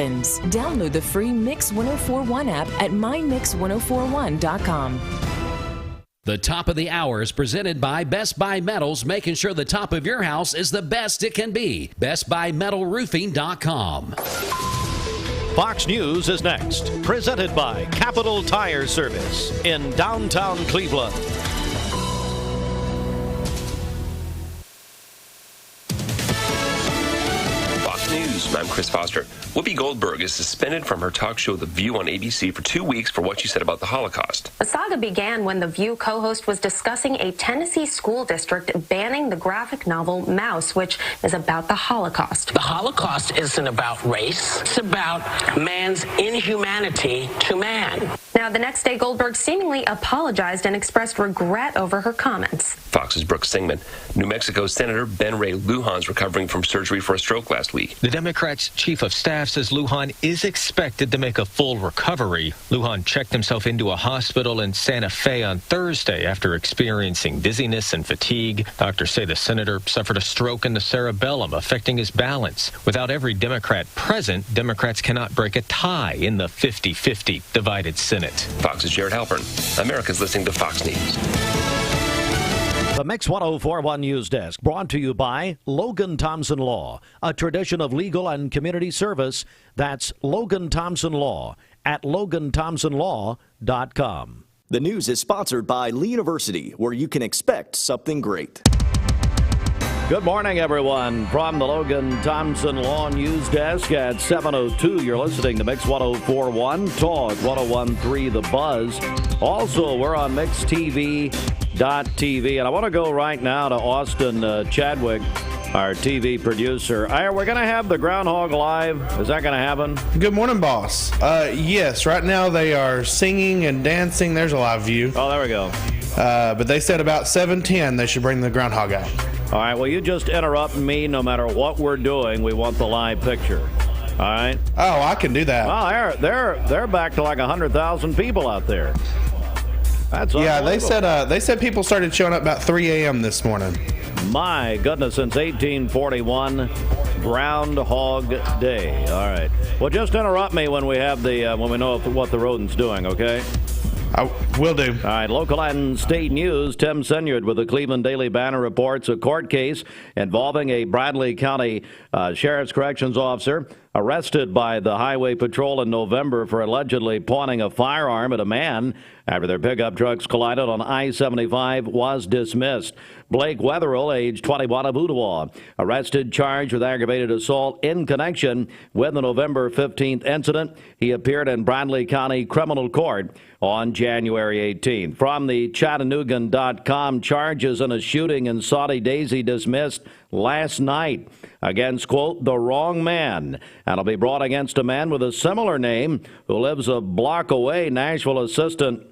happens. Download the free Mix 1041 app at mymix1041.com. The top of the hour is presented by Best Buy Metals, making sure the top of your house is the best it can be. BestBuyMetalRoofing.com. Fox News is next, presented by Capital Tire Service in downtown Cleveland. Fox News, I'm Chris Foster. Whoopi Goldberg is suspended from her talk show The View on ABC for 2 weeks for what she said about the Holocaust. The saga began when The View co-host was discussing a Tennessee school district banning the graphic novel Mouse, which is about the Holocaust. The Holocaust isn't about race. It's about man's inhumanity to man. Now, the next day, Goldberg seemingly apologized and expressed regret over her comments. Fox's Brooke Singman. New Mexico Senator Ben Ray Lujan's recovering from surgery for a stroke last week. The Democrats' chief of staff says Lujan is expected to make a full recovery. Lujan checked himself into a hospital in Santa Fe on Thursday after experiencing dizziness and fatigue. Doctors say the senator suffered a stroke in the cerebellum, affecting his balance. Without every Democrat present, Democrats cannot break a tie in the 50-50 divided Senate. Fox's Jared Halpern. America's listening to Fox News. The Mix 1041 News Desk, brought to you by Logan Thompson Law, a tradition of legal and community service. That's Logan Thompson Law at LoganThompsonLaw.com. The news is sponsored by Lee University, where you can expect something great. Good morning, everyone. From the Logan Thompson Law News Desk at 7:02, you're listening to Mix 1041, Talk 1013 The Buzz. Also, we're on MixTV.tv, and I want to go right now to Austin Chadwick, our TV producer. We're going to have the Groundhog Live. Is that going to happen? Good morning, boss. Yes, right now they are singing and dancing. There's a live view. Oh, there we go. But they said about 7:10 they should bring the groundhog out. All right, well, you just interrupt me no matter what we're doing. We want the live picture. All right? Oh, I can do that. Well, they're back to like 100,000 people out there. That's yeah, they said people started showing up about 3 a.m. this morning. My goodness, since 1841, Groundhog Day. All right. Well, just interrupt me when we have when we know what the rodent's doing, okay? I will do. All right, local and state news. Tim Senyard with the Cleveland Daily Banner reports a court case involving a Bradley County Sheriff's Corrections officer arrested by the Highway Patrol in November for allegedly pointing a firearm at a man after their pickup trucks collided on I-75 was dismissed. Blake Wetherill, age 21, of Ottawa, arrested, charged with aggravated assault in connection with the November 15th incident. He appeared in Bradley County Criminal Court on January 18th. From the Chattanoogan.com, charges in a shooting in Saudi Daisy dismissed last night against, quote, the wrong man, and will be brought against a man with a similar name who lives a block away. Nashville Assistant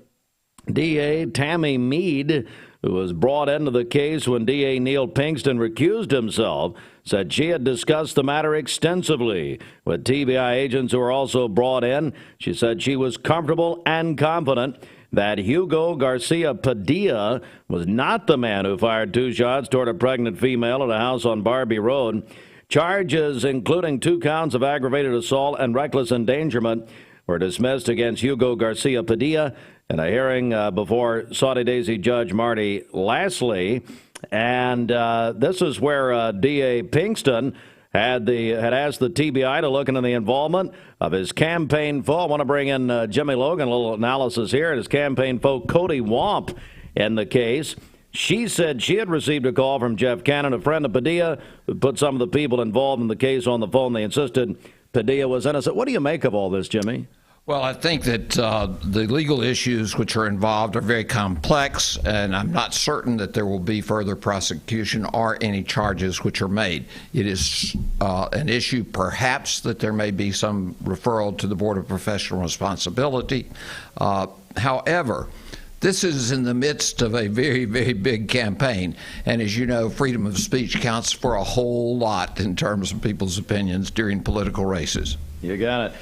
DA Tammy Meade, who was brought into the case when DA Neil Pinkston recused himself, said she had discussed the matter extensively with TBI agents who were also brought in. She said she was comfortable and confident that Hugo Garcia Padilla was not the man who fired 2 shots toward a pregnant female at a house on Barbie Road. Charges, including 2 counts of aggravated assault and reckless endangerment, were dismissed against Hugo Garcia Padilla in a hearing before Saudi Daisy Judge Marty Lashley. And this is where DA Pinkston had asked the TBI to look into the involvement of his campaign foe. I want to bring in Jimmy Logan, a little analysis here, and his campaign foe, Cody Womp, in the case. She said she had received a call from Jeff Cannon, a friend of Padilla, who put some of the people involved in the case on the phone. They insisted Padilla was innocent. What do you make of all this, Jimmy? Well, I think that the legal issues which are involved are very complex, and I'm not certain that there will be further prosecution or any charges which are made. It is an issue, perhaps, that there may be some referral to the Board of Professional Responsibility. However, this is in the midst of a very, very big campaign. And as you know, freedom of speech counts for a whole lot in terms of people's opinions during political races. You got it.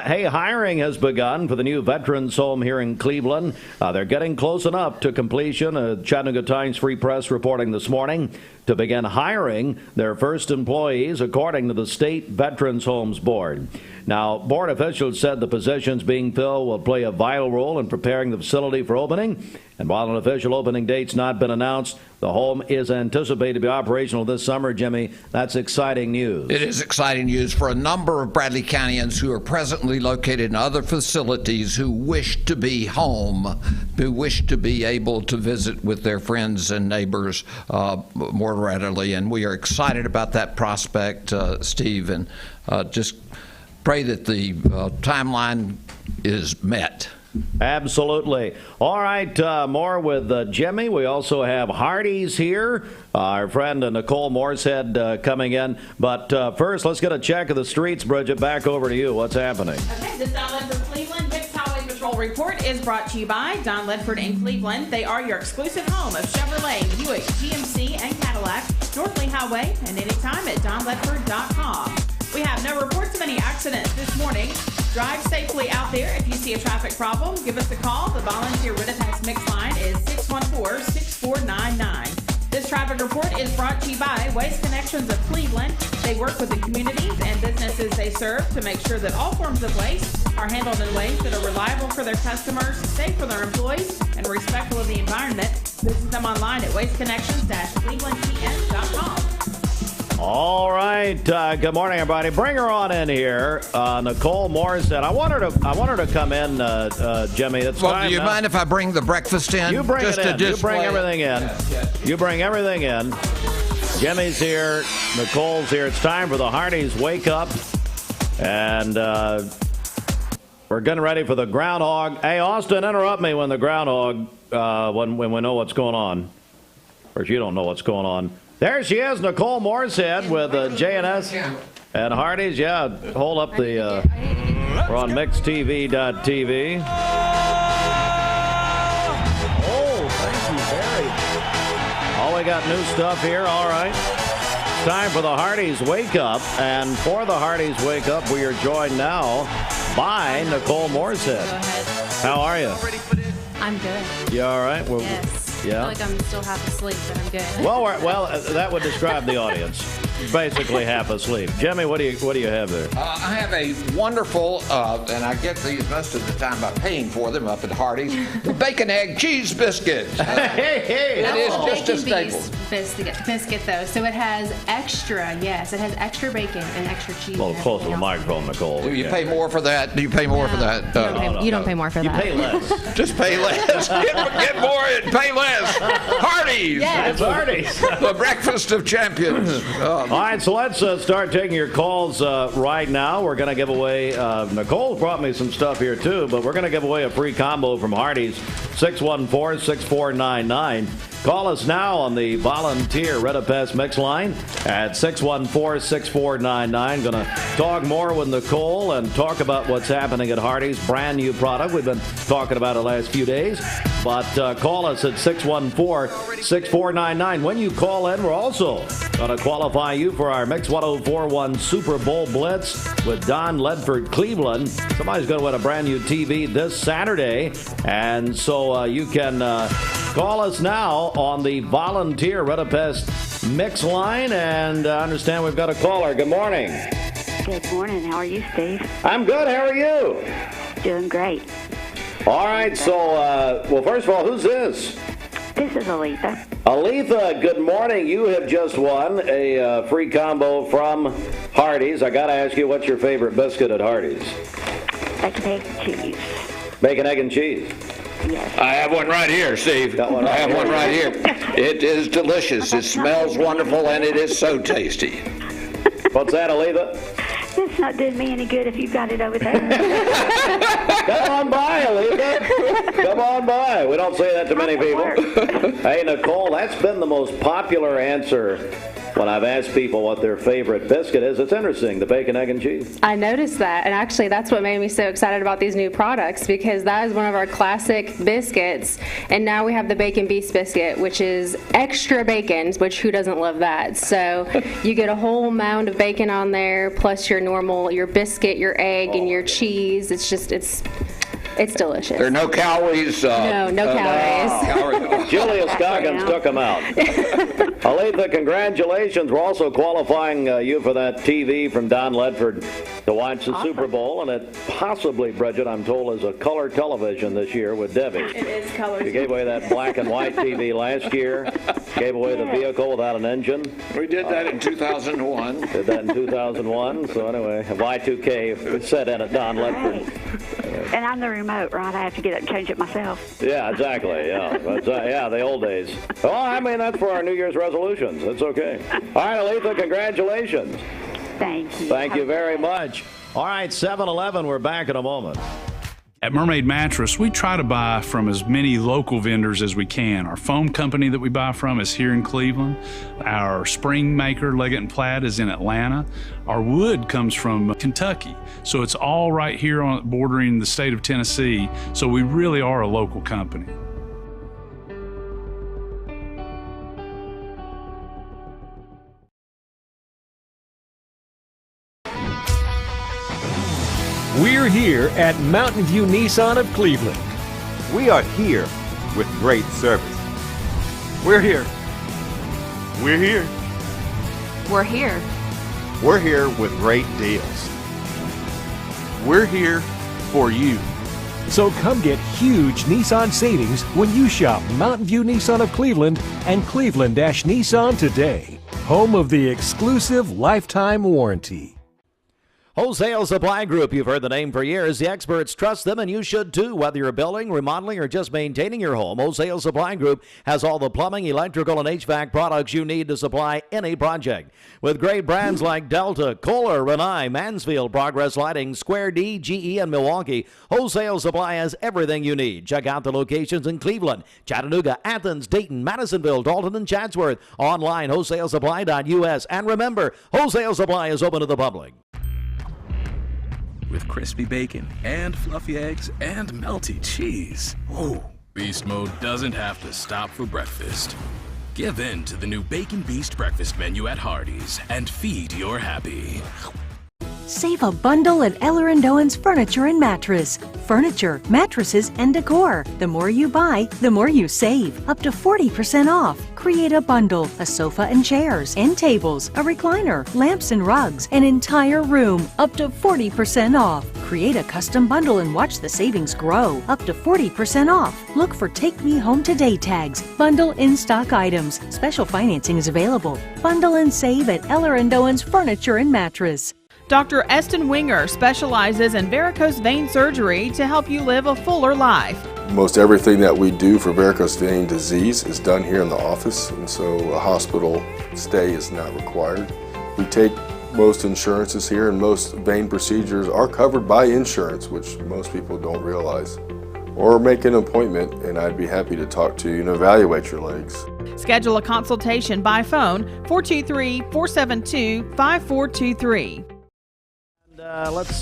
Hey, hiring has begun for the new Veterans Home here in Cleveland. They're getting close enough to completion. Chattanooga Times Free Press reporting this morning to begin hiring their first employees, according to the State Veterans Homes Board. Now, board officials said the positions being filled will play a vital role in preparing the facility for opening. And while an official opening date's not been announced, the home is anticipated to be operational this summer. Jimmy, that's exciting news. It is exciting news for a number of Bradley Countyans who are presently located in other facilities who wish to be home, who wish to be able to visit with their friends and neighbors more readily. And we are excited about that prospect, Steve, and just pray that the timeline is met. Absolutely. All right, more with Jimmy. We also have Hardee's here. Our friend Nicole Moorshead coming in. But first, let's get a check of the streets. Bridget, back over to you. What's happening? Okay, this Don Ledford Cleveland Mixed Highway Patrol report is brought to you by Don Ledford in Cleveland. They are your exclusive home of Chevrolet, Buick, GMC, and Cadillac, North Lee Highway, and anytime at donledford.com. We have no reports of any accidents this morning. Drive safely out there. If you see a traffic problem, give us a call. The volunteer Riddipax Mix line is 614-6499. This traffic report is brought to you by Waste Connections of Cleveland. They work with the communities and businesses they serve to make sure that all forms of waste are handled in ways that are reliable for their customers, safe for their employees, and respectful of the environment. Visit them online at wasteconnections-clevelandtn.com. All right. Good morning, everybody. Bring her on in here. Nicole Moorshead. I want her to come in, Jimmy. It's well, time do you now. mind if I bring the breakfast in? You bring just it in. To You bring everything in. Yes. You bring everything in. Jimmy's here. Nicole's here. It's time for the Hardee's Wake Up. And we're getting ready for the groundhog. Hey, Austin, interrupt me when the groundhog, when we know what's going on. Or if you don't know what's going on. There she is, Nicole Moorshead with J&S and Hardee's. Yeah, hold up the, we're on mixedtv.tv. Oh, thank you, Barry. Oh, we got new stuff here. All right. Time for the Hardee's Wake Up. And for the Hardee's Wake Up, we are joined now by Nicole Moorshead. How are you? I'm good. You all right? Yes. Yeah. I feel like I'm still half asleep, but I'm good. Well, that would describe the audience. Basically half asleep. Jimmy, what do you have there? I have a wonderful, and I get these most of the time by paying for them up at Hardee's, the bacon, egg, cheese biscuit. Hey. It is just a staple. Biscuit, though. So it has extra bacon and extra cheese. Well, close to the microphone, Nicole. Do you pay more for that? Do you pay more for that? You don't pay more for that. You pay less. Just pay less. Get more and pay less. Hardee's. Yes. It's Hardee's. The breakfast of champions. All right, so let's start taking your calls right now. We're going to give away, Nicole brought me some stuff here too, but we're going to give away a free combo from Hardee's, 614-6499. Call us now on the volunteer Riddipax Mix line at 614-6499. Going to talk more with Nicole and talk about what's happening at Hardee's, brand new product we've been talking about the last few days. But call us at 614-6499. When you call in, we're also going to qualify you for our Mix 1041 Super Bowl Blitz with Don Ledford Cleveland. Somebody's going to win a brand new TV this Saturday. And so you can call us now on the volunteer Riddipax Mix line. And I understand we've got a caller. Good morning. Good morning. How are you, Steve? I'm good. How are you? Doing great. All right. So, well, first of all, who's this? This is Aletha. Aletha, good morning. You have just won a free combo from Hardee's. I got to ask you, what's your favorite biscuit at Hardee's? Bacon, egg, and cheese. Bacon, egg, and cheese. Yes. I have one right here, Steve. Got one right I have here. one right here. It is delicious. It smells wonderful, and it is so tasty. What's that, Aletha? It's not doing me any good if you've got it over there. Come on by, Aletha. Come on by. We don't say that to many people. Hey, Nicole, that's been the most popular answer when I've asked people what their favorite biscuit is, it's interesting, the bacon, egg, and cheese. I noticed that, and actually that's what made me so excited about these new products, because that is one of our classic biscuits, and now we have the bacon beast biscuit, which is extra bacon, which who doesn't love that? So you get a whole mound of bacon on there, plus your biscuit, your egg, and your cheese. It's delicious. There are no calories. No calories. Julius Goggins took them out. Aletha, congratulations. We're also qualifying you for that TV from Don Ledford to watch the Super Bowl, and it possibly, Bridget, I'm told, is a color television this year with Debbie. It is color. You gave away that black and white TV last year. Gave away the vehicle without an engine. We did that in 2001. Did that in 2001. So anyway, Y2K set in at Don Ledford. And I'm the remote, right? I have to get up and change it myself. Yeah, exactly. Yeah, the old days. Well, I mean, that's for our New Year's resolutions. That's okay. All right, Aletha, congratulations. Thank you. Thank you very much. All right, 7-Eleven. We're back in a moment. At Mermaid Mattress, we try to buy from as many local vendors as we can. Our foam company that we buy from is here in Cleveland. Our spring maker, Leggett & Platt, is in Atlanta. Our wood comes from Kentucky. So it's all right here bordering the state of Tennessee. So we really are a local company. We're here at Mountain View Nissan of Cleveland. We are here with great service. We're here. We're here. We're here. We're here with great deals. We're here for you. So come get huge Nissan savings when you shop Mountain View Nissan of Cleveland and Cleveland-Nissan today. Home of the exclusive lifetime warranty. Wholesale Supply Group, you've heard the name for years. The experts trust them, and you should too. Whether you're building, remodeling, or just maintaining your home, Wholesale Supply Group has all the plumbing, electrical, and HVAC products you need to supply any project. With great brands like Delta, Kohler, Rinnai, Mansfield, Progress Lighting, Square D, GE, and Milwaukee, Wholesale Supply has everything you need. Check out the locations in Cleveland, Chattanooga, Athens, Dayton, Madisonville, Dalton, and Chatsworth. Online, wholesalesupply.us. And remember, Wholesale Supply is open to the public. With crispy bacon and fluffy eggs and melty cheese. Ooh, Beast Mode doesn't have to stop for breakfast. Give in to the new Bacon Beast breakfast menu at Hardee's and feed your happy. Save a bundle at Eller & Owen's Furniture and Mattress. Furniture, mattresses, and decor. The more you buy, the more you save. Up to 40% off. Create a bundle, a sofa and chairs, end tables, a recliner, lamps and rugs, an entire room. Up to 40% off. Create a custom bundle and watch the savings grow. Up to 40% off. Look for Take Me Home Today tags. Bundle in-stock items. Special financing is available. Bundle and save at Eller & Owen's Furniture and Mattress. Dr. Eston Winger specializes in varicose vein surgery to help you live a fuller life. Most everything that we do for varicose vein disease is done here in the office, and so a hospital stay is not required. We take most insurances here, and most vein procedures are covered by insurance, which most people don't realize. Or make an appointment, and I'd be happy to talk to you and evaluate your legs. Schedule a consultation by phone, 423-472-5423. Let's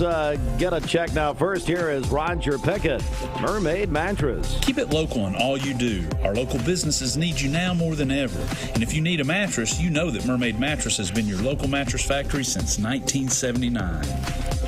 get a check now. First, here is Roger Pickett, Mermaid Mattress. Keep it local in all you do. Our local businesses need you now more than ever. And if you need a mattress, you know that Mermaid Mattress has been your local mattress factory since 1979.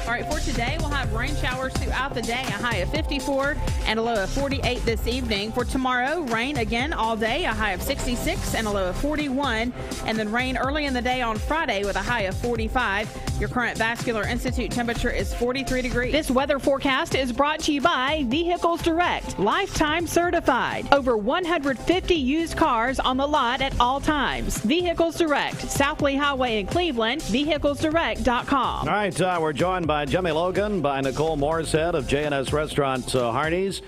All right, for today, we'll have rain showers throughout the day, a high of 54 and a low of 48 this evening. For tomorrow, rain again all day, a high of 66 and a low of 41. And then rain early in the day on Friday with a high of 45. Your current Vascular Institute temperature is 43 degrees. This weather forecast is brought to you by Vehicles Direct, lifetime certified. Over 150 used cars on the lot at all times. Vehicles Direct, South Lee Highway in Cleveland, vehiclesdirect.com. All right, we're joined by Jimmy Logan, by Nicole Moorshead of J&S Restaurants Hardee's,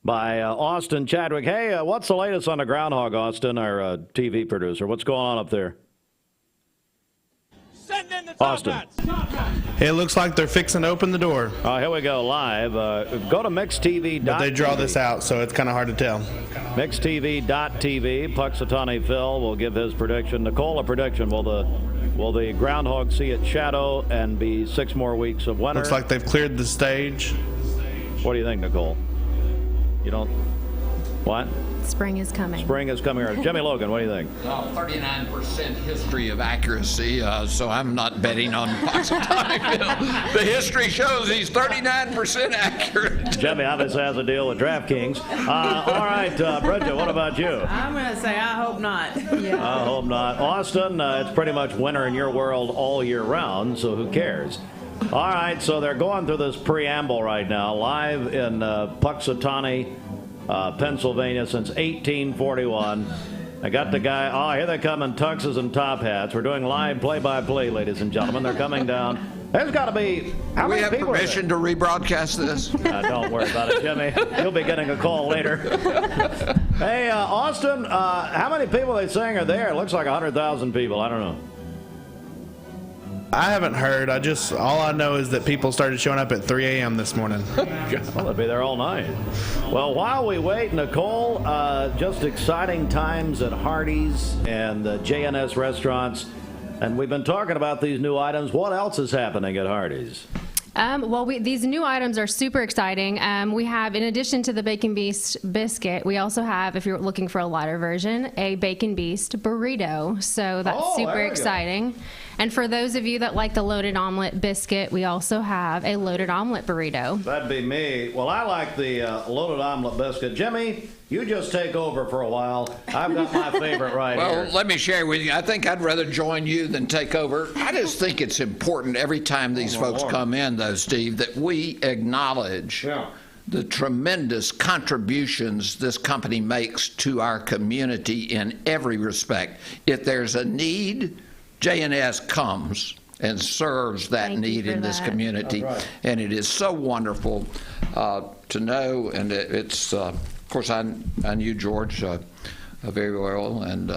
by Austin Chadwick. Hey, what's the latest on the groundhog, Austin, our TV producer? What's going on up there? Send in the Austin. It looks like they're fixing to open the door. Here we go, live. Go to mixtv.tv. But they draw this out, so it's kind of hard to tell. Mixtv.tv. Puxatawny Phil will give his prediction. Nicole, a prediction. Will the groundhog see its shadow and be 6 more weeks of winter? Looks like they've cleared the stage. What do you think, Nicole? You don't... What? Spring is coming. Spring is coming. Jimmy Logan, what do you think? 39% history of accuracy, so I'm not betting on Puxatawny Phil. The history shows he's 39% accurate. Jimmy obviously has a deal with DraftKings. All right, Bridget, what about you? I'm going to say I hope not. I hope not. Austin, it's pretty much winter in your world all year round, so who cares? All right, so they're going through this preamble right now, live in Puxatawny, Pennsylvania since 1841. I got the guy. Oh, here they come in tuxes and top hats. We're doing live play-by-play, ladies and gentlemen. They're coming down. There's got to be... How many people? We have permission to rebroadcast this? Don't worry about it, Jimmy. You'll be getting a call later. Hey, Austin, how many people are they saying are there? It looks like 100,000 people. I don't know. I haven't heard. All I know is that people started showing up at 3 a.m. this morning. Well, they'll be there all night. Well, while we wait, Nicole, just exciting times at Hardee's and the JNS restaurants. And we've been talking about these new items. What else is happening at Hardee's? These new items are super exciting. We have, in addition to the Bacon Beast biscuit, we also have, if you're looking for a lighter version, a Bacon Beast burrito. So that's super exciting. And for those of you that like the loaded omelet biscuit, we also have a loaded omelet burrito. That'd be me. Well, I like the loaded omelet biscuit. Jimmy, you just take over for a while. I've got my favorite right here. Well, let me share with you. I think I'd rather join you than take over. I just think it's important every time these folks come in, though, Steve, that we acknowledge the tremendous contributions this company makes to our community in every respect. If there's a need, JNS comes and serves that need in this community. And it is so wonderful to know, and it's, of course, I knew George very well, and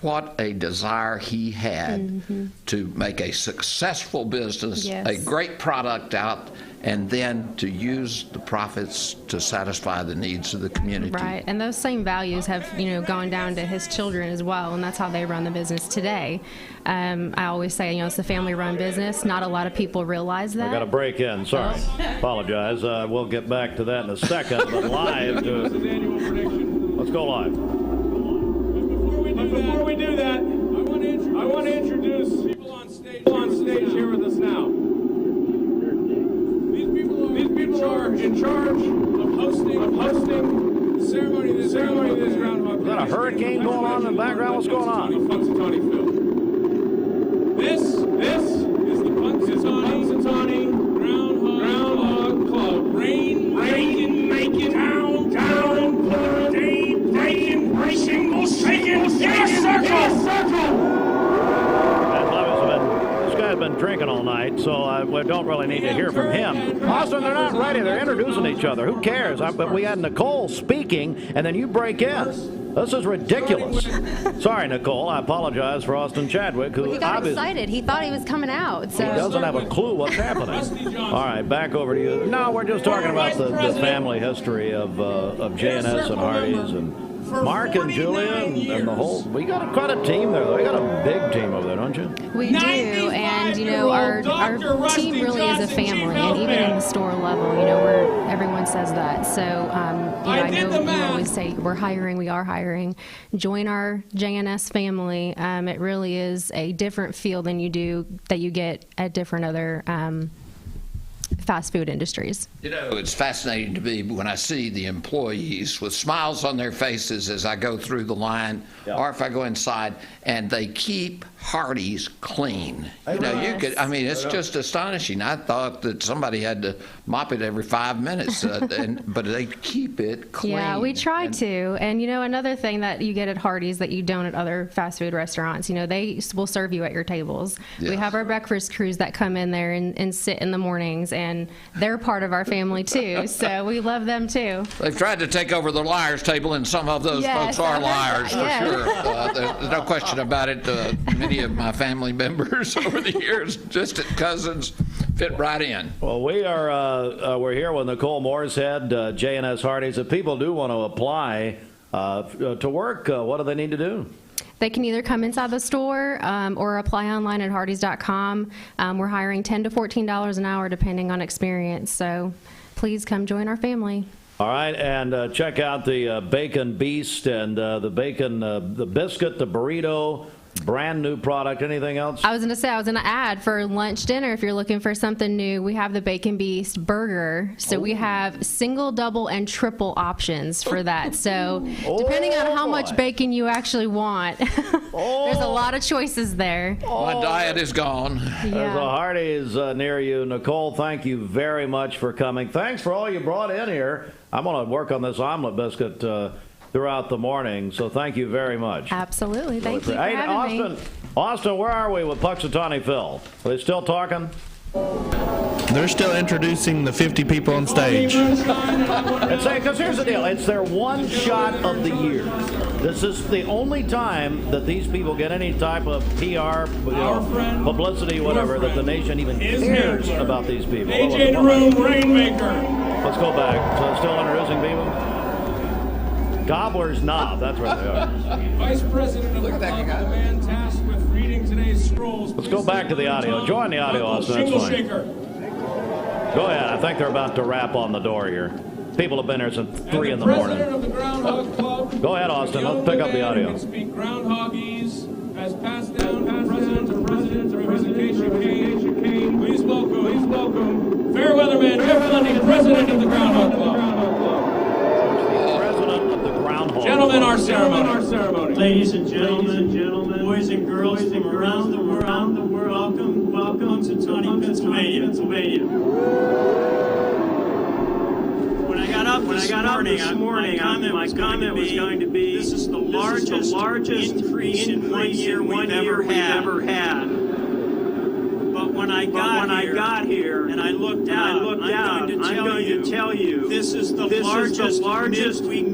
what a desire he had to make a successful business, a great product out, and then to use the profits to satisfy the needs of the community. Right, and those same values have, gone down to his children as well, and that's how they run the business today. I always say, it's a family-run business. Not a lot of people realize that. I got to break in. Sorry. Apologize. We'll get back to that in a second, but live. Let's go live. Before we do that, I want to introduce people on stage here with us now. These people are in charge of hosting the ceremony of this groundhog. Is that a hurricane going on in the background? What's going on? Punxsutawney Phil. This is the Punxsutawney Groundhog Club. Rain, making, down, breaking, racing, shaking, circle. This guy's been drinking all night, so we don't really need to hear from him. Austin, they're not ready. They're introducing each other. Who cares? But we had Nicole speaking, and then you break in. This is ridiculous. Sorry, Nicole. I apologize for Austin Chadwick, who he got excited. He thought he was coming out. So. He doesn't have a clue what's happening. All right, back over to you. No, we're just talking about the family history of JNS and Hardee's and Mark and Julia and the whole. We got quite a team there, though. We got a big team over there, don't you? We do, and our team really is a family, and even in the store level, where everyone says that. So, I know you always say we're hiring, we are hiring. Join our JNS family. It really is a different feel than you get at different other fast food industries. It's fascinating to me when I see the employees with smiles on their faces as I go through the line, or if I go inside, and they keep Hardee's clean. It's just astonishing. I thought that somebody had to mop it every 5 minutes, but they keep it clean. Yeah, we try to. And, another thing that you get at Hardee's that you don't at other fast food restaurants, they will serve you at your tables. Yes. We have our breakfast crews that come in there and sit in the mornings, and and they're part of our family too. So we love them too. They've tried to take over the liars table, and some of those folks are liars for sure. There's no question about it. Many of my family members over the years, distant cousins, fit right in. Well, we're here with Nicole Moorshead, J&S Hardee's. If people do want to apply to work, what do they need to do? They can either come inside the store or apply online at hardees.com. We're hiring $10 to $14 an hour depending on experience. So please come join our family. All right, and check out the Bacon Beast and the bacon, the biscuit, the burrito. Brand new product. Anything else? I was going to add for lunch, dinner, if you're looking for something new, we have the Bacon Beast burger. So we have single, double, and triple options for that. So depending on how much bacon you actually want, there's a lot of choices there. My diet is gone. There's a Hardee's near you. Nicole, thank you very much for coming. Thanks for all you brought in here. I'm going to work on this omelet biscuit throughout the morning, so thank you very much. Absolutely. Thank you for having me. Austin, where are we with Puxatawny Phil? Are they still talking? They're still introducing the 50 people on stage. Because here's the deal. It's their one shot of the year. This is the only time that these people get any type of PR, publicity, whatever, that the nation even cares about these people. AJ Room Rainmaker. Let's go back. So still introducing people? Gobbler's Knob, that's where they are. Vice President of the club, the man tasked with reading today's scrolls. Let's go back to the audio. Join the audio, Austin. That's fine. Shaker. Go ahead. I think they're about to rap on the door here. People have been here since 3 in the morning. President of the Groundhog Club. Go ahead, Austin. Let's pick up the audio. Can speak groundhogese, has passed down from president to president to President Kane. Please welcome Fairweather Jeff Lundy, President of the Groundhog Club. Gentlemen, our ceremony. Ladies and gentlemen, boys and girls from around the world, welcome to Tawny, Pennsylvania. When I got up this morning, my comment was going to be, this is the largest increase in 1 year we've ever had. But when I got here and I looked out, I'm going to tell you, this is the largest midweek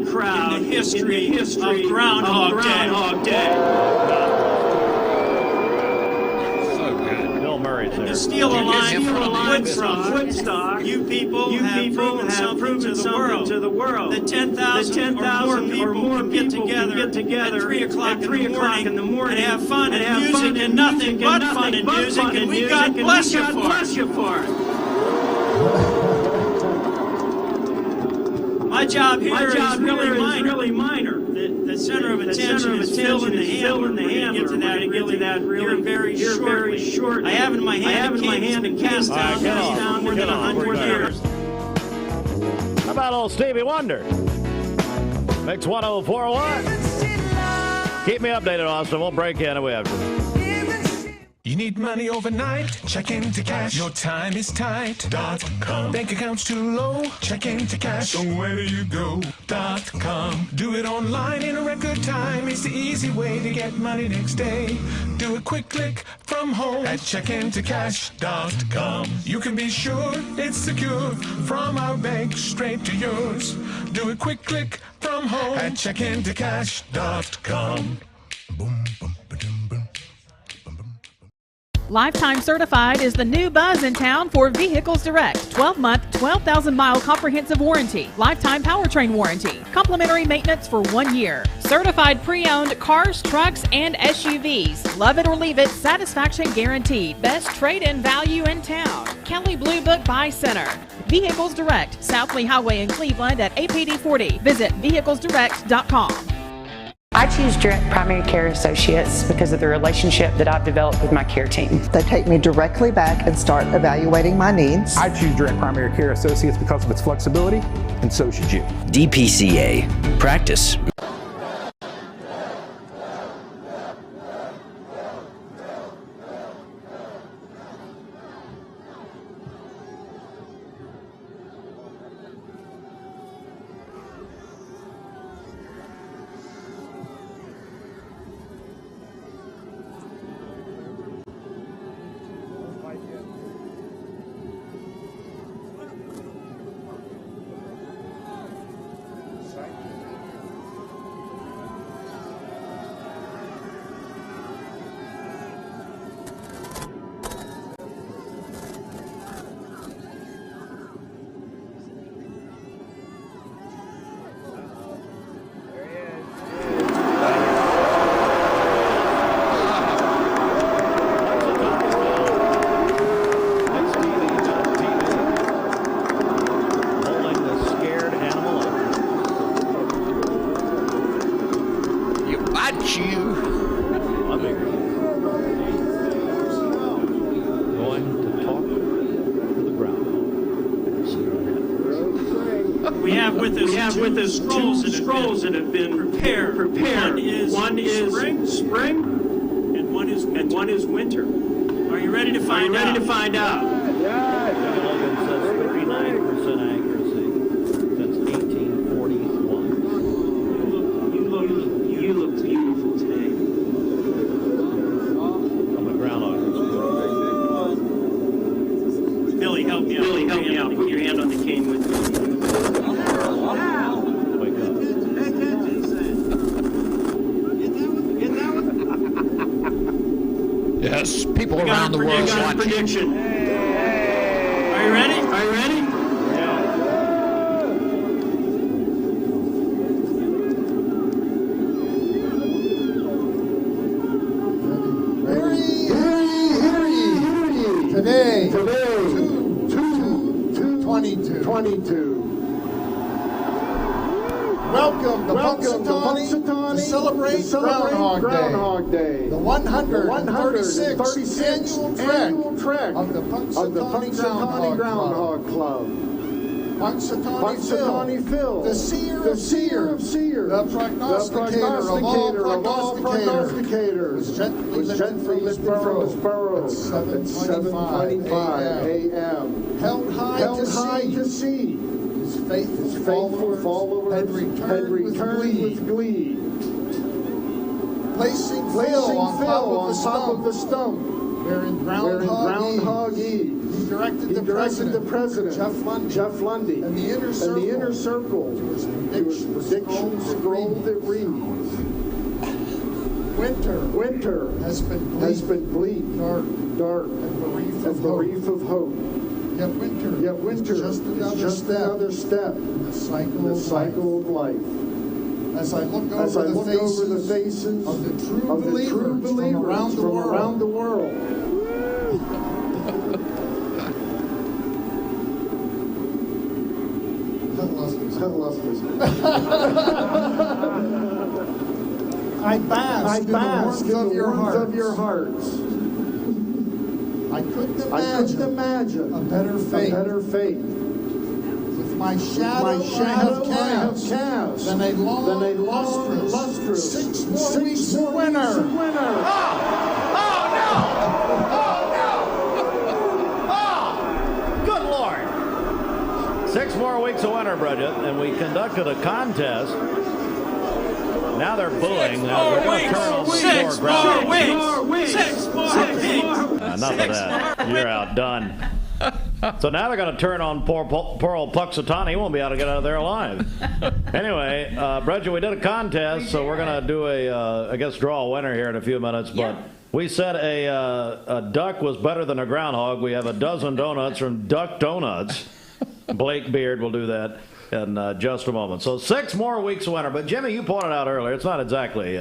crowd in the history of Groundhog Day. To steal a line from Woodstock, you people have proven something to the world. That 10,000 or more people can get together at 3 o'clock in the morning and have fun and music and nothing but fun and music, and we God bless you for it. My job here is really minor. The center of attention is fill in the hand. Get to that really very short. I have in my hand a cast down more than 100 years. How about old Stevie Wonder? Mix 1041. Keep me updated, Austin. We'll break in and we have to. You need money overnight? Check into cash. Your time is tight. .com. Bank account's too low? Check into cash. So where do you go? .com. Do it online in a record time. It's the easy way to get money next day. Do a quick click from home at checkintocash.com. You can be sure it's secure from our bank straight to yours. Do a quick click from home at checkintocash.com. Boom, boom. Lifetime Certified is the new buzz in town for Vehicles Direct. 12-month, 12,000-mile comprehensive warranty. Lifetime powertrain warranty. Complimentary maintenance for 1 year. Certified pre-owned cars, trucks, and SUVs. Love it or leave it, satisfaction guaranteed. Best trade-in value in town. Kelly Blue Book Buy Center. Vehicles Direct, South Lee Highway in Cleveland at APD 40. Visit vehiclesdirect.com. I choose Direct Primary Care Associates because of the relationship that I've developed with my care team. They take me directly back and start evaluating my needs. I choose Direct Primary Care Associates because of its flexibility, and so should you. DPCA. Practice. have with us scrolls that have been prepared. One is spring, and one is winter. Are you ready to find out? Yeah. Logan says 39% accuracy. That's 1841. You look beautiful today. I'm a groundhog. Billy, help me out. Put your hand on the cane with me. Wake up. Yes, people around the world watching. Prediction. Are you ready? Today, 22. Welcome to Punxsutawney to celebrate Groundhog Day. The 136th annual trek of the Punxsutawney Groundhog Club. Punxsutawney Phil, the seer of seers, the prognosticator of all prognosticators, was gently lifted from his burrows at 7:25 a.m. Held high to see. His faithful followers had returned with glee. Placing Phil on top of the stump, wherein Groundhog Eve. He directed the president, Jeff Lundy, and the inner circle to his prediction scroll that reads, Winter has been bleak, dark, and bereft of hope. Yet winter is just another step in the cycle of life. As I look over the faces of the true believers from around the world. I bask in the warmth of your hearts. I couldn't imagine a better fate. With my shadow I have calves. Then a long, lustrous 6 more weeks of winter. Good Lord. 6 more weeks of winter, Bridget, and we conducted a contest. Now they're booing. Now they're going to turn on 6 more weeks. Enough of that. You're outdone. So now they're going to turn on poor old Punxsutawney. He won't be able to get out of there alive. Anyway, Bridget, we did a contest, so we're going to do I guess, draw a winner here in a few minutes. But we said a duck was better than a groundhog. We have a dozen donuts from Duck Donuts. Blake Beard will do that in just a moment. So 6 more weeks of winter. But Jimmy, you pointed out earlier, it's not exactly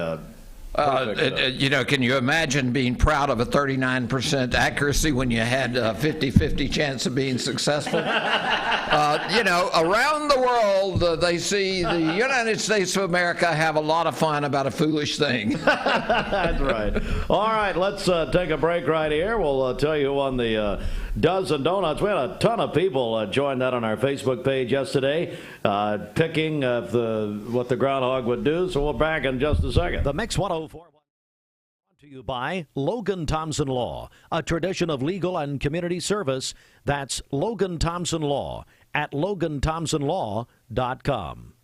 can you imagine being proud of a 39% accuracy when you had a 50-50 chance of being successful? Around the world, they see the United States of America have a lot of fun about a foolish thing. That's right. All right, let's take a break right here. We'll tell you who won the dozen donuts. We had a ton of people join that on our Facebook page yesterday, picking what the groundhog would do. So we'll be back in just a second. The Mix 104. Brought to you by Logan Thompson Law, a tradition of legal and community service. That's Logan Thompson Law at LoganThompsonLaw.com.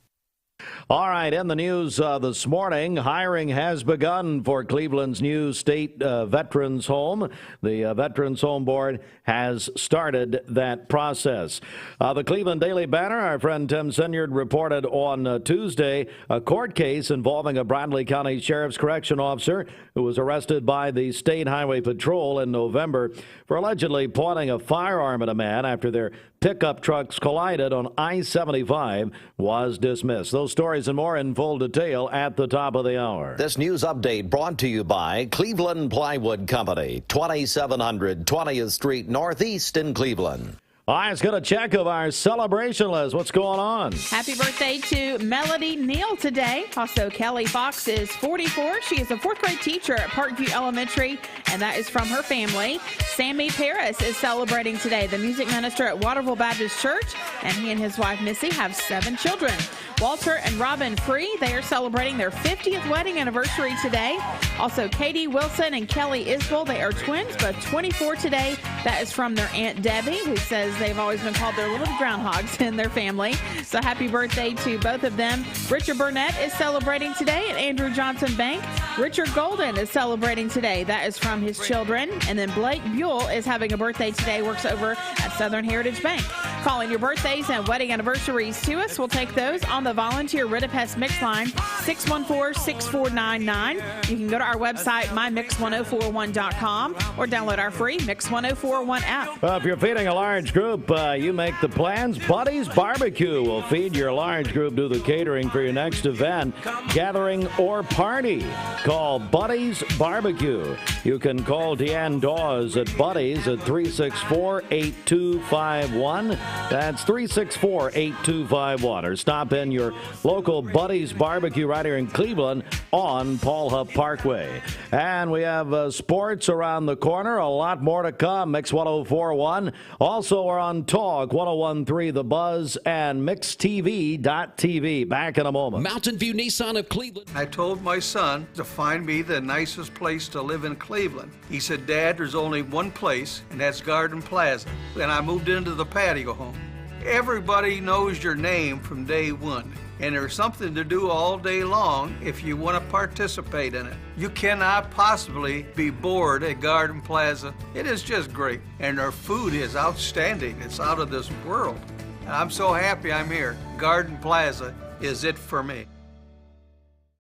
All right, in the news this morning, hiring has begun for Cleveland's new state veterans home. The Veterans Home Board has started that process. The Cleveland Daily Banner, our friend Tim Senyard reported on Tuesday a court case involving a Bradley County Sheriff's Correction officer who was arrested by the State Highway Patrol in November for allegedly pointing a firearm at a man after their pickup trucks collided on I-75 was dismissed. Those stories and more in full detail at the top of the hour. This news update brought to you by Cleveland Plywood Company, 2700 20th Street Northeast in Cleveland. All right, let's get a check of our celebration list. What's going on? Happy birthday to Melody Neal today. Also, Kelly Fox is 44. She is a 4th grade teacher at Parkview Elementary, and that is from her family. Sammy Paris is celebrating today, the music minister at Waterville Baptist Church, and he and his wife Missy have 7 children. Walter and Robin Free, they are celebrating their 50th wedding anniversary today. Also, Katie Wilson and Kelly Isbell, they are twins, both 24 today. That is from their Aunt Debbie, who says they've always been called their little groundhogs in their family. So happy birthday to both of them. Richard Burnett is celebrating today at Andrew Johnson Bank. Richard Golden is celebrating today. That is from his children. And then Blake Buell is having a birthday today, works over at Southern Heritage Bank. Calling your birthdays and wedding anniversaries to us. We'll take those on the volunteer Ritapest Mix line, 614-6499. You can go to our website, mymix1041.com, or download our free Mix 1041 app. Well, if you're feeding a large group, you make the plans. Buddy's Barbecue will feed your large group, do the catering for your next event, gathering, or party. Call Buddy's Barbecue. You can call Deanne Dawes at Buddy's at 364-8251. That's 364-8251. Or stop in your local Buddy's Barbecue right here in Cleveland on Paul Huff Parkway. And we have sports around the corner. A lot more to come. Mix 104.1. Also, we're on Talk 101.3 The Buzz and MixTV.tv. Back in a moment. Mountain View Nissan of Cleveland. I told my son to find me the nicest place to live in Cleveland. He said, Dad, there's only one place, and that's Garden Plaza. And I moved into the patio home. Everybody knows your name from day one, and there's something to do all day long if you want to participate in it. You cannot possibly be bored at Garden Plaza. It is just great, and their food is outstanding. It's out of this world. And I'm so happy I'm here. Garden Plaza is it for me.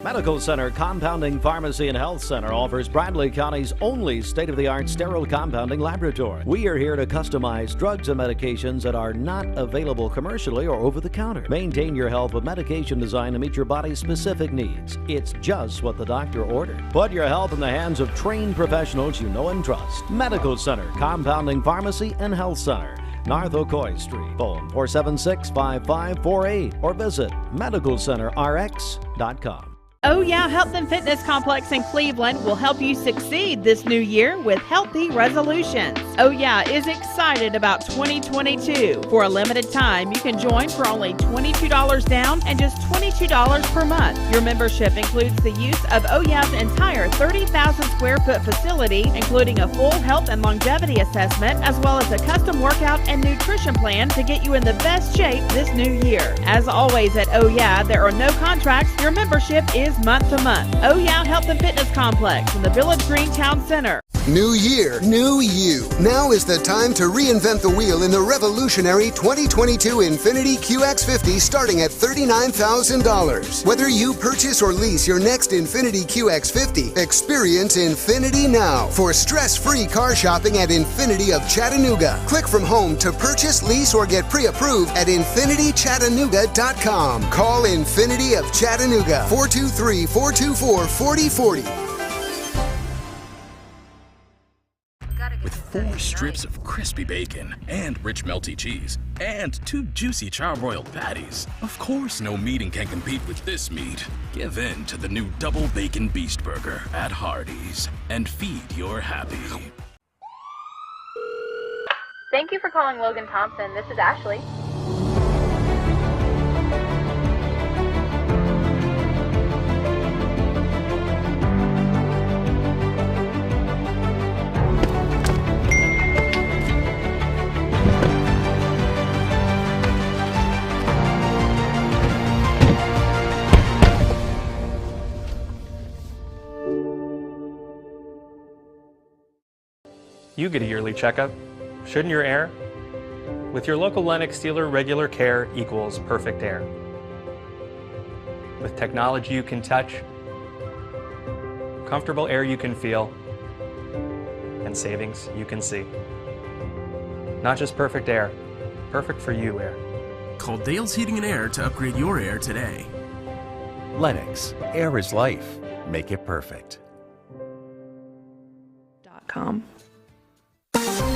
Medical Center Compounding Pharmacy and Health Center offers Bradley County's only state-of-the-art sterile compounding laboratory. We are here to customize drugs and medications that are not available commercially or over the counter. Maintain your health with medication designed to meet your body's specific needs. It's just what the doctor ordered. Put your health in the hands of trained professionals you know and trust. Medical Center Compounding Pharmacy and Health Center, North Ocoee Street. Phone 476-5548 or visit medicalcenterrx.com. Oh Yeah Health and Fitness Complex in Cleveland will help you succeed this new year with healthy resolutions. Oh Yeah is excited about 2022. For a limited time, you can join for only $22 down and just $22 per month. Your membership includes the use of Oh Yeah's entire 30,000 square foot facility, including a full health and longevity assessment, as well as a custom workout and nutrition plan to get you in the best shape this new year. As always at Oh Yeah, there are no contracts. Your membership is month to month. Oh Yeah Health and Fitness Complex in the Village Green Town Center. New year, new you. Now is the time to reinvent the wheel in the revolutionary 2022 Infiniti QX50 starting at $39,000. Whether you purchase or lease your next Infiniti QX50, experience Infiniti now for stress-free car shopping at Infiniti of Chattanooga. Click from home to purchase, lease, or get pre-approved at InfinityChattanooga.com. Call Infiniti of Chattanooga, 423-424-4040. With 4 strips of crispy bacon and rich melty cheese and 2 juicy charbroiled patties, of course no meeting can compete with this meat. Give in to the new Double Bacon Beast Burger at Hardee's and feed your happy. Thank you for calling Logan Thompson. This is Ashley. You get a yearly checkup, shouldn't your air? With your local Lennox dealer, regular care equals perfect air. With technology you can touch, comfortable air you can feel, and savings you can see. Not just perfect air, perfect for you air. Call Dale's Heating and Air to upgrade your air today. Lennox, air is life. Make it perfect. .com.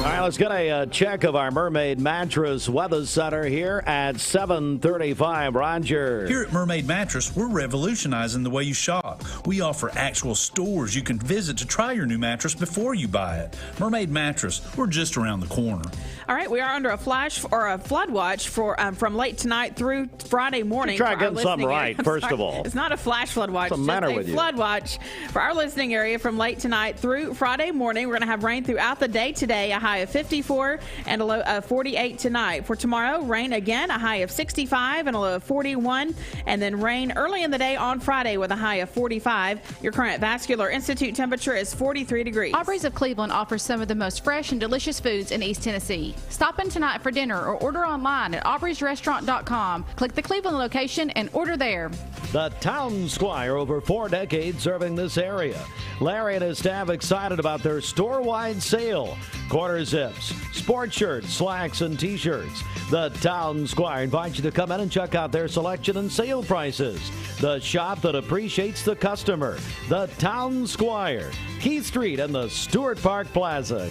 All right, let's get a check of our Mermaid Mattress Weather Center here at 7:35. Roger. Here at Mermaid Mattress, we're revolutionizing the way you shop. We offer actual stores you can visit to try your new mattress before you buy it. Mermaid Mattress, we're just around the corner. All right, we are under a flash or a flood watch for from late tonight through Friday morning. Try getting something right, first of all. It's not a flash flood watch. What's the matter with you? Flood watch for our listening area from late tonight through Friday morning. We're going to have rain throughout the day today, a high of 54 and a low of 48 tonight. For tomorrow, rain again, a high of 65 and a low of 41, and then rain early in the day on Friday with a high of 45. Your current Vascular Institute temperature is 43 degrees. Aubrey's of Cleveland offers some of the most fresh and delicious foods in East Tennessee. Stop in tonight for dinner or order online at aubreysrestaurant.com. Click the Cleveland location and order there. The Town Squire, over 4 decades serving this area. Larry and his staff excited about their store-wide sale. Quarter zips, sports shirts, slacks, and T-shirts. The Town Squire invites you to come in and check out their selection and sale prices. The shop that appreciates the customer. The Town Squire, Keith Street and the Stewart Park Plaza.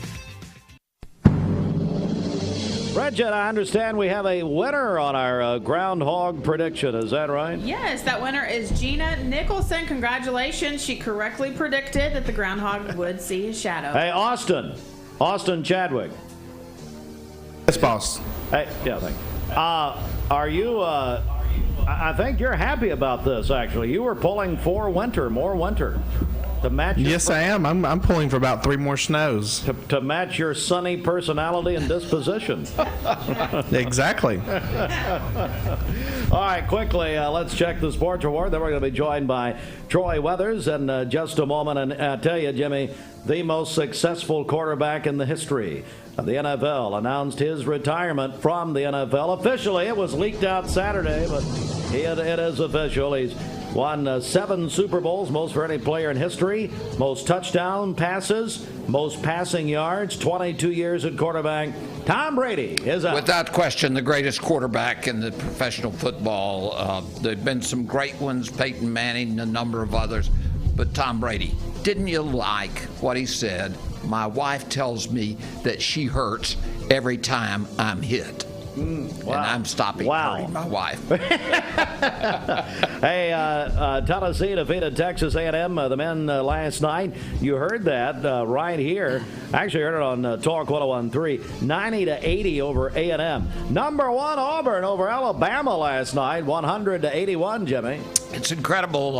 Bridget, I understand we have a winner on our groundhog prediction. Is that right? Yes, that winner is Gina Nicholson. Congratulations. She correctly predicted that the groundhog would see his shadow. Hey, Austin Chadwick. Yes, boss. Hey, yeah, thank you. Are you, I think you're happy about this, actually. You were pulling for more winter. To match yes, I am. I'm pulling for about 3 more snows. To match your sunny personality and disposition. Exactly. All right, quickly, let's check the sports report. Then we're going to be joined by Troy Weathers in just a moment. And I tell you, Jimmy, the most successful quarterback in the history of the NFL announced his retirement from the NFL. Officially, it was leaked out Saturday, but it is official. He's won 7 Super Bowls, most for any player in history, most touchdown passes, most passing yards, 22 years at quarterback. Tom Brady is out. Without question, the greatest quarterback in the professional football. There have been some great ones, Peyton Manning and a number of others, but Tom Brady. Didn't you like what he said? My wife tells me that she hurts every time I'm hit. Wow. And I'm stopping hurting my wife. Hey, Tennessee defeated Texas A&M, the men, last night. You heard that right here. Actually heard it on Talk 101.3. 90-80 over A&M. Number 1 Auburn over Alabama last night, 100-81, Jimmy. It's incredible.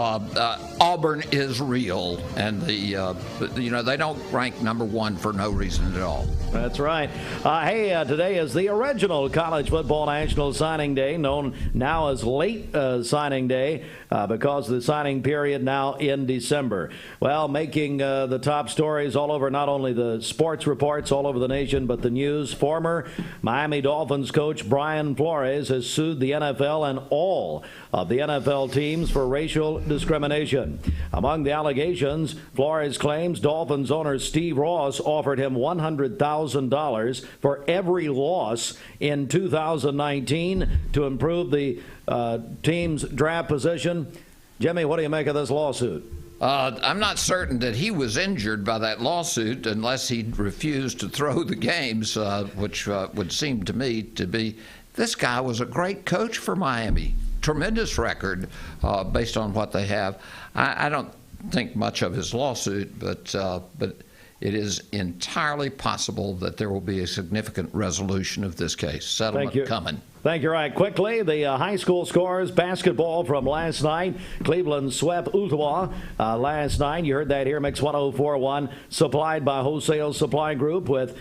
Auburn is real, and they don't rank number 1 for no reason at all. That's right. Hey, today is the original College Football National Signing Day, known now as Late Signing Day, because of the signing period now in December. Well, making the top stories all over, not only the sports reports all over the nation, but the news. Former Miami Dolphins coach Brian Flores has sued the NFL and all of the NFL teams for racial discrimination. Among the allegations, Flores claims Dolphins owner Steve Ross offered him $100,000 for every loss in 2019 to improve the team's draft position. Jimmy, what do you make of this lawsuit? I'm not certain that he was injured by that lawsuit unless he refused to throw the games, which would seem to me to be. This guy was a great coach for Miami. Tremendous record based on what they have. I don't think much of his lawsuit, but it is entirely possible that there will be a significant resolution of this case. Settlement coming. Thank you. Right. Quickly, the high school scores, basketball from last night. Cleveland swept Ottawa last night. You heard that here, Mix 104.1, supplied by Wholesale Supply Group with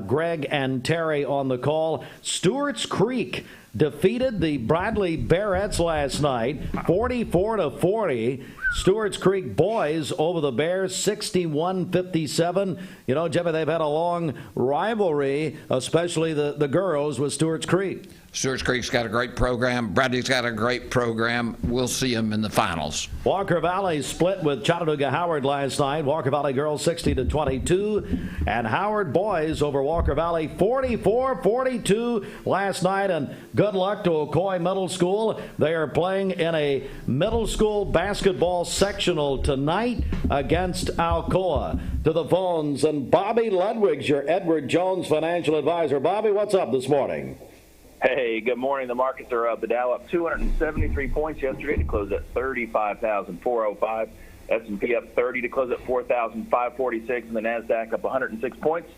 Greg and Terry on the call. Stewart's Creek defeated the Bradley Barretts last night, 44-40. Stewart's Creek boys over the Bears, 61-57. You know, Jimmy, they've had a long rivalry, especially the girls with Stewart's Creek. Stewart's Creek's got a great program. Bradley's got a great program. We'll see them in the finals. Walker Valley split with Chattanooga Howard last night. Walker Valley girls 60-22, and Howard boys over Walker Valley 44-42 last night. And good luck to Ocoee Middle School. They are playing in a middle school basketball sectional tonight against Alcoa. To the phones, and Bobby Ludwig's your Edward Jones financial advisor. Bobby, what's up this morning? Hey, good morning. The markets are up. The Dow up 273 points yesterday to close at 35,405. S&P up 30 to close at 4,546, and the Nasdaq up 106 points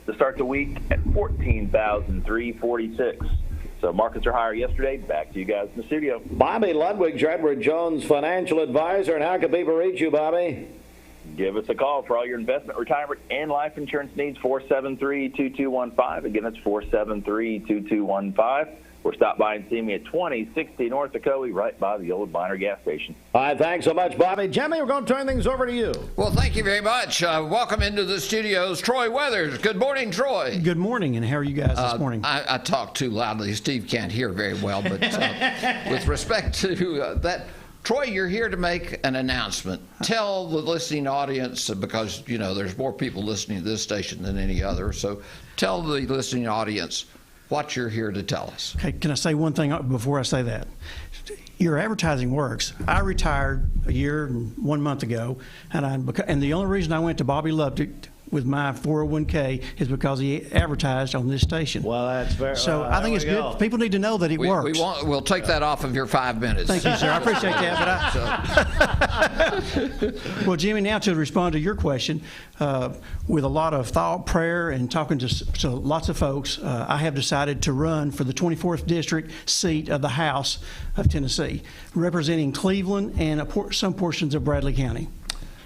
to start the week at 14,346. So markets are higher yesterday. Back to you guys in the studio. Bobby Ludwig, your Edward Jones financial advisor, and how can people reach you, Bobby? Give us a call for all your investment, retirement, and life insurance needs, 473-2215. Again, that's 473-2215. Or stop by and see me at 2060 North Ocoee, right by the old Miner gas station. All right, thanks so much, Bobby. Jimmy, we're going to turn things over to you. Well, thank you very much. Welcome into the studios, Troy Weathers. Good morning, Troy. Good morning, and how are you guys this morning? I talk too loudly. Steve can't hear very well, but with respect to that, Troy, you're here to make an announcement. Tell the listening audience, because, you know, there's more people listening to this station than any other, so tell the listening audience what you're here to tell us. Okay, can I say one thing before I say that? Your advertising works. I retired a year and 1 month ago, and the only reason I went to Bobby Ludwig with my 401k is because he advertised on this station. Well, that's fair. So I think it's good. People need to know that it works. We'll take that off of your 5 minutes. Thank you, sir. I appreciate that. Well, Jimmy, now to respond to your question, with a lot of thought, prayer, and talking to lots of folks, I have decided to run for the 24th District seat of the House of Tennessee, representing Cleveland and some portions of Bradley County.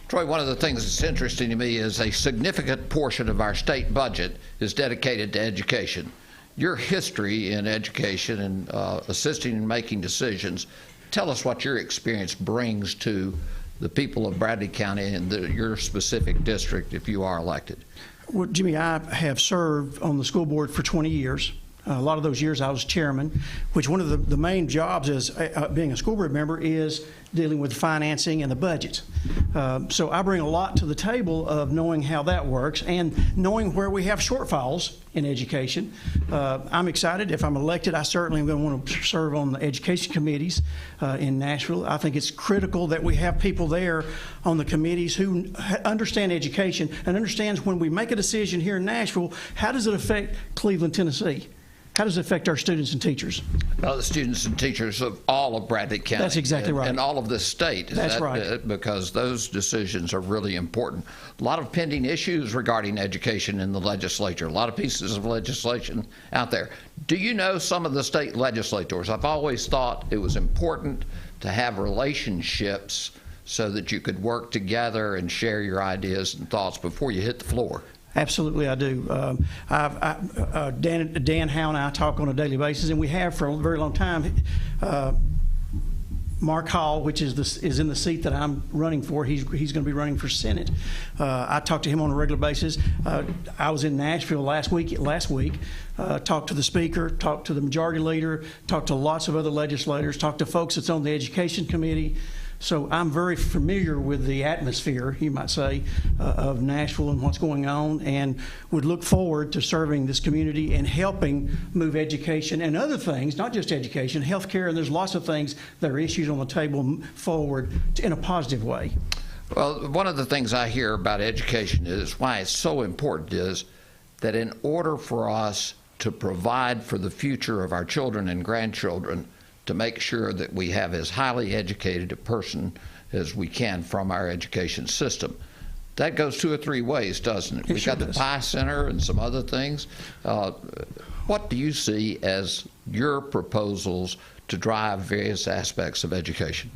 Troy, one of the things that's interesting to me is a significant portion of our state budget is dedicated to education. Your history in education and assisting in making decisions, tell us what your experience brings to the people of Bradley County and your specific district if you are elected. Well, Jimmy, I have served on the school board for 20 years. A lot of those years I was chairman, which one of the main jobs as being a school board member is dealing with financing and the budget. So I bring a lot to the table of knowing how that works and knowing where we have shortfalls in education. I'm excited. If I'm elected, I certainly am going to want to serve on the education committees in Nashville. I think it's critical that we have people there on the committees who understand education and understands when we make a decision here in Nashville, how does it affect Cleveland, Tennessee? How does it affect our students and teachers? The students and teachers of all of Bradley County. That's exactly right. And all of the state. That's right. Because those decisions are really important. A lot of pending issues regarding education in the legislature, a lot of pieces of legislation out there. Do you know some of the state legislators? I've always thought it was important to have relationships so that you could work together and share your ideas and thoughts before you hit the floor. Absolutely, I do. Dan Howe and I talk on a daily basis, and we have for a very long time. Mark Hall, which is in the seat that I'm running for, he's going to be running for Senate. I talk to him on a regular basis. I was in Nashville last week. Talked to the speaker, talked to the majority leader, talked to lots of other legislators, talked to folks that's on the education committee. So I'm very familiar with the atmosphere, you might say, of Nashville and what's going on, and would look forward to serving this community and helping move education and other things, not just education, healthcare, and there's lots of things that are issues on the table forward in a positive way. Well, one of the things I hear about education is why it's so important is that in order for us to provide for the future of our children and grandchildren, to make sure that we have as highly educated a person as we can from our education system. That goes 2 or 3 ways, doesn't it? We've got the Pie Center and some other things. What do you see as your proposals to drive various aspects of education?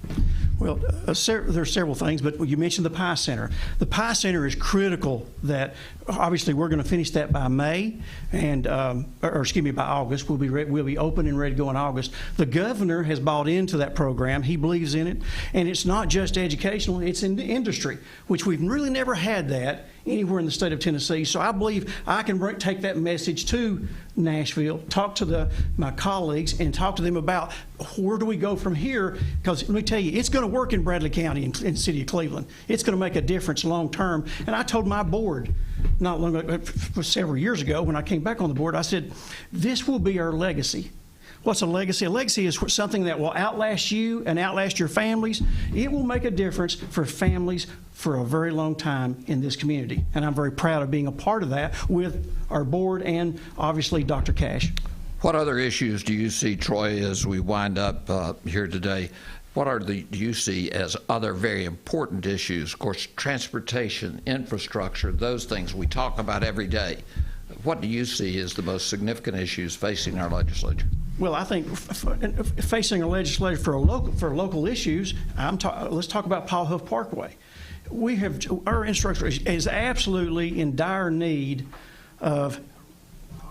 Well, there's several things, but you mentioned the Pie Center. The Pie Center is critical. That obviously we're going to finish that by May, and by August. We'll be open and ready to go in August. The governor has bought into that program. He believes in it, and it's not just educational; it's in the industry, which we've really never had that anywhere in the state of Tennessee. So I believe I can take that message to Nashville, talk to my colleagues, and talk to them about where do we go from here, because let me tell you, it's going to work in Bradley County and in the city of Cleveland. It's going to make a difference long term. And I told my board not long ago, several years ago when I came back on the board, I said, this will be our legacy. What's a legacy? A legacy is something that will outlast you and outlast your families. It will make a difference for families for a very long time in this community. And I'm very proud of being a part of that with our board and obviously Dr. Cash. What other issues do you see, Troy, as we wind up here today? What do you see as other very important issues? Of course, transportation, infrastructure, those things we talk about every day. What do you see as the most significant issues facing our legislature? Well, I think facing a legislature for local issues, let's talk about Paul Huff Parkway. Our infrastructure is absolutely in dire need of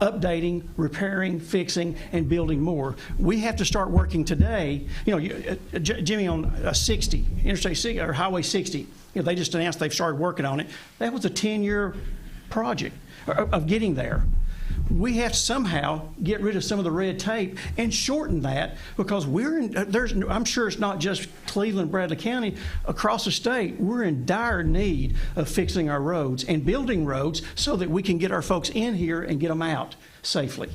updating, repairing, fixing, and building more. We have to start working today. You know, Jimmy, on 60, Interstate 60 or Highway 60, they just announced they've started working on it. That was a 10-year project of getting there. We have to somehow get rid of some of the red tape and shorten that, because I'm sure it's not just Cleveland, Bradley County, across the state, we're in dire need of fixing our roads and building roads so that we can get our folks in here and get them out safely.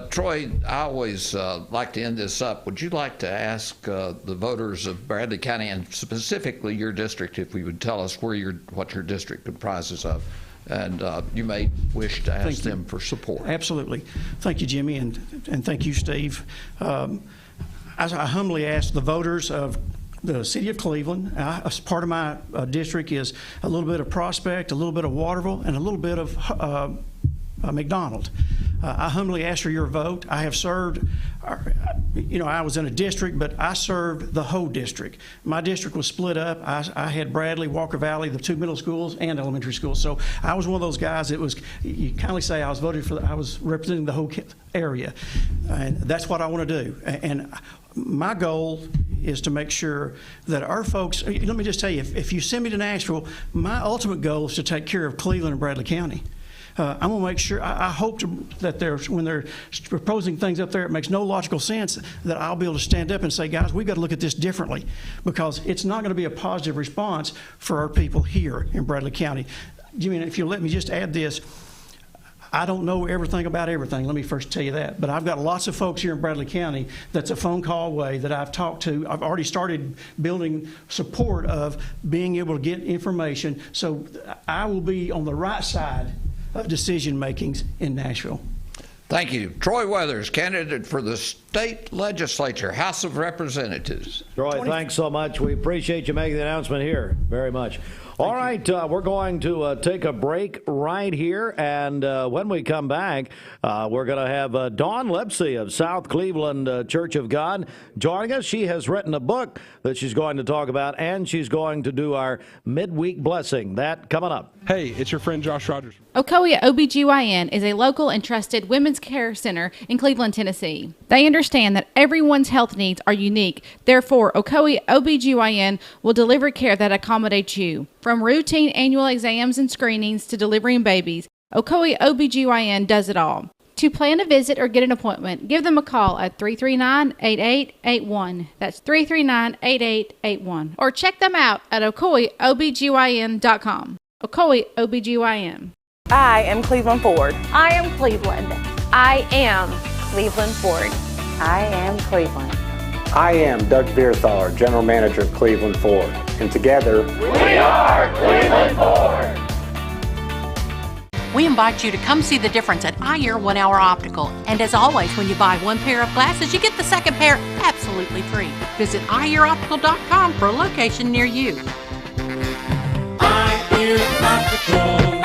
Troy, I always like to end this up. Would you like to ask the voters of Bradley County, and specifically your district, if we would tell us what your district comprises of? And you may wish to ask them for support. Absolutely. Thank you, Jimmy, and thank you, Steve. As I humbly ask the voters of the city of Cleveland, as part of my district is a little bit of Prospect, a little bit of Waterville, and a little bit of McDonald. I humbly ask for your vote. I have served, I was in a district, but I served the whole district. My district was split up. I had Bradley, Walker Valley, the 2 middle schools, and elementary schools. So I was one of those guys that was, you kindly say I was voting for, I was representing the whole area. And that's what I want to do. And my goal is to make sure that our folks, let me just tell you, if you send me to Nashville, my ultimate goal is to take care of Cleveland and Bradley County. I'm going to make sure, I hope that when they're proposing things up there, it makes no logical sense, that I'll be able to stand up and say, guys, we've got to look at this differently, because it's not going to be a positive response for our people here in Bradley County. Jimmy, if you'll let me just add this, I don't know everything about everything, let me first tell you that, but I've got lots of folks here in Bradley County that's a phone call away that I've talked to. I've already started building support of being able to get information, so I will be on the right side of decision makings in Nashville. Thank you. Troy Weathers, candidate for the state legislature, House of Representatives. Troy, thanks so much. We appreciate you making the announcement here very much. All right, we're going to take a break right here, and when we come back, we're going to have Dawn Lipsey of South Cleveland Church of God joining us. She has written a book that she's going to talk about, and she's going to do our midweek blessing. That coming up. Hey, it's your friend Josh Rogers. Ocoee OBGYN is a local and trusted women's care center in Cleveland, Tennessee. They understand that everyone's health needs are unique. Therefore, Ocoee OBGYN will deliver care that accommodates you. From routine annual exams and screenings to delivering babies, Ocoee OBGYN does it all. To plan a visit or get an appointment, give them a call at 339-8881. That's 339-8881. Or check them out at OcoeeOBGYN.com. Ocoee OBGYN. I am Cleveland Ford. I am Cleveland. I am Cleveland Ford. I am Cleveland. I am Doug Vierthaler, General Manager of Cleveland Ford. And together, we are Cleveland Ford. We invite you to come see the difference at iEar 1 Hour Optical. And as always, when you buy one pair of glasses, you get the second pair absolutely free. Visit iEarOptical.com for a location near you. iEar Optical.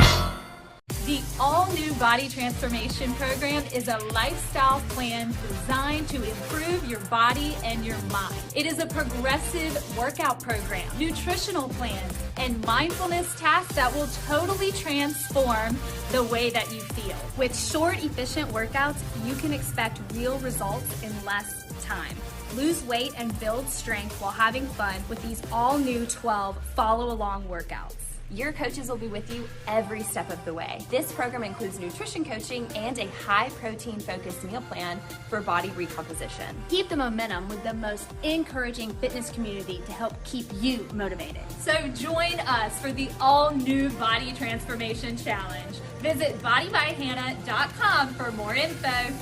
The all-new Body Transformation Program is a lifestyle plan designed to improve your body and your mind. It is a progressive workout program, nutritional plans, and mindfulness tasks that will totally transform the way that you feel. With short, efficient workouts, you can expect real results in less time. Lose weight and build strength while having fun with these all-new 12 follow-along workouts. Your coaches will be with you every step of the way. This program includes nutrition coaching and a high-protein focused meal plan for body recomposition. Keep the momentum with the most encouraging fitness community to help keep you motivated. So join us for the all-new Body Transformation Challenge. Visit bodybyhannah.com for more info.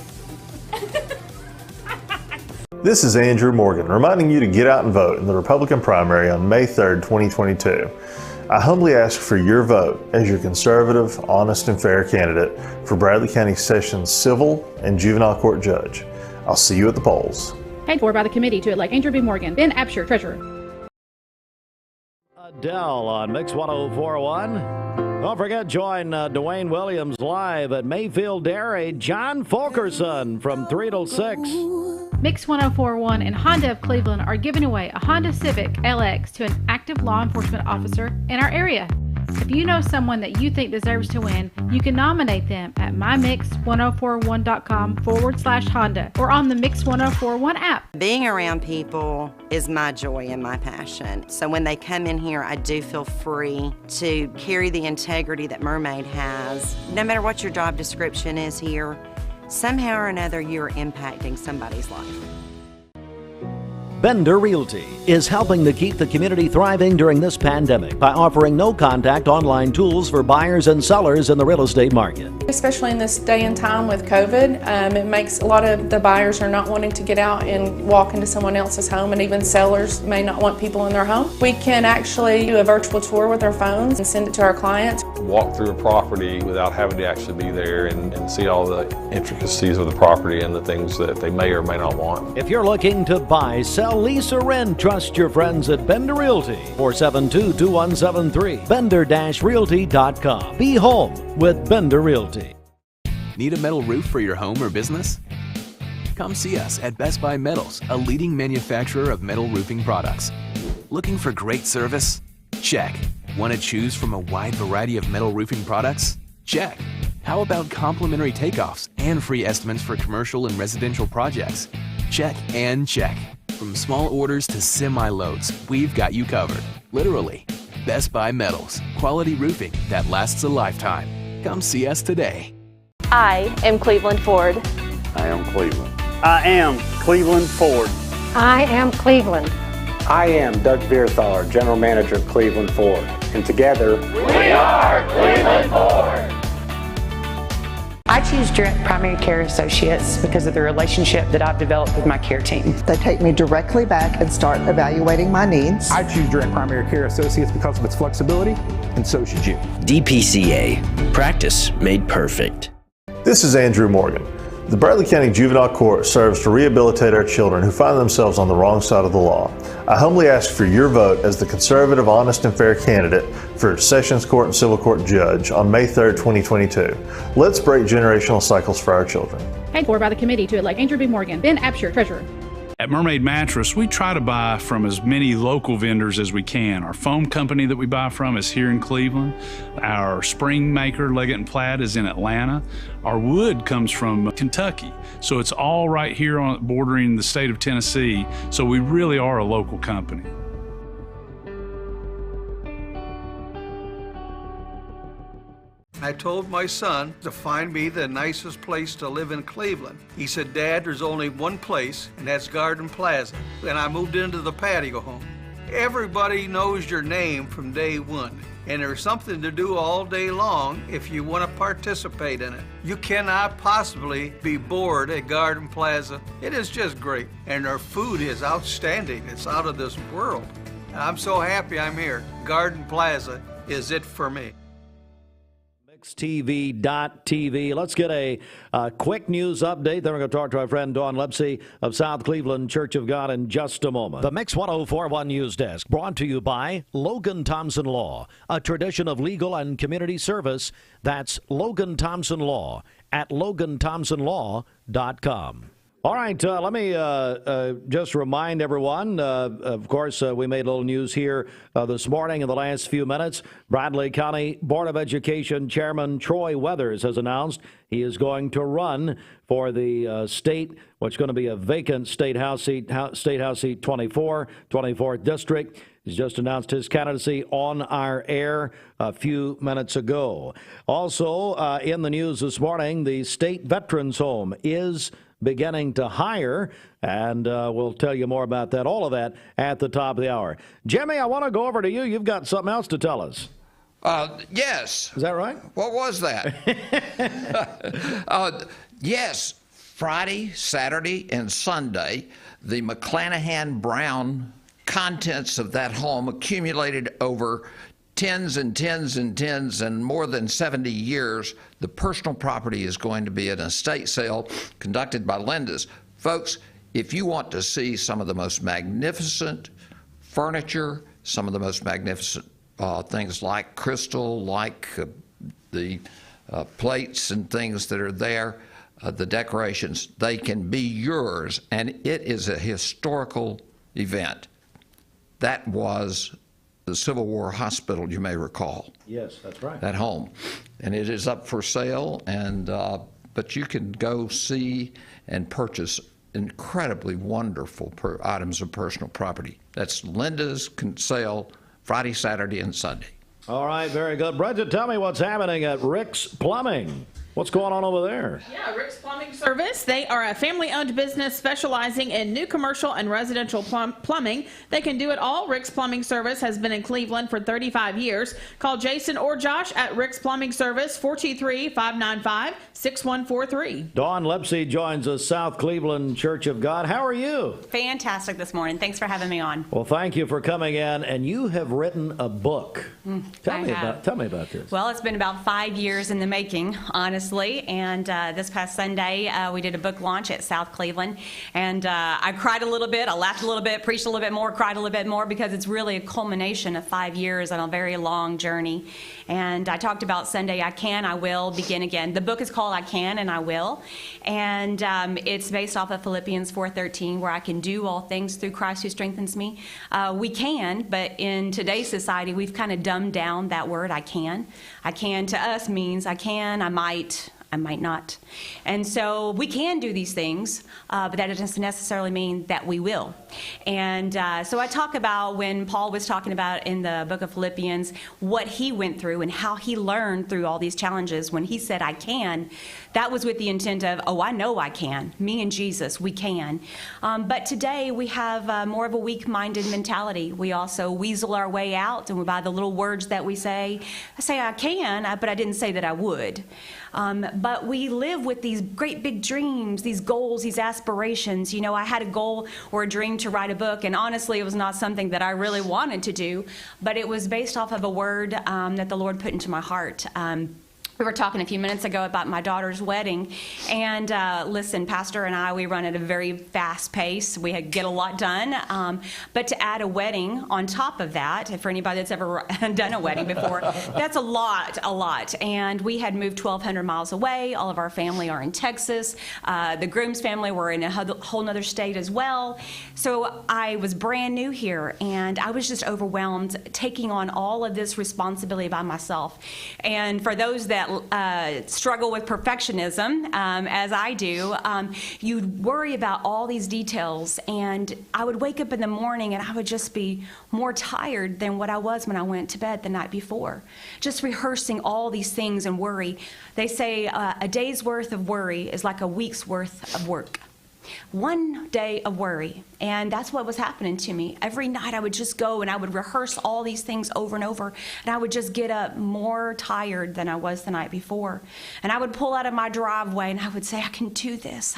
This is Andrew Morgan, reminding you to get out and vote in the Republican primary on May 3rd, 2022. I humbly ask for your vote as your conservative, honest, and fair candidate for Bradley County Sessions Civil and Juvenile Court Judge. I'll see you at the polls. Paid for by the committee to elect Andrew B. Morgan, Ben Absher, Treasurer. Adele on Mix 104.1. Don't forget, join Dwayne Williams live at Mayfield Dairy. John Fulkerson from 3 till 6. Mix 104.1 and Honda of Cleveland are giving away a Honda Civic LX to an active law enforcement officer in our area. If you know someone that you think deserves to win, you can nominate them at mymix1041.com/Honda or on the Mix 1041 app. Being around people is my joy and my passion. So when they come in here, I do feel free to carry the integrity that Mermaid has. No matter what your job description is here, somehow or another you're impacting somebody's life. Bender Realty is helping to keep the community thriving during this pandemic by offering no-contact online tools for buyers and sellers in the real estate market. Especially in this day and time with COVID, it makes a lot of the buyers are not wanting to get out and walk into someone else's home, and even sellers may not want people in their home. We can actually do a virtual tour with our phones and send it to our clients. Walk through a property without having to actually be there and see all the intricacies of the property and the things that they may or may not want. If you're looking to buy, sell, lease, or rent, trust your friends at Bender Realty. 472-2173. Bender-Realty.com. Be home with Bender Realty. Need a metal roof for your home or business? Come see us at Best Buy Metals, a leading manufacturer of metal roofing products. Looking for great service? Check. Want to choose from a wide variety of metal roofing products? Check. How about complimentary takeoffs and free estimates for commercial and residential projects? Check and check. From small orders to semi-loads, we've got you covered. Literally. Best Buy Metals. Quality roofing that lasts a lifetime. Come see us today. I am Cleveland Ford. I am Cleveland. I am Cleveland Ford. I am Cleveland. I am Doug Beerthaler, General Manager of Cleveland Ford. And together, we are Cleveland Ford. I choose Direct Primary Care Associates because of the relationship that I've developed with my care team. They take me directly back and start evaluating my needs. I choose Direct Primary Care Associates because of its flexibility, and so should you. DPCA. Practice made perfect. This is Andrew Morgan. The Bradley County Juvenile Court serves to rehabilitate our children who find themselves on the wrong side of the law. I humbly ask for your vote as the conservative, honest, and fair candidate for Sessions Court and Civil Court Judge on May 3rd, 2022. Let's break generational cycles for our children. Paid for by the committee to elect Andrew B. Morgan, Ben Absher, Treasurer. At Mermaid Mattress, we try to buy from as many local vendors as we can. Our foam company that we buy from is here in Cleveland. Our spring maker, Leggett & Platt, is in Atlanta. Our wood comes from Kentucky. So it's all right here on bordering the state of Tennessee. So we really are a local company. I told my son to find me the nicest place to live in Cleveland. He said, Dad, there's only one place, and that's Garden Plaza. And I moved into the patio home. Everybody knows your name from day one, and there's something to do all day long if you want to participate in it. You cannot possibly be bored at Garden Plaza. It is just great, and their food is outstanding. It's out of this world. And I'm so happy I'm here. Garden Plaza is it for me. TV.tv. Let's get a quick news update. Then we're going to talk to our friend Dawn Lipsey of South Cleveland Church of God in just a moment. The Mix 104.1 News Desk brought to you by Logan Thompson Law, a tradition of legal and community service. That's Logan Thompson Law at LoganThompsonLaw.com. All right, let me just remind everyone, of course, we made a little news here this morning in the last few minutes. Bradley County Board of Education Chairman Troy Weathers has announced he is going to run for the state, what's going to be a vacant state house seat 24, 24th District. He's just announced his candidacy on our air a few minutes ago. Also, in the news this morning, the State Veterans Home is beginning to hire, and we'll tell you more about that, all of that, at the top of the hour. Jimmy, I want to go over to you. You've got something else to tell us. Yes. Is that right? What was that? Yes, Friday, Saturday, and Sunday, the McClanahan-Brown contents of that home accumulated over tens and tens and tens and more than 70 years. The personal property is going to be an estate sale conducted by Linda's. Folks, if you want to see some of the most magnificent furniture, some of the most magnificent things like crystal, like the plates and things that are there, the decorations, they can be yours, and it is a historical event. That was the Civil War Hospital, you may recall. Yes, that's right. That home. And it is up for sale, and but you can go see and purchase incredibly wonderful items of personal property. That's Linda's sale Friday, Saturday, and Sunday. All right, very good. Bridget, tell me what's happening at Rick's Plumbing. What's going on over there? Yeah, Rick's Plumbing Service. They are a family-owned business specializing in new commercial and residential plumbing. They can do it all. Rick's Plumbing Service has been in Cleveland for 35 years. Call Jason or Josh at Rick's Plumbing Service, 423-595-6143. Dawn Lipsey joins us, South Cleveland Church of God. How are you? Fantastic this morning. Thanks for having me on. Well, thank you for coming in. And you have written a book. Tell me about this. Well, it's been about 5 years in the making, honestly. And this past Sunday, we did a book launch at South Cleveland. And I cried a little bit, I laughed a little bit, preached a little bit more, cried a little bit more, because it's really a culmination of 5 years on a very long journey. And I talked about Sunday, I can, I will, begin again. The book is called I Can and I Will. And it's based off of Philippians 4:13, where I can do all things through Christ who strengthens me. We can, but in today's society, we've kind of dumbed down that word, I can. I can to us means I can, I might not. And so we can do these things, but that doesn't necessarily mean that we will. And so I talk about when Paul was talking about in the book of Philippians what he went through and how he learned through all these challenges. When he said, I can, that was with the intent of, oh, I know I can. Me and Jesus, we can. But today we have more of a weak-minded mentality. We also weasel our way out, and by the little words that we say, I say I can, but I didn't say that I would. But we live with these great big dreams, these goals, these aspirations. You know, I had a goal or a dream to write a book, and honestly, it was not something that I really wanted to do, but it was based off of a word that the Lord put into my heart. We were talking a few minutes ago about my daughter's wedding, and listen, Pastor and I, we run at a very fast pace. We get a lot done, but to add a wedding on top of that, for anybody that's ever done a wedding before, that's a lot. And we had moved 1,200 miles away. All of our family are in Texas. The groom's family were in a whole nother state as well. So I was brand new here, and I was just overwhelmed taking on all of this responsibility by myself. And for those that struggle with perfectionism, as I do, you worry about all these details, and I would wake up in the morning and I would just be more tired than what I was when I went to bed the night before. Just rehearsing all these things and worry. They say a day's worth of worry is like a week's worth of work. 1 day of worry, and that's what was happening to me. Every night I would just go and I would rehearse all these things over and over, and I would just get up more tired than I was the night before. And I would pull out of my driveway and I would say, I can do this,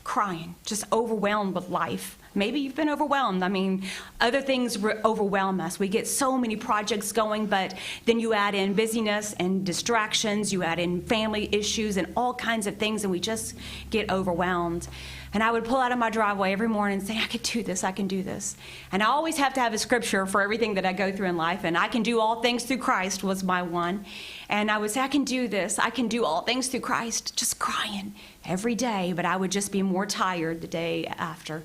crying, just overwhelmed with life, Maybe you've been overwhelmed. I mean, other things overwhelm us. We get so many projects going, but then you add in busyness and distractions, you add in family issues and all kinds of things, and we just get overwhelmed. And I would pull out of my driveway every morning and say, I can do this, I can do this. And I always have to have a scripture for everything that I go through in life, and I can do all things through Christ was my one. And I would say, I can do this, I can do all things through Christ, just crying every day, but I would just be more tired the day after.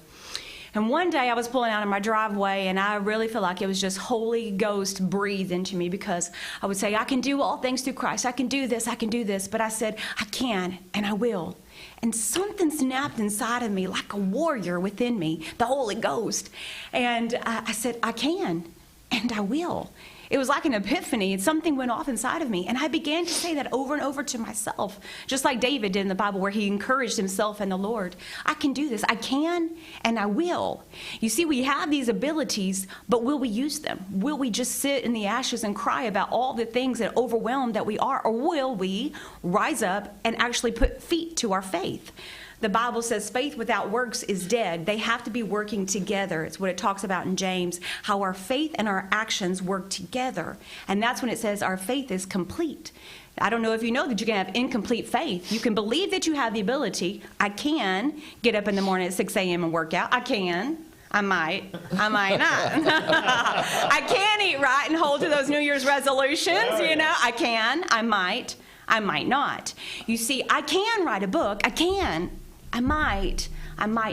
And one day I was pulling out of my driveway, and I really feel like it was just Holy Ghost breathed into me, because I would say, I can do all things through Christ, I can do this, I can do this. But I said, I can, and I will. And something snapped inside of me like a warrior within me, the Holy Ghost. And I said, I can, and I will. It was like an epiphany, and something went off inside of me. And I began to say that over and over to myself, just like David did in the Bible, where he encouraged himself in the Lord. I can do this. I can, and I will. You see, we have these abilities, but will we use them? Will we just sit in the ashes and cry about all the things that overwhelmed that we are? Or will we rise up and actually put feet to our faith? The Bible says faith without works is dead. They have to be working together. It's what it talks about in James, how our faith and our actions work together. And that's when it says our faith is complete. I don't know if you know that you can have incomplete faith. You can believe that you have the ability. I can get up in the morning at 6 a.m. and work out. I can. I might not. I can eat right and hold to those New Year's resolutions, you know. I can. I might not. You see, I can write a book. I can. I might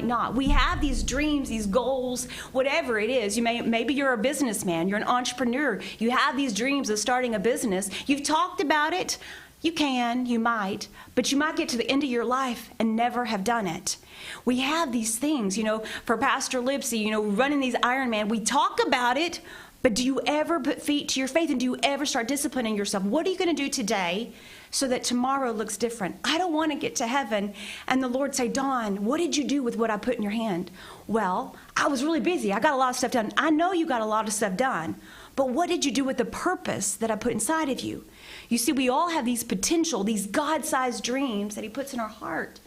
not. We have these dreams, these goals, whatever it is. Maybe you're a businessman, you're an entrepreneur. You have these dreams of starting a business. You've talked about it. You can, you might, but you might get to the end of your life and never have done it. We have these things, you know, for Pastor Lipsey, you know, running these Ironman, we talk about it, but do you ever put feet to your faith, and do you ever start disciplining yourself? What are you going to do today so that tomorrow looks different? I don't want to get to heaven and the Lord say, Dawn, what did you do with what I put in your hand? Well, I was really busy. I got a lot of stuff done. I know you got a lot of stuff done, but what did you do with the purpose that I put inside of you? You see, we all have these potential, these God-sized dreams that he puts in our heart.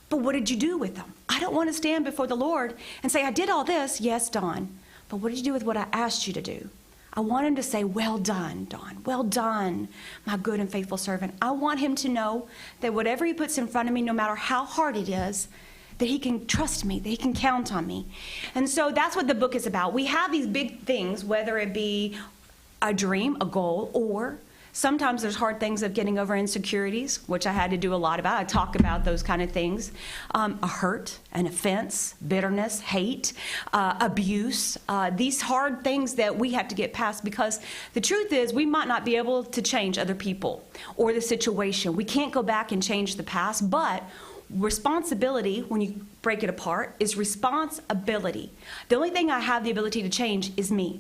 But what did you do with them? I don't want to stand before the Lord and say, I did all this. Yes, Dawn. But what did you do with what I asked you to do? I want him to say, well done, Dawn. Well done, my good and faithful servant. I want him to know that whatever he puts in front of me, no matter how hard it is, that he can trust me, that he can count on me. And so that's what the book is about. We have these big things, whether it be a dream, a goal, or sometimes there's hard things of getting over insecurities, which I had to do a lot about. I talk about those kind of things. A hurt, an offense, bitterness, hate, abuse, these hard things that we have to get past, because the truth is we might not be able to change other people or the situation. We can't go back and change the past, but responsibility, when you break it apart, is responsibility. The only thing I have the ability to change is me.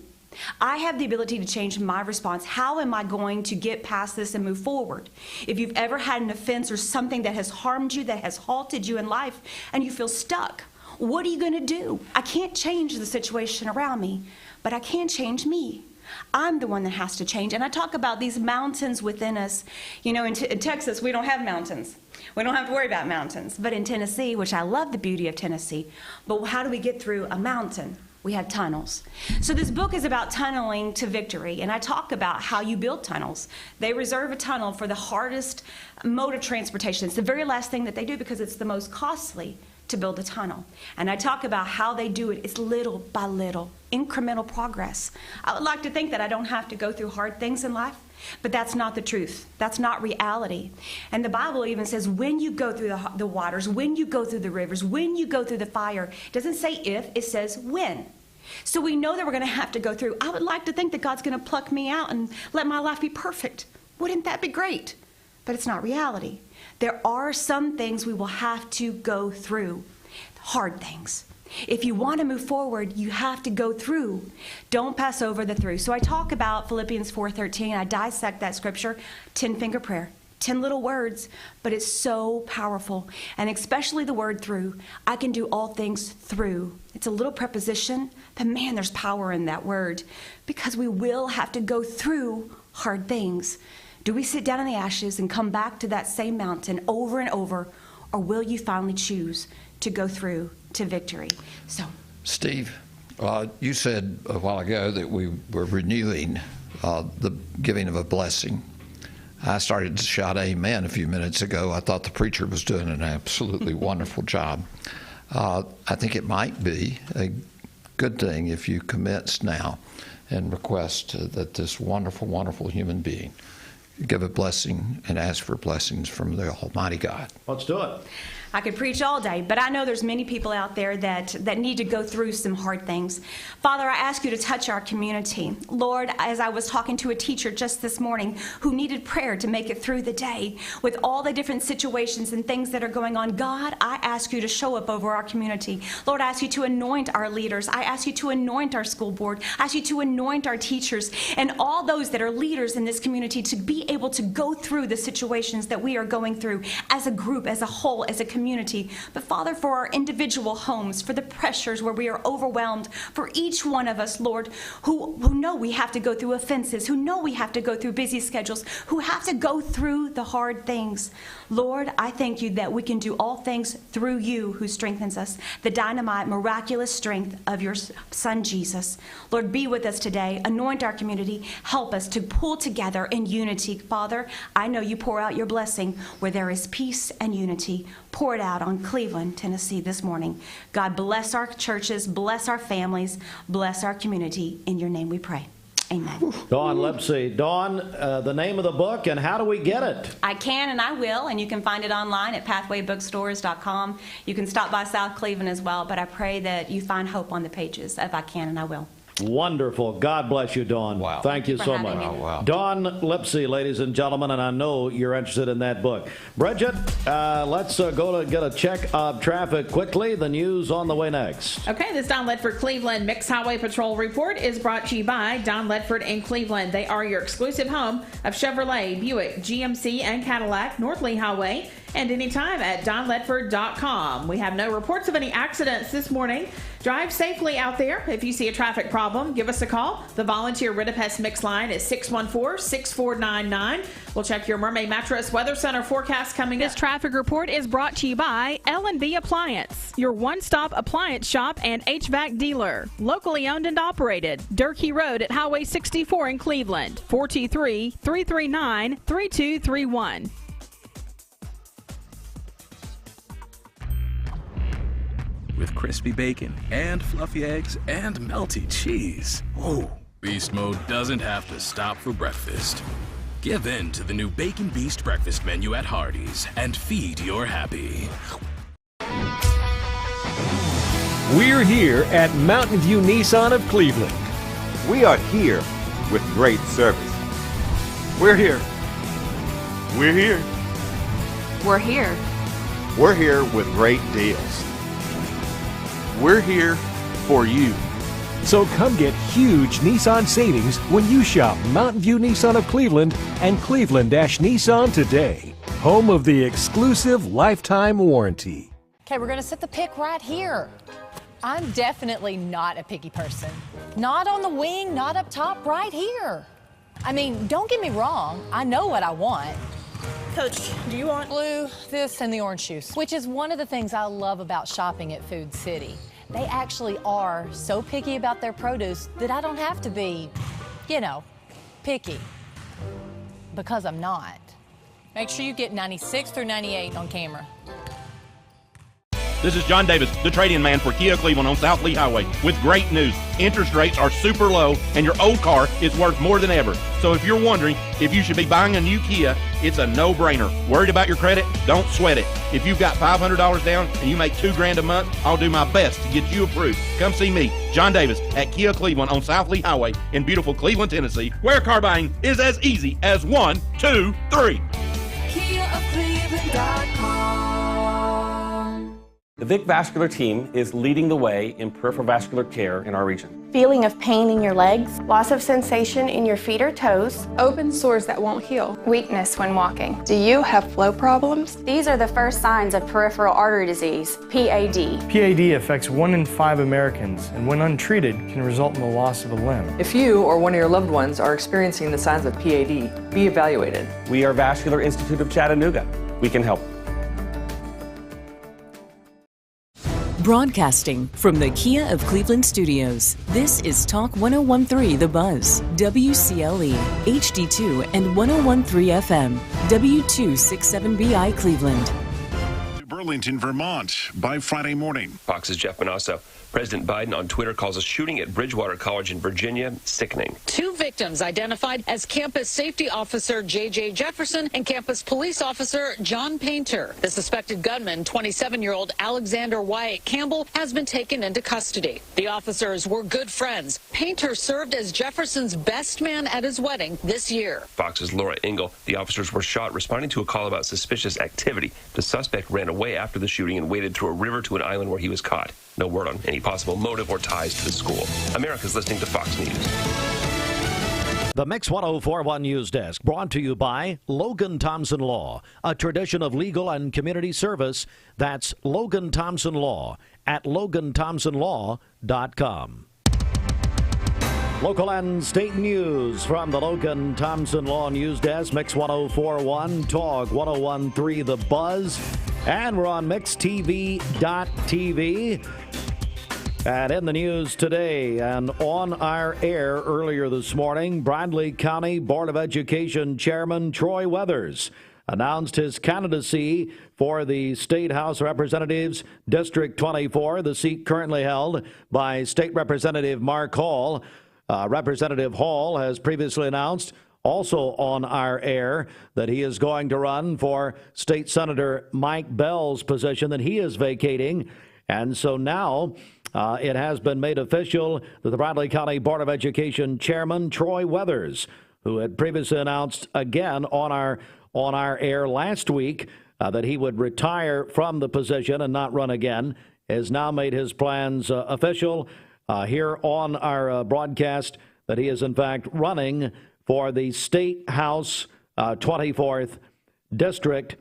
I have the ability to change my response. How am I going to get past this and move forward? If you've ever had an offense or something that has harmed you, that has halted you in life, and you feel stuck, what are you going to do? I can't change the situation around me, but I can change me. I'm the one that has to change. And I talk about these mountains within us. You know, in Texas, we don't have mountains. We don't have to worry about mountains. But in Tennessee, which I love the beauty of Tennessee, but how do we get through a mountain? We have tunnels. So this book is about tunneling to victory, and I talk about how you build tunnels. They reserve a tunnel for the hardest mode of transportation. It's the very last thing that they do because it's the most costly to build a tunnel. And I talk about how they do it. It's little by little, incremental progress. I would like to think that I don't have to go through hard things in life, but that's not the truth. That's not reality. And the Bible even says when you go through the waters, when you go through the rivers, when you go through the fire, it doesn't say if, it says when. So we know that we're going to have to go through. I would like to think that God's going to pluck me out and let my life be perfect. Wouldn't that be great? But it's not reality. There are some things we will have to go through, hard things. If you want to move forward, you have to go through. Don't pass over the through. So I talk about Philippians 4:13. I dissect that scripture, 10-finger prayer. 10 little words, but it's so powerful. And especially the word through. I can do all things through. It's a little preposition, but man, there's power in that word, because we will have to go through hard things. Do we sit down in the ashes and come back to that same mountain over and over, or will you finally choose to go through to victory? So Steve, you said a while ago that we were renewing the giving of a blessing. I started to shout amen a few minutes ago. I thought the preacher was doing an absolutely wonderful job. I think it might be a good thing if you commence now and request that this wonderful, wonderful human being give a blessing and ask for blessings from the Almighty God. Let's do it. I could preach all day, but I know there's many people out there that need to go through some hard things. Father, I ask you to touch our community. Lord, as I was talking to a teacher just this morning who needed prayer to make it through the day with all the different situations and things that are going on, God, I ask you to show up over our community. Lord, I ask you to anoint our leaders. I ask you to anoint our school board. I ask you to anoint our teachers and all those that are leaders in this community to be able to go through the situations that we are going through as a group, as a whole, as a community. But Father, for our individual homes, for the pressures where we are overwhelmed, for each one of us, Lord, who know we have to go through offenses, who know we have to go through busy schedules, who have to go through the hard things. Lord, I thank you that we can do all things through you who strengthens us, the dynamite, miraculous strength of your Son, Jesus. Lord, be with us today. Anoint our community. Help us to pull together in unity. Father, I know you pour out your blessing where there is peace and unity. Pour it out on Cleveland, Tennessee this morning. God, bless our churches, bless our families, bless our community. In your name we pray. Amen. Dawn Lipsey. Dawn, the name of the book and how do we get it? I can and I will, and you can find it online at pathwaybookstores.com. You can stop by South Cleveland as well, but I pray that you find hope on the pages of I Can and I Will. Wonderful. God bless you, Dawn. Wow. Thank you so much. Wow. Dawn Lipsey, ladies and gentlemen, and I know you're interested in that book. Bridget, let's go to get a check of traffic quickly. The news on the way next. Okay, this Don Ledford Cleveland Mixed Highway Patrol report is brought to you by Don Ledford in Cleveland. They are your exclusive home of Chevrolet, Buick, GMC, and Cadillac, North Lee Highway, and anytime at donledford.com. We have no reports of any accidents this morning. Drive safely out there. If you see a traffic problem, give us a call. The volunteer Ridipest Mix line is 614-6499. We'll check your Mermaid Mattress Weather Center forecast coming up. This traffic report is brought to you by L&B Appliance, your one-stop appliance shop and HVAC dealer. Locally owned and operated. Durkee Road at Highway 64 in Cleveland. 423-339-3231. With crispy bacon and fluffy eggs and melty cheese. Oh, Beast Mode doesn't have to stop for breakfast. Give in to the new Bacon Beast breakfast menu at Hardee's and feed your happy. We're here at Mountain View Nissan of Cleveland. We are here with great service. We're here. We're here. We're here. We're here with great deals. We're here for you. So come get huge Nissan savings when you shop Mountain View Nissan of Cleveland and Cleveland-Nissan today. Home of the exclusive lifetime warranty. Okay, we're gonna set the pick right here. I'm definitely not a picky person. Not on the wing, not up top, right here. I mean, don't get me wrong, I know what I want. Coach, do you want blue, this, and the orange shoes? Which is one of the things I love about shopping at Food City. They actually are so picky about their produce that I don't have to be, picky. Because I'm not. Make sure you get 96 through 98 on camera. This is John Davis, the trade-in man for Kia Cleveland on South Lee Highway, with great news. Interest rates are super low, and your old car is worth more than ever. So if you're wondering if you should be buying a new Kia, it's a no-brainer. Worried about your credit? Don't sweat it. If you've got $500 down and you make $2,000 a month, I'll do my best to get you approved. Come see me, John Davis, at Kia Cleveland on South Lee Highway in beautiful Cleveland, Tennessee, where car buying is as easy as 1, 2, 3. KiaofCleveland.com. The Vic Vascular team is leading the way in peripheral vascular care in our region. Feeling of pain in your legs, loss of sensation in your feet or toes, open sores that won't heal, weakness when walking. Do you have flow problems? These are the first signs of peripheral artery disease, PAD. PAD affects 1 in 5 Americans, and when untreated, can result in the loss of a limb. If you or one of your loved ones are experiencing the signs of PAD, be evaluated. We are Vascular Institute of Chattanooga. We can help. Broadcasting from the Kia of Cleveland studios, this is Talk 1013 The Buzz, WCLE, HD2 and 1013 FM, W267BI Cleveland. Burlington, Vermont, by Friday morning. Fox's Jeff Manasso. President Biden on Twitter calls a shooting at Bridgewater College in Virginia sickening. 2 victims identified as campus safety officer J.J. Jefferson and campus police officer John Painter. The suspected gunman, 27-year-old Alexander Wyatt Campbell, has been taken into custody. The officers were good friends. Painter served as Jefferson's best man at his wedding this year. Fox's Laura Engel. The officers were shot responding to a call about suspicious activity. The suspect ran away after the shooting and waded through a river to an island where he was caught. No word on any possible motive or ties to the school. America's listening to Fox News. The Mix 1041 News Desk brought to you by Logan Thompson Law, a tradition of legal and community service. That's Logan Thompson Law at LoganThompsonLaw.com. Local and state news from the Logan Thompson Law News Desk, Mix 1041, Talk 1013 The Buzz, and we're on MixTV.tv. And in the news today and on our air earlier this morning, Bradley County Board of Education Chairman Troy Weathers announced his candidacy for the State House of Representatives, District 24, the seat currently held by State Representative Mark Hall. Representative Hall has previously announced, also on our air, that he is going to run for State Senator Mike Bell's position that he is vacating. And so now it has been made official that the Bradley County Board of Education Chairman Troy Weathers, who had previously announced again on our air last week that he would retire from the position and not run again, has now made his plans official here on our broadcast that he is in fact running for the State House 24th District,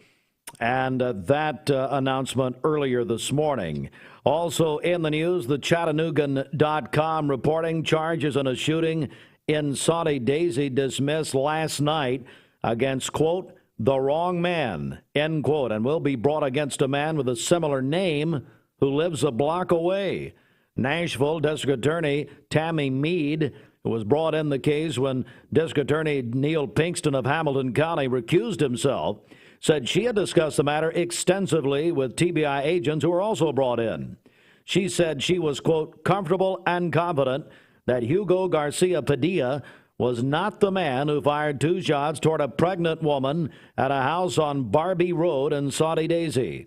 and that announcement earlier this morning. Also in the news, the Chattanoogan.com reporting charges in a shooting in Soddy Daisy dismissed last night against, quote, the wrong man, end quote, and will be brought against a man with a similar name who lives a block away. Nashville District Attorney Tammy Meade, who was brought in the case when District Attorney Neil Pinkston of Hamilton County recused himself, said she had discussed the matter extensively with TBI agents who were also brought in. She said she was, quote, comfortable and confident that Hugo Garcia Padilla was not the man who fired 2 shots toward a pregnant woman at a house on Barbie Road in Soddy Daisy.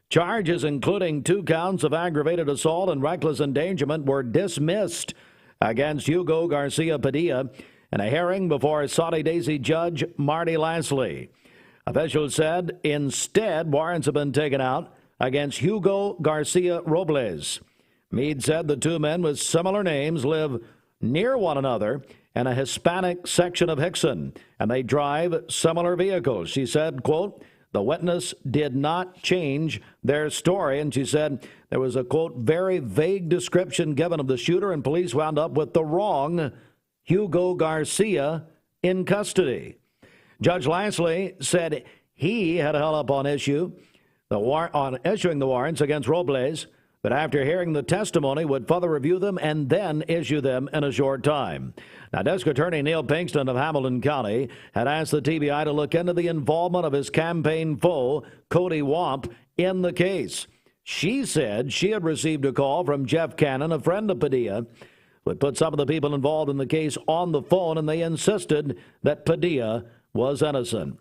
Charges including 2 counts of aggravated assault and reckless endangerment were dismissed against Hugo Garcia Padilla in a hearing before Soddy Daisy Judge Marty Lasley. Officials said instead warrants have been taken out against Hugo Garcia Robles. Meade said the 2 men with similar names live near one another in a Hispanic section of Hickson, and they drive similar vehicles. She said, quote, the witness did not change their story, and she said there was a, quote, very vague description given of the shooter, and police wound up with the wrong Hugo Garcia in custody. Judge Lasley said he had held up on issuing the warrants against Robles, but after hearing the testimony would further review them and then issue them in a short time. Now, District Attorney Neil Pinkston of Hamilton County had asked the TBI to look into the involvement of his campaign foe, Cody Wamp, in the case. She said she had received a call from Jeff Cannon, a friend of Padilla, who had put some of the people involved in the case on the phone, and they insisted that Padilla was innocent.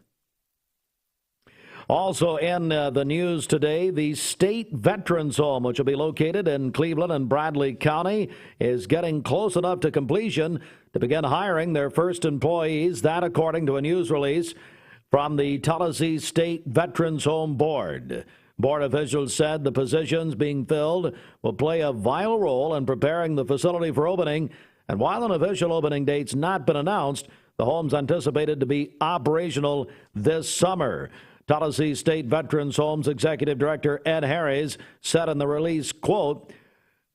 Also in the news today, the State Veterans Home, which will be located in Cleveland and Bradley County, is getting close enough to completion to begin hiring their first employees. That, according to a news release from the Tallahassee State Veterans Home Board. Board officials said the positions being filled will play a vital role in preparing the facility for opening. And while an official opening date's not been announced, the home's anticipated to be operational this summer. Tallahassee State Veterans Home's Executive Director Ed Harris said in the release, quote,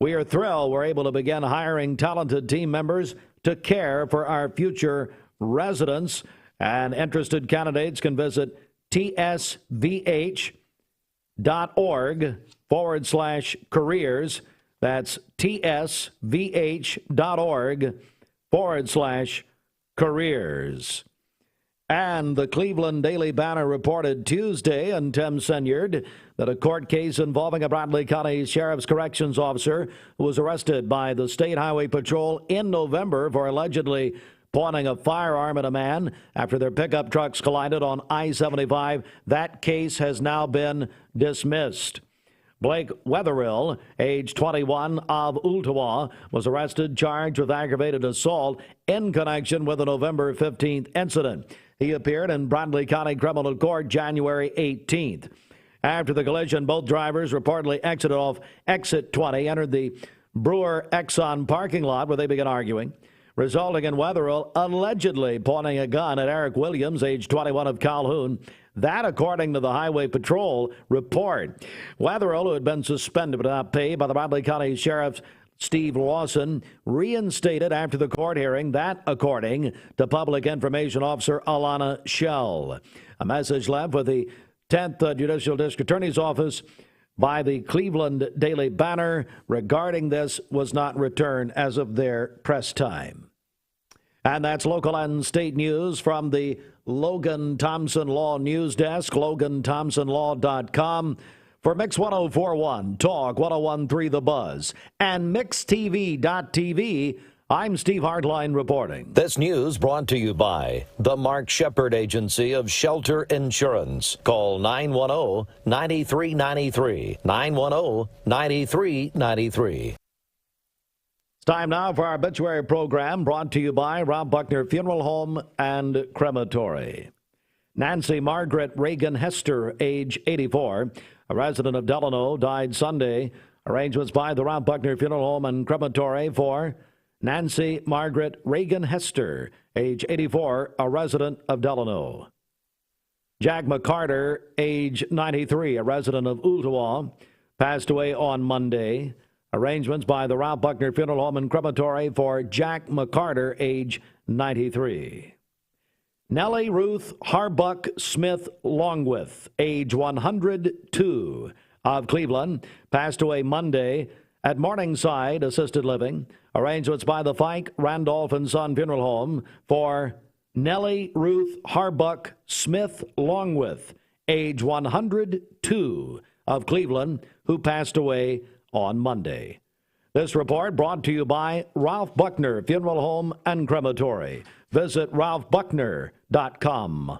we are thrilled we're able to begin hiring talented team members to care for our future residents, and interested candidates can visit tsvh.org tsvh.org/careers. That's tsvh.org/careers. And the Cleveland Daily Banner reported Tuesday, and Tim Senyard, that a court case involving a Bradley County Sheriff's Corrections officer who was arrested by the State Highway Patrol in November for allegedly pointing a firearm at a man after their pickup trucks collided on I-75. That case has now been dismissed. Blake Wetherill, age 21, of Ooltewah, was arrested, charged with aggravated assault in connection with the November 15th incident. He appeared in Bradley County Criminal Court January 18th. After the collision, both drivers reportedly exited off exit 20, entered the Brewer Exxon parking lot where they began arguing, resulting in Wetherill allegedly pointing a gun at Eric Williams, age 21, of Calhoun. That, according to the Highway Patrol report. Wetherill, who had been suspended but not paid by the Bradley County Sheriff Steve Lawson, reinstated after the court hearing. That, according to Public Information Officer Alana Schell. A message left with the 10th Judicial District Attorney's Office by the Cleveland Daily Banner regarding this was not returned as of their press time. And that's local and state news from the Logan Thompson Law News Desk, LoganThompsonLaw.com. For Mix 1041, Talk 1013 The Buzz, and MixTV.tv, I'm Steve Hardline reporting. This news brought to you by the Mark Shepard Agency of Shelter Insurance. Call 910-9393, 910-9393. It's time now for our obituary program, brought to you by Rob Buckner Funeral Home and Crematory. Nancy Margaret Reagan Hester, age 84, a resident of Delano, died Sunday. Arrangements by the Rob Buckner Funeral Home and Crematory for Nancy Margaret Reagan Hester, age 84, a resident of Delano. Jack McCarter, age 93, a resident of Ooltewah, passed away on Monday. Arrangements by the Ralph Buckner Funeral Home and Crematory for Jack McCarter, age 93. Nellie Ruth Harbuck Smith Longwith, age 102, of Cleveland, passed away Monday at Morningside Assisted Living. Arrangements by the Fike, Randolph and Son Funeral Home for Nellie Ruth Harbuck Smith Longwith, age 102, of Cleveland, who passed away on Monday. This report brought to you by Ralph Buckner Funeral Home and Crematory. Visit ralphbuckner.com.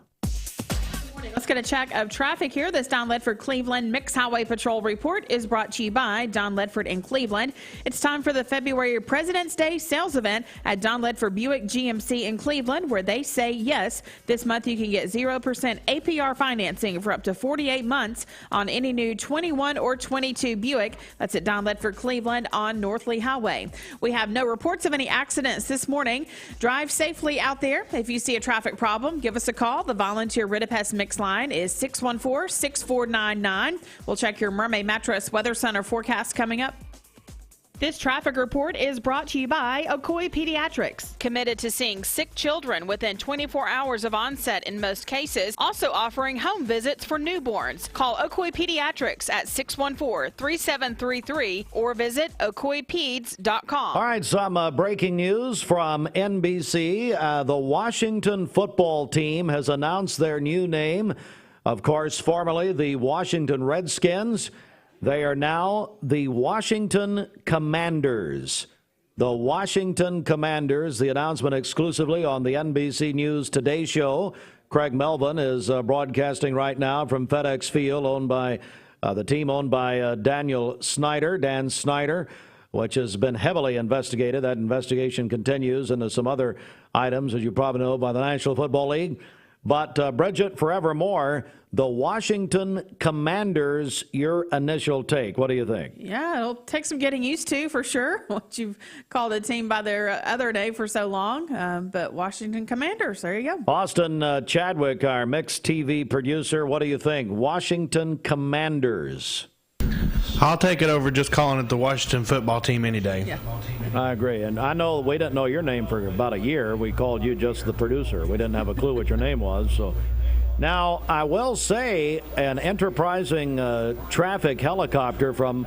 Let's get a check of traffic here. This Don Ledford Cleveland Mixed Highway Patrol report is brought to you by Don Ledford in Cleveland. It's time for the February President's Day sales event at Don Ledford Buick GMC in Cleveland, where they say yes. This month you can get 0% APR financing for up to 48 months on any new 21 or 22 Buick. That's at Don Ledford Cleveland on North Lee Highway. We have no reports of any accidents this morning. Drive safely out there. If you see a traffic problem, give us a call. The volunteer Ridipest Mix line is 614-6499. We'll check your Mermaid Mattress Weather Center forecast coming up. This traffic report is brought to you by Ocoee Pediatrics, committed to seeing sick children within 24 hours of onset in most cases, also offering home visits for newborns. Call Ocoee Pediatrics at 614-3733 or visit ocoeepeds.com. All right, some breaking news from NBC. The Washington football team has announced their new name. Of course, formerly the Washington Redskins. They are now the Washington Commanders. The Washington Commanders, the announcement exclusively on the NBC News Today show. Craig Melvin is broadcasting right now from FedEx Field, owned by the team owned by Dan Snyder, which has been heavily investigated. That investigation continues into some other items, as you probably know, by the National Football League. But, Bridget, forevermore, the Washington Commanders, your initial take. What do you think? Yeah, it'll take some getting used to, for sure, what you've called a team by their other name for so long. But Washington Commanders, there you go. Austin Chadwick, our Mixed TV producer, what do you think? Washington Commanders. I'll take it over just calling it the Washington football team any day. Yeah. I agree. And I know we didn't know your name for about a year. We called you just the producer. We didn't have a clue what your name was. So Now, I will say an enterprising traffic helicopter from,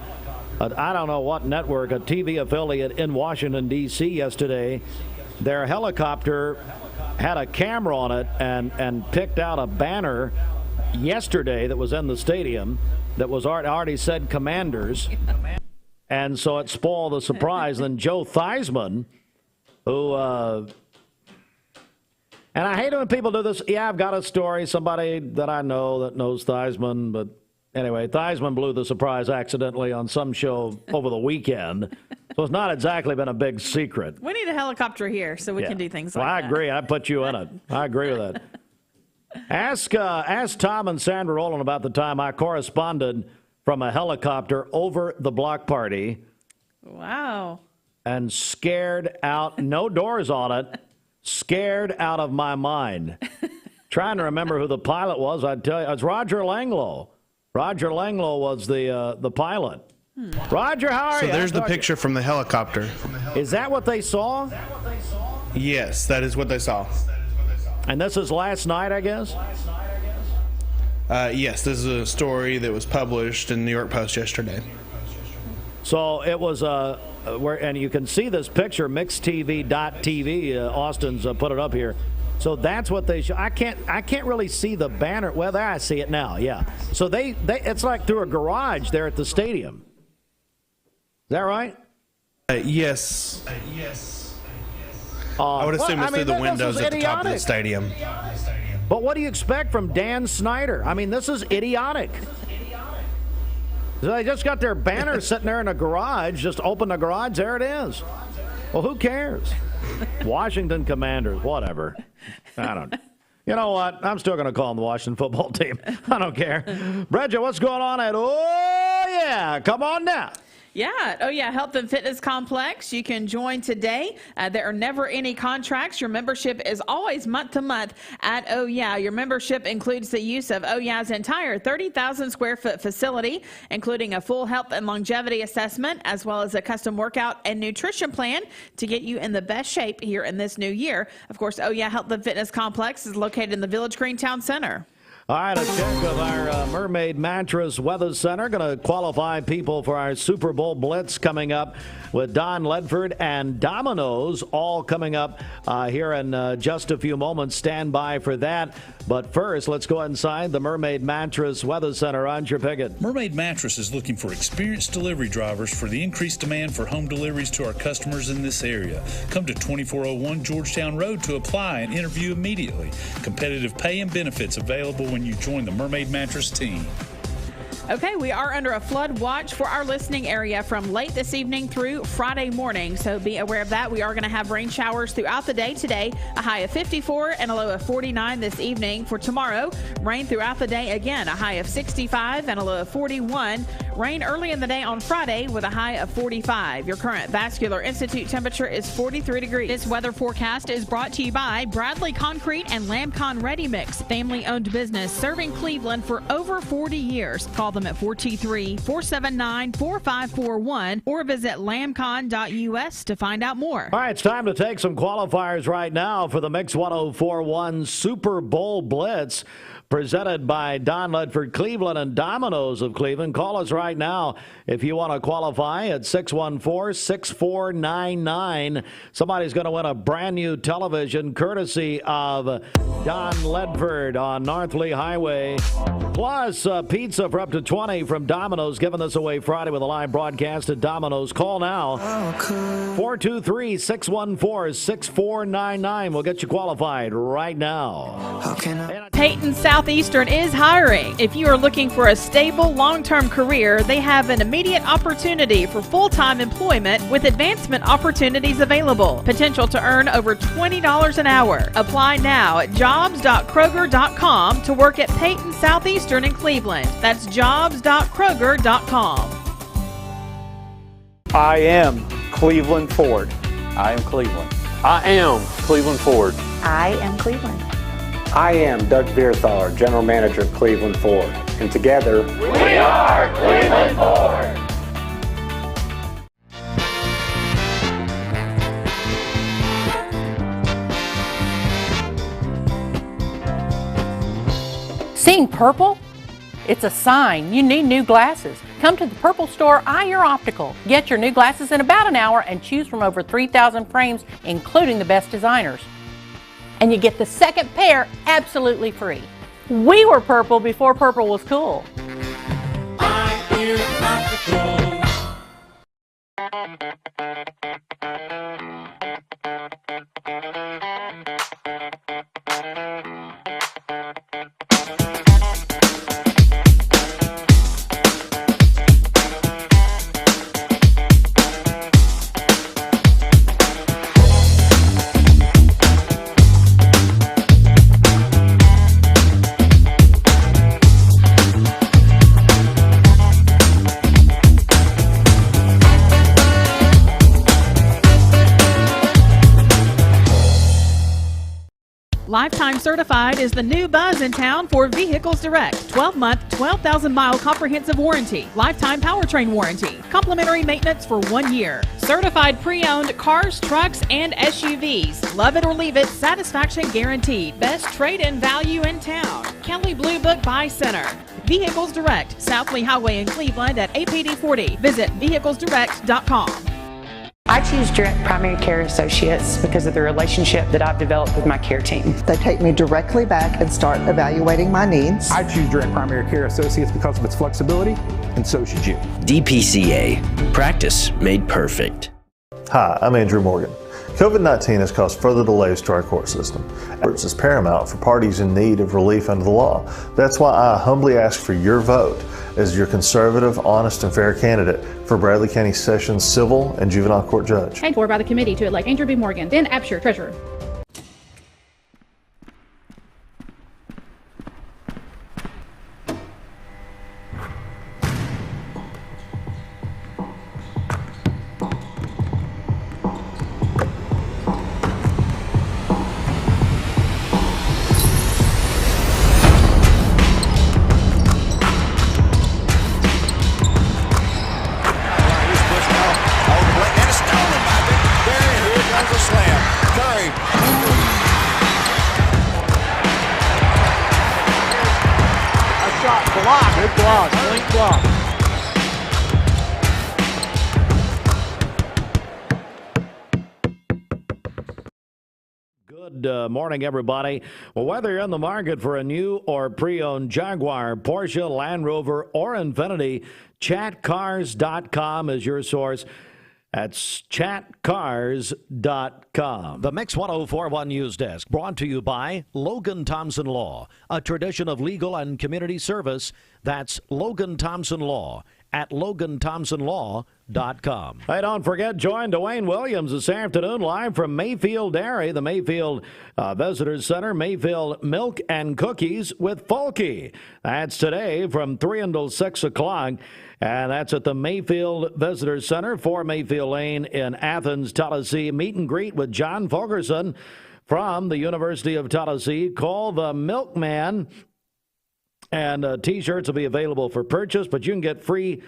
I don't know what network, a TV affiliate in Washington, D.C. yesterday, their helicopter had a camera on it and picked out a banner yesterday that was in the stadium that was already said Commanders. And so it spoiled the surprise. Then Joe Theismann, who, and I hate it when people do this. Yeah, I've got a story, somebody that I know that knows Theismann. But anyway, Theismann blew the surprise accidentally on some show over the weekend. So it's not exactly been a big secret. We need a helicopter here so we can do things like that. I agree. I put you in it. I agree with that. Ask Tom and Sandra Rowland about the time I corresponded from a helicopter over the block party. Wow. And scared out, no doors on it, scared out of my mind. Trying to remember who the pilot was, I'd tell you. It's Roger Langlow. Roger Langlow was the pilot. Roger, how are you? So there's the picture from the helicopter. Is that what they saw? Yes, that is what they saw. And this is last night, I guess? Yes, this is a story that was published in the New York Post yesterday. So it was and you can see this picture, mixedtv.tv. Austin's put it up here. So that's what they show. I can't really see the banner. Well, there I see it now. Yeah. So they it's like through a garage there at the stadium. Is that right? Yes. I would assume it's through the windows at the top of the stadium. But what do you expect from Dan Snyder? I mean, this is idiotic. So they just got their banner sitting there in a garage. Just open the garage. There it is. Well, who cares? Washington Commanders, whatever. I don't. You know what? I'm still going to call them the Washington football team. I don't care. Bridget, what's going on at? Oh, yeah. Come on now. Yeah. Oh, yeah. Health and Fitness Complex. You can join today. There are never any contracts. Your membership is always month to month at Oh, Yeah. Your membership includes the use of Oh, Yeah.'s entire 30,000 square foot facility, including a full health and longevity assessment, as well as a custom workout and nutrition plan to get you in the best shape here in this new year. Of course, Oh, Yeah. Health and Fitness Complex is located in the Village Green Town Center. All right, a check of our Mermaid Mattress Weather Center. Going to qualify people for our Super Bowl Blitz coming up with Don Ledford and Domino's, all coming up here in just a few moments. Stand by for that. But first, let's go inside the Mermaid Mattress Weather Center. Roger Pickett. Mermaid Mattress is looking for experienced delivery drivers for the increased demand for home deliveries to our customers in this area. Come to 2401 Georgetown Road to apply and interview immediately. Competitive pay and benefits available when you join the Mermaid Mattress team. Okay, we are under a flood watch for our listening area from late this evening through Friday morning, so be aware of that. We are going to have rain showers throughout the day today, a high of 54 and a low of 49 this evening. For tomorrow, rain throughout the day again, a high of 65 and a low of 41. Rain early in the day on Friday with a high of 45. Your current Vascular Institute temperature is 43 degrees. This weather forecast is brought to you by Bradley Concrete and Lamcon Ready Mix, family-owned business serving Cleveland for over 40 years. Call them at 423-479-4541 or visit lamcon.us to find out more. All right, it's time to take some qualifiers right now for the Mix 104.1 Super Bowl Blitz, presented by Don Ledford Cleveland and Domino's of Cleveland. Call us right now if you want to qualify at 614-6499. Somebody's going to win a brand new television courtesy of Don Ledford on North Lee Highway. Plus pizza for up to 20 from Domino's, giving this away Friday with a live broadcast at Domino's. Call now, 423-614-6499. We'll get you qualified right now. Peyton Southeastern is hiring. If you are looking for a stable, long-term career, they have an immediate opportunity for full-time employment with advancement opportunities available. Potential to earn over $20 an hour. Apply now at jobs.kroger.com to work at Peyton Southeastern in Cleveland. That's jobs.kroger.com. I am Cleveland Ford. I am Cleveland. I am Cleveland Ford. I am Cleveland. I am Doug Vierthar, General Manager of Cleveland Ford. And together, we are Cleveland Ford. Seeing purple? It's a sign you need new glasses. Come to the Purple Store, Eye Your Optical. Get your new glasses in about an hour and choose from over 3,000 frames, including the best designers. And you get the second pair absolutely free. We were purple before purple was cool. Eye Your Optical. Lifetime Certified is the new buzz in town for Vehicles Direct. 12-month, 12,000-mile comprehensive warranty. Lifetime powertrain warranty. Complimentary maintenance for 1 year. Certified pre-owned cars, trucks, and SUVs. Love it or leave it, satisfaction guaranteed. Best trade-in value in town. Kelly Blue Book Buy Center. Vehicles Direct, South Lee Highway in Cleveland at APD 40. Visit vehiclesdirect.com. I choose Direct Primary Care Associates because of the relationship that I've developed with my care team. They take me directly back and start evaluating my needs. I choose Direct Primary Care Associates because of its flexibility, and so should you. DPCA. Practice made perfect. Hi, I'm Andrew Morgan. COVID-19 has caused further delays to our court system. Efforts is paramount for parties in need of relief under the law. That's why I humbly ask for your vote as your conservative, honest, and fair candidate for Bradley County Sessions Civil and Juvenile Court Judge. Paid for by the committee to elect Andrew B. Morgan, then Absher, Treasurer. Good morning, everybody. Well, whether you're in the market for a new or pre-owned Jaguar, Porsche, Land Rover, or Infiniti, chatcars.com is your source. That's chatcars.com. The Mix 1041 News Desk brought to you by Logan Thompson Law, a tradition of legal and community service. That's Logan Thompson Law at LoganThompsonLaw.com. Hey, don't forget, join Dwayne Williams this afternoon live from Mayfield Dairy, the Mayfield Visitors Center, Mayfield Milk and Cookies with Folky. That's today from 3 until 6 o'clock. And that's at the Mayfield Visitors Center, 4 Mayfield Lane in Athens, Tennessee. Meet and greet with John Fulkerson from the University of Tennessee. Call the Milkman. And T-shirts will be available for purchase, but you can get free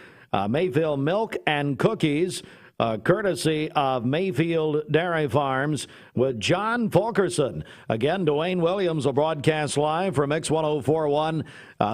Mayfield milk and cookies courtesy of Mayfield Dairy Farms with John Fulkerson. Again, Dwayne Williams will broadcast live from Mix 1041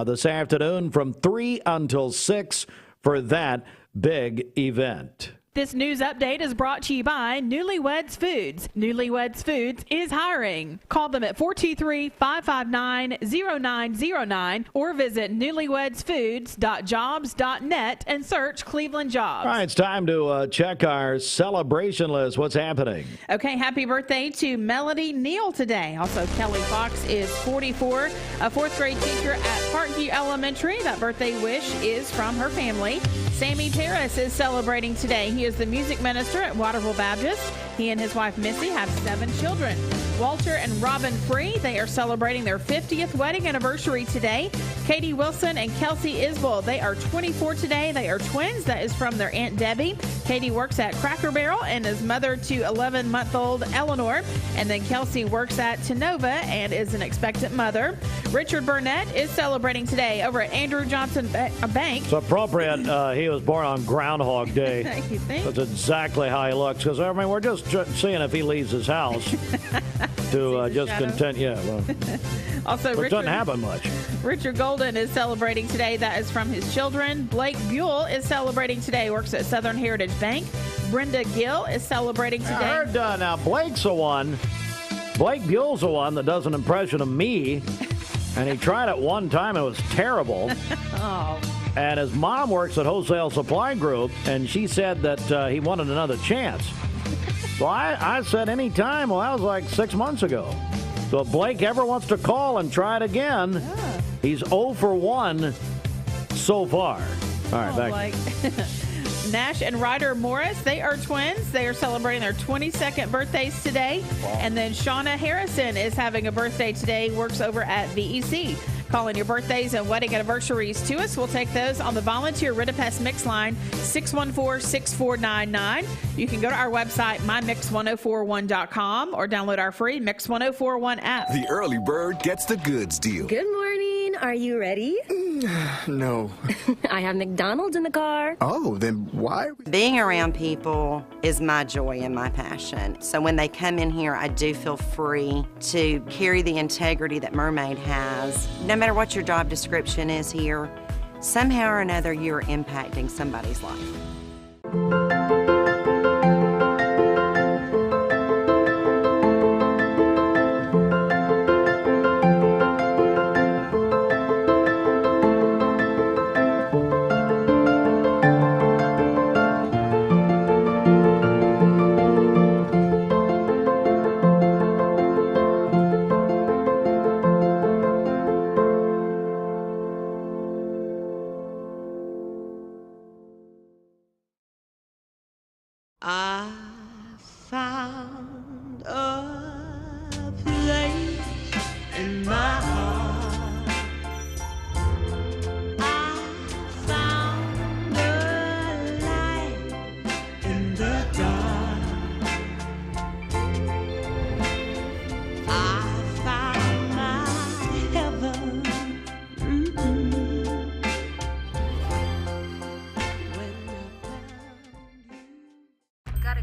this afternoon from 3 until 6 for that big event. This news update is brought to you by Newlyweds Foods. Newlyweds Foods is hiring. Call them at 423-559-0909 or visit newlywedsfoods.jobs.net and search Cleveland Jobs. All right, it's time to check our celebration list. What's happening? Okay, happy birthday to Melody Neal today. Also, Kelly Fox is 44, a fourth grade teacher at Parkview Elementary. That birthday wish is from her family. Sammy Terrace is celebrating today. He is the music minister at Waterville Baptist. He and his wife Missy have 7 children. Walter and Robin Free, they are celebrating their 50th wedding anniversary today. Katie Wilson and Kelsey Isbell, they are 24 today. They are twins. That is from their Aunt Debbie. Katie works at Cracker Barrel and is mother to 11-month-old Eleanor. And then Kelsey works at Tenova and is an expectant mother. Richard Burnett is celebrating today over at Andrew Johnson Bank. It's appropriate he was born on Groundhog Day. You think? That's exactly how he looks. Because, I mean, we're just seeing if he leaves his house. to just shadow. content. Yeah, well, Also, which doesn't happen much. Richard Golden is celebrating today. That is from his children. Blake Buell is celebrating today. Works at Southern Heritage Bank. Brenda Gill is celebrating today. I heard now Blake's the one. Blake Buell's the one that does an impression of me, and he tried it one time and it was terrible. Oh. And his mom works at Wholesale Supply Group, and she said that he wanted another chance. So I said anytime. Well, that was like 6 months ago. So if Blake ever wants to call and try it again, he's 0 for 1 so far. All right, back. Nash and Ryder Morris, they are twins. They are celebrating their 22nd birthdays today. Wow. And then Shauna Harrison is having a birthday today, works over at VEC. Calling your birthdays and wedding anniversaries to us. We'll take those on the volunteer Ritapest Mix line, 614-6499. You can go to our website, mymix1041.com, or download our free Mix 1041 app. The early bird gets the goods deal. Good morning. Are you ready? No. I have McDonald's in the car. Oh, then why? Being around people is my joy and my passion. So when they come in here, I do feel free to carry the integrity that Mermaid has. No matter what your job description is here, somehow or another, you're impacting somebody's life.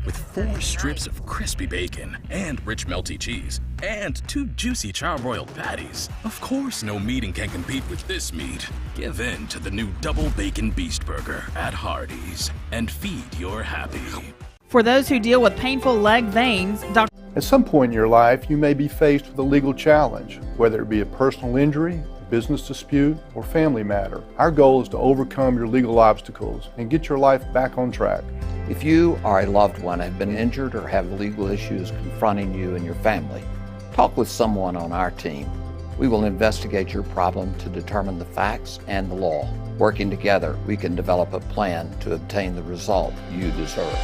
With 4 strips of crispy bacon and rich melty cheese and 2 juicy charbroiled patties. Of course, no meeting can compete with this meat. Give in to the new Double Bacon Beast Burger at Hardee's and feed your happy. For those who deal with painful leg veins, Dr. At some point in your life, you may be faced with a legal challenge, whether it be a personal injury, business dispute, or family matter. Our goal is to overcome your legal obstacles and get your life back on track. If you or a loved one have been injured or have legal issues confronting you and your family, talk with someone on our team. We will investigate your problem to determine the facts and the law. Working together, we can develop a plan to obtain the result you deserve.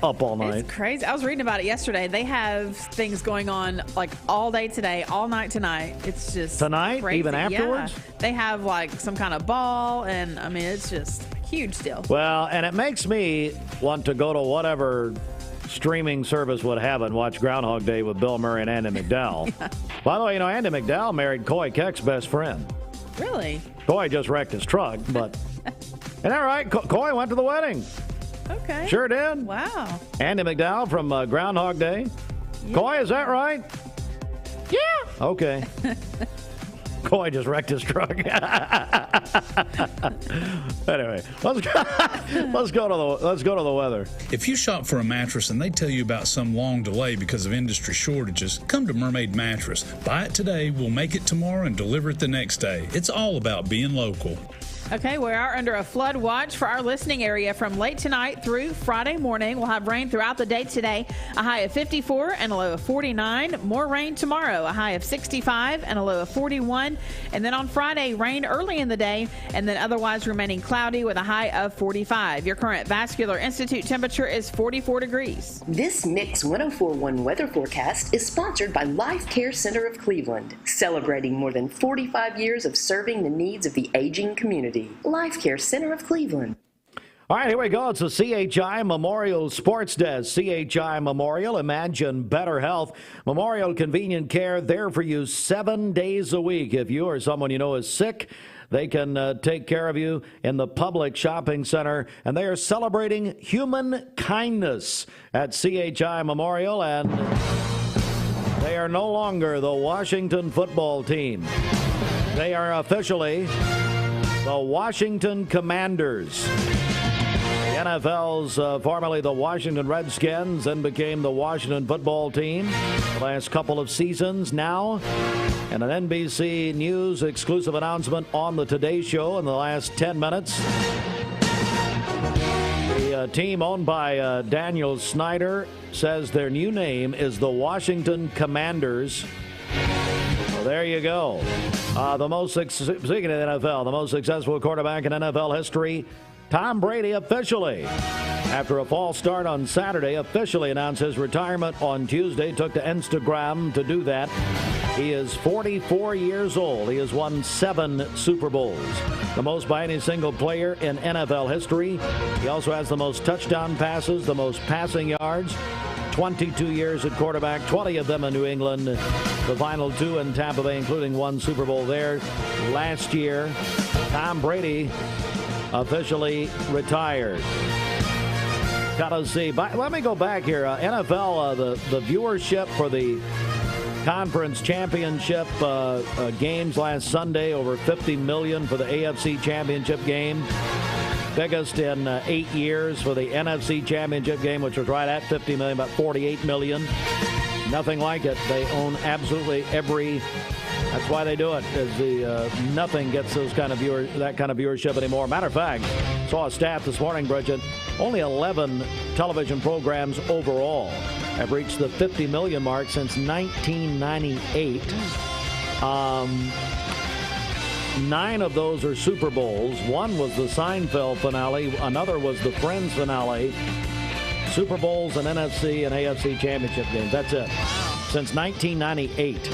Up all night. It's crazy. I was reading about it yesterday. They have things going on like all day today, all night tonight. It's just tonight, crazy. even afterwards. Yeah. They have like some kind of ball, and I mean, it's just a huge deal. Well, and it makes me want to go to whatever streaming service would have and watch Groundhog Day with Bill Murray and Andy McDowell. Yeah. By the way, Andy McDowell married Coy Keck's best friend. Really? Coy just wrecked his truck, but isn't that right? Coy went to the wedding. Okay. Sure did. Wow. Andy McDowell from Groundhog Day. Yeah. Coy, is that right? Yeah. Okay. Coy just wrecked his truck. Anyway, let's go to the weather. If you shop for a mattress and they tell you about some long delay because of industry shortages, come to Mermaid Mattress. Buy it today, we'll make it tomorrow, and deliver it the next day. It's all about being local. Okay, we are under a flood watch for our listening area from late tonight through Friday morning. We'll have rain throughout the day today, a high of 54 and a low of 49. More rain tomorrow, a high of 65 and a low of 41. And then on Friday, rain early in the day and then otherwise remaining cloudy with a high of 45. Your current Vascular Institute temperature is 44 degrees. This Mix 1041 weather forecast is sponsored by Life Care Center of Cleveland, celebrating more than 45 years of serving the needs of the aging community. Life Care Center of Cleveland. All right, here we go. It's the CHI Memorial Sports Desk. CHI Memorial, imagine better health. Memorial Convenient Care, there for you 7 days a week. If you or someone you know is sick, They can take care of you in the public shopping center, and they are celebrating human kindness at CHI Memorial, and they are no longer the Washington football team. They are officially the Washington Commanders. The NFL's formerly the Washington Redskins, then became the Washington football team the last couple of seasons. Now, in an NBC News exclusive announcement on the Today Show in the last 10 minutes, the team owned by Daniel Snyder says their new name is the Washington Commanders. Well, there you go. Speaking of the NFL, the most successful quarterback in NFL history, Tom Brady, officially, after a false start on Saturday, officially announced his retirement on Tuesday. Took to Instagram to do that. He is 44 years old. He has won 7 Super Bowls, the most by any single player in NFL history. He also has the most touchdown passes, the most passing yards. 22 years at quarterback, 20 of them in New England, the final 2 in Tampa Bay, including 1 Super Bowl there last year. Tom Brady officially retired. Gotta see. Let me go back here. NFL, the viewership for the conference championship games last Sunday, over 50 million for the AFC championship game. Biggest in 8 years for the NFC championship game, which was right at 50 million, about 48 million. Nothing like it. They own absolutely every. That's why they do it, is nothing gets that kind of viewership anymore. Matter of fact, saw a stat this morning, Bridget, only 11 television programs overall have reached the 50 million mark since 1998. 9 of those are Super Bowls. 1 was the Seinfeld finale. Another was the Friends finale. Super Bowls and NFC and AFC championship games. That's it. Since 1998.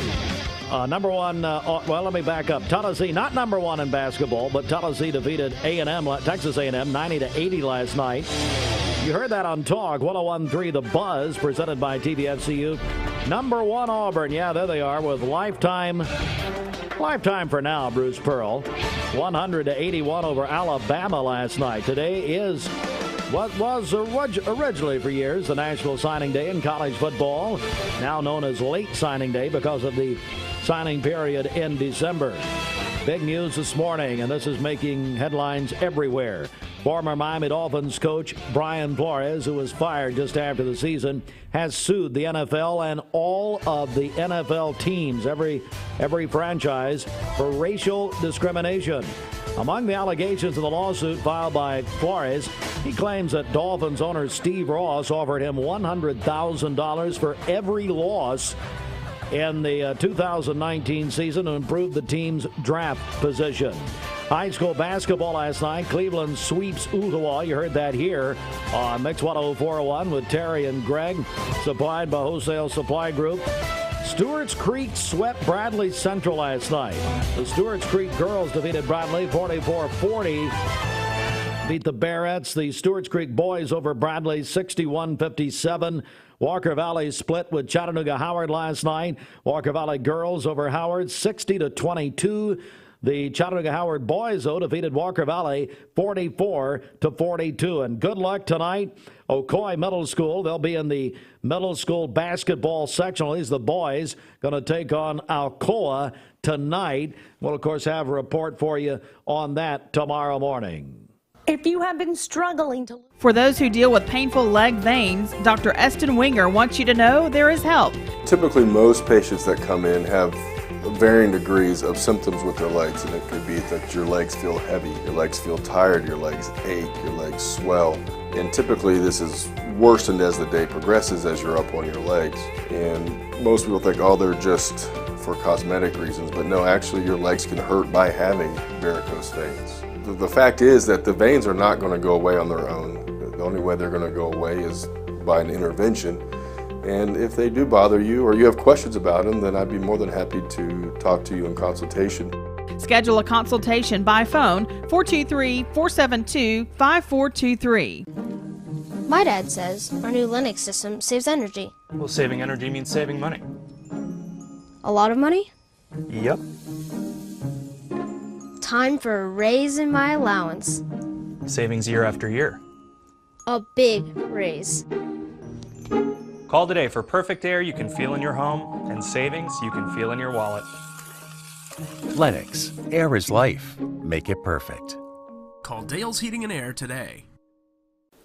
Number 1, well, let me back up. Tennessee, not number 1 in basketball, but Tennessee defeated Texas A&M 90-80 last night. You heard that on Talk 101.3 The Buzz, presented by TVSCU. Number 1 Auburn, yeah, there they are with lifetime for now, Bruce Pearl. 100-81 over Alabama last night. Today is what was originally for years the National Signing Day in college football, now known as Late Signing Day because of the signing period in December. Big news this morning, and this is making headlines everywhere. Former Miami Dolphins coach Brian Flores, who was fired just after the season, has sued the NFL and all of the NFL teams, every franchise, for racial discrimination. Among the allegations in the lawsuit filed by Flores, he claims that Dolphins owner Steve Ross offered him $100,000 for every loss in the 2019 season to improve the team's draft position. High school basketball last night. Cleveland sweeps Ottawa. You heard that here on Mix 104.1 with Terry and Greg, supplied by Wholesale Supply Group. Stewart's Creek swept Bradley Central last night. The Stewart's Creek girls defeated Bradley 44-40. Beat the Barretts. The Stewart's Creek boys over Bradley 61-57. Walker Valley split with Chattanooga Howard last night. Walker Valley girls over Howard 60-22. The Chattanooga Howard boys, though, defeated Walker Valley 44-42. And good luck tonight, Ocoee Middle School. They'll be in the middle school basketball sectional. These the boys going to take on Alcoa tonight. We'll, of course, have a report for you on that tomorrow morning. If you have been struggling to... For those who deal with painful leg veins, Dr. Eston Winger wants you to know there is help. Typically, most patients that come in have varying degrees of symptoms with their legs, and it could be that your legs feel heavy, your legs feel tired, your legs ache, your legs swell, and typically this is worsened as the day progresses as you're up on your legs. And most people think, oh, they're just for cosmetic reasons, but no, actually your legs can hurt by having varicose veins. The fact is that the veins are not going to go away on their own. The only way they're going to go away is by an intervention. And if they do bother you or you have questions about them, then I'd be more than happy to talk to you in consultation. Schedule a consultation by phone 423-472-5423. My dad says our new Linux system saves energy. Well, saving energy means saving money. A lot of money? Yep. Time for a raise in my allowance. Savings year after year. A big raise. Call today for perfect air you can feel in your home and savings you can feel in your wallet. Lennox, air is life. Make it perfect. Call Dale's Heating and Air today.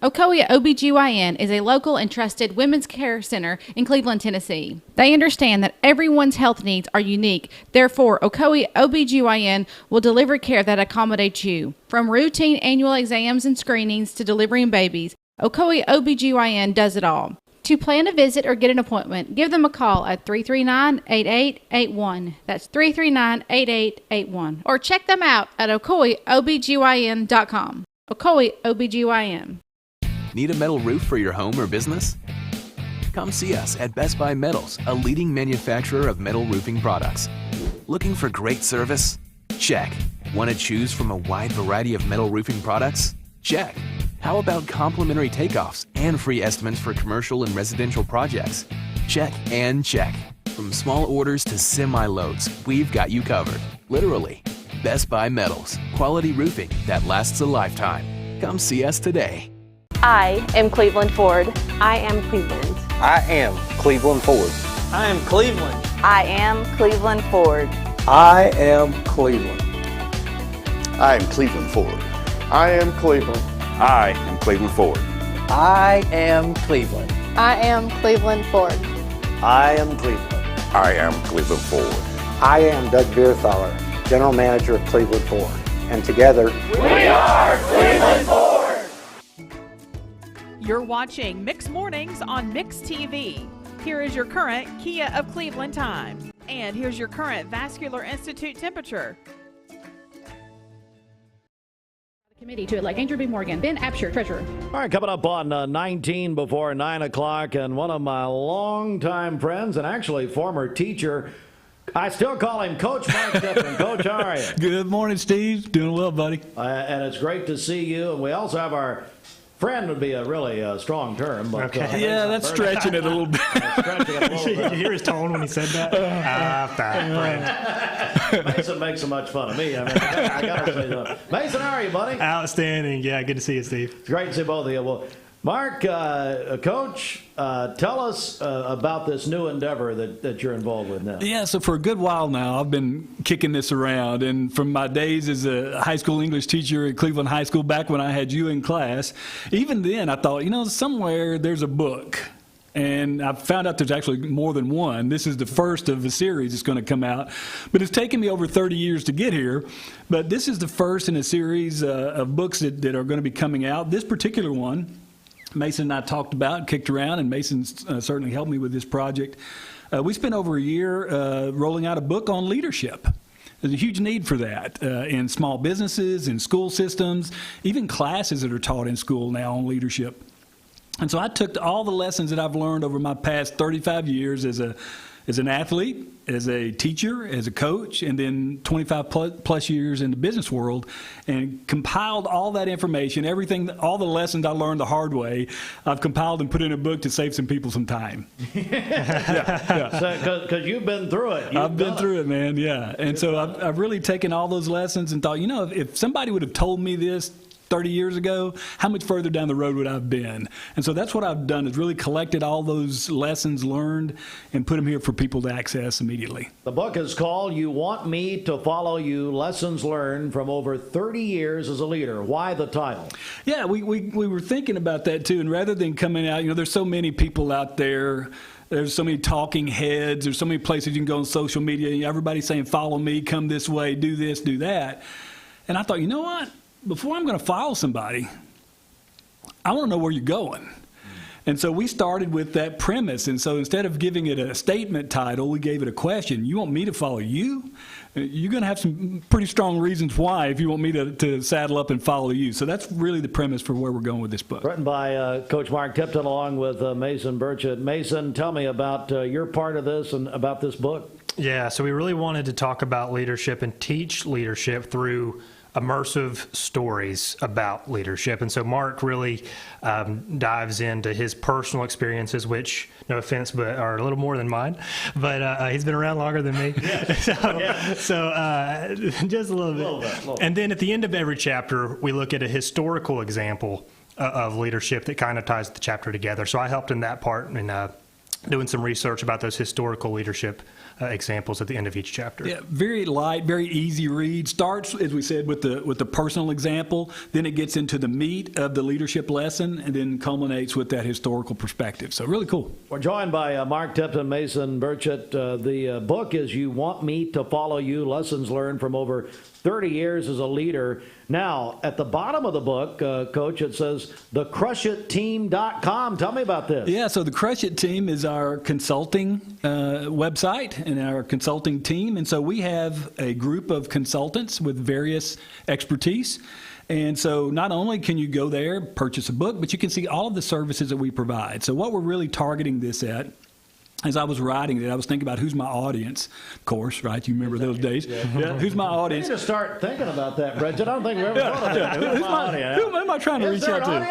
Ocoee OBGYN is a local and trusted women's care center in Cleveland, Tennessee. They understand that everyone's health needs are unique. Therefore, Ocoee OBGYN will deliver care that accommodates you. From routine annual exams and screenings to delivering babies, Ocoee OBGYN does it all. To plan a visit or get an appointment, give them a call at 339-8881. That's 339-8881. Or check them out at ocoeeobgyn.com. Ocoee OBGYN. Need a metal roof for your home or business? Come see us at Best Buy Metals, a leading manufacturer of metal roofing products. Looking for great service? Check. Want to choose from a wide variety of metal roofing products? Check. How about complimentary takeoffs and free estimates for commercial and residential projects? Check and check. From small orders to semi-loads, we've got you covered. Literally. Best Buy Metals. Quality roofing that lasts a lifetime. Come see us today. I am Cleveland Ford. I am Cleveland. I am Cleveland Ford. I am Cleveland. I am Cleveland Ford. I am Cleveland. I am Cleveland Ford. I am Cleveland. I am Cleveland Ford. I am Cleveland. I am Cleveland Ford. I am Cleveland. I am Cleveland Ford. I am Doug Beerthaler, General Manager of Cleveland Ford. And together, we are Cleveland Ford. You're watching Mix Mornings on Mix TV. Here is your current Kia of Cleveland time. And here's your current Vascular Institute temperature. Committee to elect Andrew B. Morgan, Ben Absher, Treasurer. All right, coming up on 19 before 9 o'clock, and one of my longtime friends and actually former teacher, I still call him Coach Mark Tipton. Coach, how are you? Good morning, Steve. Doing well, buddy. And it's great to see you. And we also have our friend would be a really strong term. But, okay. Yeah, that's stretching it a little bit. Did you hear his tone when he said that? Friend. Mason makes so much fun of me. I mean, I got to say that. Mason, how are you, buddy? Outstanding. Yeah, good to see you, Steve. It's great to see both of you. Well, Mark, Coach, tell us about this new endeavor that you're involved with now. Yeah, so for a good while now, I've been kicking this around. And from my days as a high school English teacher at Cleveland High School, back when I had you in class, even then I thought, somewhere there's a book. And I found out there's actually more than one. This is the first of a series that's going to come out. But it's taken me over 30 years to get here. But this is the first in a series of books that are going to be coming out. This particular one, Mason and I talked about, kicked around, and Mason certainly helped me with this project. We spent over a year rolling out a book on leadership. There's a huge need for that in small businesses, in school systems, even classes that are taught in school now on leadership. And so I took all the lessons that I've learned over my past 35 years as an athlete, as a teacher, as a coach, and then 25 plus years in the business world, and compiled all that information, all the lessons I learned the hard way, I've compiled and put in a book to save some people some time. Yeah. Because you've been through it. I've been through it, man, yeah. And so I've really taken all those lessons and thought, if somebody would have told me this 30 years ago, how much further down the road would I have been? And so that's what I've done, is really collected all those lessons learned and put them here for people to access immediately. The book is called You Want Me to Follow You, Lessons Learned from Over 30 Years as a Leader. Why the title? Yeah, we were thinking about that too. And rather than coming out, there's so many people out there. There's so many talking heads. There's so many places you can go on social media. Everybody's saying, follow me, come this way, do this, do that. And I thought, you know what? Before I'm going to follow somebody, I want to know where you're going. And so we started with that premise. And so instead of giving it a statement title, we gave it a question. You want me to follow you? You're going to have some pretty strong reasons why if you want me to saddle up and follow you. So that's really the premise for where we're going with this book. Written by Coach Mark Tipton along with Mason Burchett. Mason, tell me about your part of this and about this book. Yeah, so we really wanted to talk about leadership and teach leadership through immersive stories about leadership. And so Mark really dives into his personal experiences, which, no offense, but are a little more than mine. But he's been around longer than me. So just a little bit. And then at the end of every chapter, we look at a historical example of leadership that kind of ties the chapter together. So I helped in that part and doing some research about those historical leadership examples at the end of each chapter. Yeah, very light, very easy read. Starts, as we said, with the personal example, then it gets into the meat of the leadership lesson, and then culminates with that historical perspective. So really cool. We're joined by Mark Tipton, Mason Burchett. The book is You Want Me to Follow You, Lessons Learned from Over 30 Years as a Leader. Now, at the bottom of the book, Coach, it says thecrushitteam.com. Tell me about this. Yeah, so the Crush It team is our consulting website and our consulting team. And so we have a group of consultants with various expertise. And so not only can you go there, purchase a book, but you can see all of the services that we provide. So what we're really targeting this at, as I was writing it, I was thinking about who's my audience. Of course, right? You remember those days. Yeah. Who's my audience? We need to start thinking about that, Bridget. I don't think we ever thought of that. Who's my audience? Who am I trying to reach out to?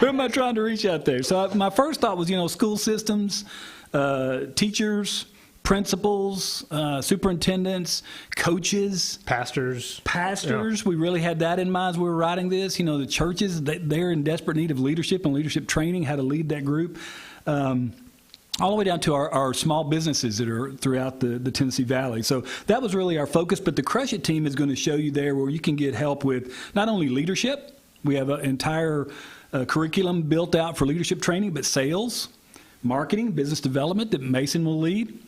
Who am I trying to reach out there? So my first thought was, school systems, teachers, principals, superintendents, coaches, pastors. Yeah. We really had that in mind as we were writing this. The churches, they're in desperate need of leadership and leadership training, how to lead that group. All the way down to our small businesses that are throughout the Tennessee Valley. So that was really our focus, but the Crush It team is going to show you there where you can get help with not only leadership, we have an entire curriculum built out for leadership training, but sales, marketing, business development that Mason will lead,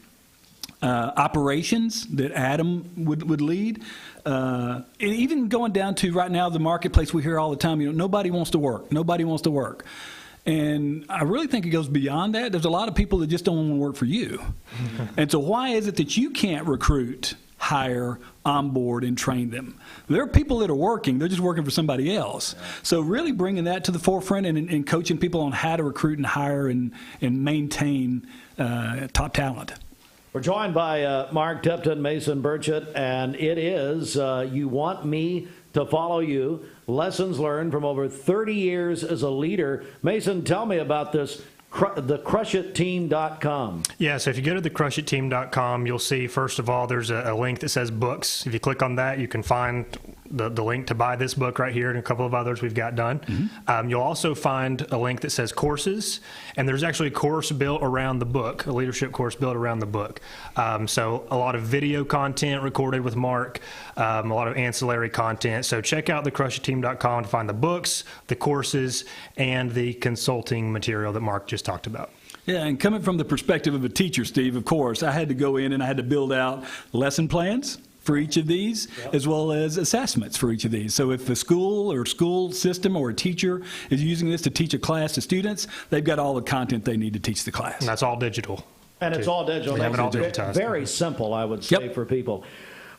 operations that Adam would lead, and even going down to right now the marketplace we hear all the time, nobody wants to work. And I really think it goes beyond that. There's a lot of people that just don't want to work for you. And so why is it that you can't recruit, hire, onboard, and train them? There are people that are working. They're just working for somebody else. Yeah. So really bringing that to the forefront and coaching people on how to recruit and hire and maintain top talent. We're joined by Mark Tipton, Mason Burchett, and it is You Want Me to Follow You, Lessons Learned from Over 30 Years as a Leader. Mason, tell me about this, thecrushitteam.com. Yeah, so if you go to thecrushitteam.com, you'll see, first of all, there's a link that says books. If you click on that, you can find the link to buy this book right here and a couple of others we've got done. Mm-hmm. You'll also find a link that says courses, and there's actually a course built around the book, a leadership course built around the book. So a lot of video content recorded with Mark, a lot of ancillary content. So check out thecrushitteam.com to find the books, the courses, and the consulting material that Mark just talked about. Yeah, and coming from the perspective of a teacher, Steve, of course, I had to go in and I had to build out lesson plans for each of these, as well as assessments for each of these. So if a school or school system or a teacher is using this to teach a class to students, they've got all the content they need to teach the class. And that's all digital. And it's all digital. We have it all digitized. Very simple, I would say, for people.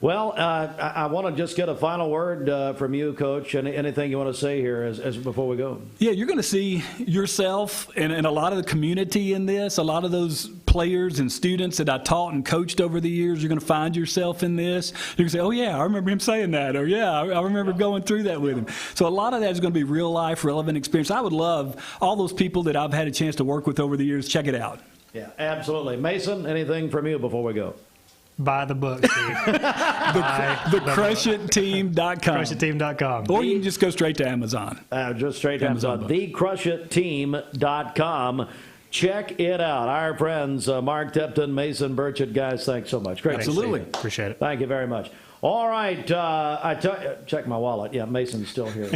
Well, I want to just get a final word from you, Coach. Anything you want to say here as before we go? Yeah, you're going to see yourself and a lot of the community in this, a lot of those players and students that I taught and coached over the years. You're going to find yourself in this. You're going to say, oh, yeah, I remember him saying that, or yeah, I remember going through that with him. So a lot of that is going to be real life, relevant experience. I would love all those people that I've had a chance to work with over the years. Check it out. Yeah, absolutely. Mason, anything from you before we go? Buy the book, Steve. thecrushitteam.com. Crushitteam.com. Or you can just go straight to Amazon. Just straight to Amazon. Thecrushitteam.com. Check it out. Our friends, Mark Tipton, Mason Burchett, guys, thanks so much. Great. Absolutely. Appreciate it. Thank you very much. All right. Check my wallet. Yeah, Mason's still here.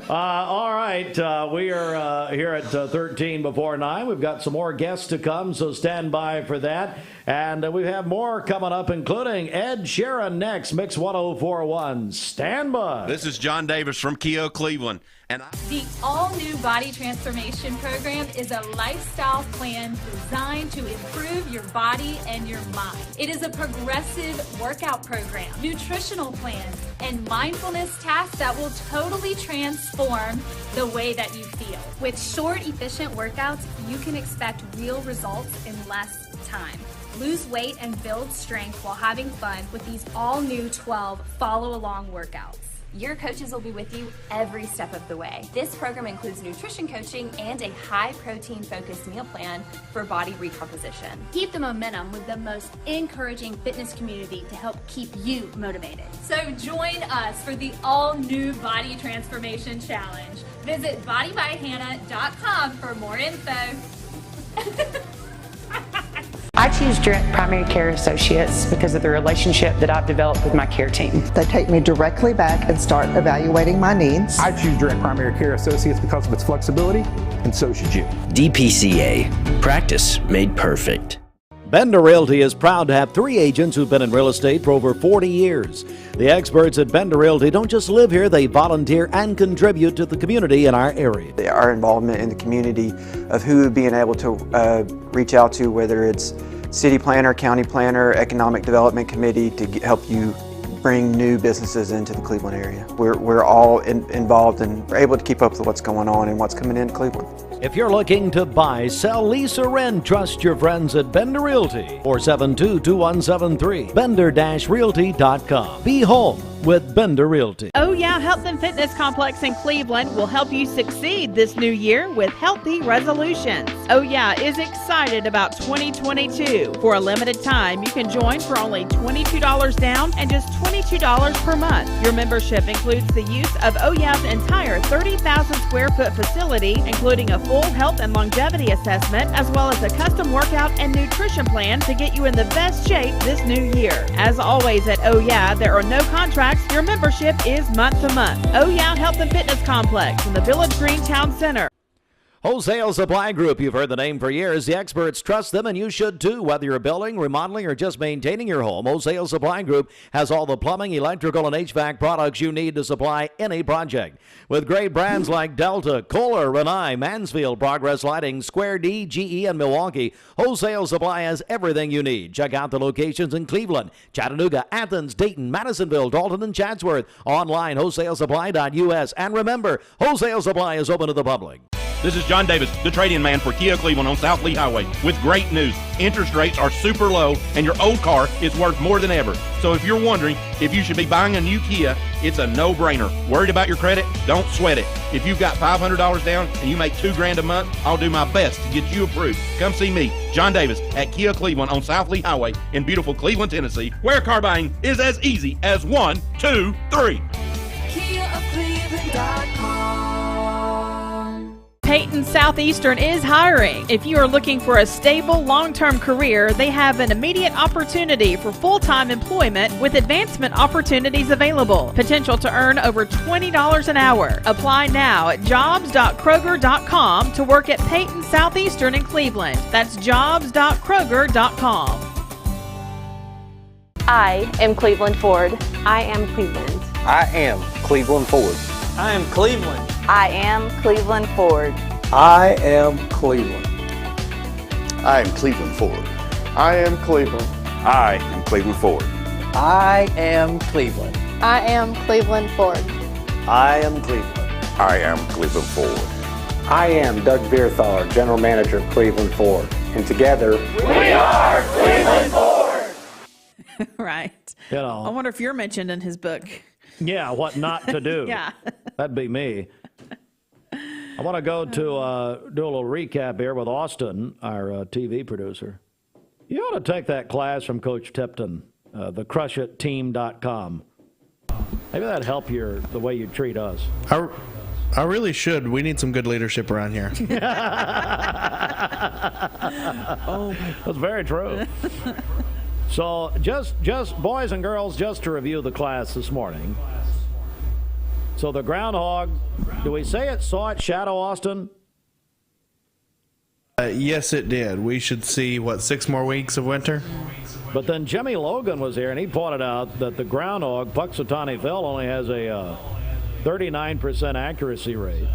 All right. We are here at 13 before 9. We've got some more guests to come, so stand by for that. And we have more coming up, including Ed Sheeran next, Mix 104.1. Stand by. This is John Davis from Kia Cleveland. The all-new Body Transformation Program is a lifestyle plan designed to improve your body and your mind. It is a progressive workout program, nutritional plans, and mindfulness tasks that will totally transform the way that you feel. With short, efficient workouts, you can expect real results in less time. Lose weight and build strength while having fun with these all-new 12 follow-along workouts. Your coaches will be with you every step of the way. This program includes nutrition coaching and a high-protein focused meal plan for body recomposition. Keep the momentum with the most encouraging fitness community to help keep you motivated. So join us for the all-new Body Transformation Challenge. Visit bodybyhannah.com for more info. I choose Direct Primary Care Associates because of the relationship that I've developed with my care team. They take me directly back and start evaluating my needs. I choose Direct Primary Care Associates because of its flexibility, and so should you. DPCA. Practice made perfect. Bender Realty is proud to have 3 agents who've been in real estate for over 40 years. The experts at Bender Realty don't just live here, they volunteer and contribute to the community in our area. Our involvement in the community of who being able to reach out to, whether it's city planner, county planner, economic development committee, to help you bring new businesses into the Cleveland area. We're all involved and we're able to keep up with what's going on and what's coming into Cleveland. If you're looking to buy, sell, lease, or rent, trust your friends at Bender Realty. 472-2173. Bender-Realty.com. Be home with Bender Realty. Oh Yeah Health and Fitness Complex in Cleveland will help you succeed this new year with healthy resolutions. Oh Yeah is excited about 2022. For a limited time, you can join for only $22 down and just $22 per month. Your membership includes the use of Oh Yeah's entire 30,000 square foot facility, including a full health and longevity assessment, as well as a custom workout and nutrition plan to get you in the best shape this new year. As always at Oh Yeah, there are no contracts. Your membership is month to month. Oh Yeah Health and Fitness Complex in the Village Green Town Center. Wholesale Supply Group, you've heard the name for years. The experts trust them, and you should too. Whether you're building, remodeling, or just maintaining your home, Wholesale Supply Group has all the plumbing, electrical, and HVAC products you need to supply any project. With great brands like Delta, Kohler, Rinnai, Mansfield, Progress Lighting, Square D, GE, and Milwaukee, Wholesale Supply has everything you need. Check out the locations in Cleveland, Chattanooga, Athens, Dayton, Madisonville, Dalton, and Chatsworth. Online, wholesalesupply.us. And remember, Wholesale Supply is open to the public. This is John Davis, the trade-in man for Kia Cleveland on South Lee Highway, with great news. Interest rates are super low, and your old car is worth more than ever. So if you're wondering if you should be buying a new Kia, it's a no-brainer. Worried about your credit? Don't sweat it. If you've got $500 down and you make $2,000 a month, I'll do my best to get you approved. Come see me, John Davis, at Kia Cleveland on South Lee Highway in beautiful Cleveland, Tennessee, where car buying is as easy as 1, 2, 3. KiaCleveland.com. Peyton Southeastern is hiring. If you are looking for a stable, long-term career, they have an immediate opportunity for full-time employment with advancement opportunities available. Potential to earn over $20 an hour. Apply now at jobs.kroger.com to work at Peyton Southeastern in Cleveland. That's jobs.kroger.com. I am Cleveland Ford. I am Cleveland. I am Cleveland Ford. I am Cleveland. I am Cleveland Ford. I am Cleveland. I am Cleveland Ford. I am Cleveland. I am Cleveland Ford. I am Cleveland. I am Cleveland Ford. I am Cleveland. I am Cleveland Ford. I am Doug Beerthaler, General Manager of Cleveland Ford. And together, we are Cleveland Ford. Right. You know. I wonder if you're mentioned in his book. Yeah, what not to do. Yeah. That'd be me. I want to go to do a little recap here with Austin, our TV producer. You ought to take that class from Coach Tipton, the crushitteam.com. Maybe that'd help the way you treat us. I really should. We need some good leadership around here. Oh, that's very true. So just boys and girls, just to review the class this morning. So the groundhog, do we say it saw its shadow, Austin? Yes, it did. We should see, 6 more weeks of winter? But then Jimmy Logan was here, and he pointed out that the groundhog, Puxatawny Phil, only has a 39% accuracy rate.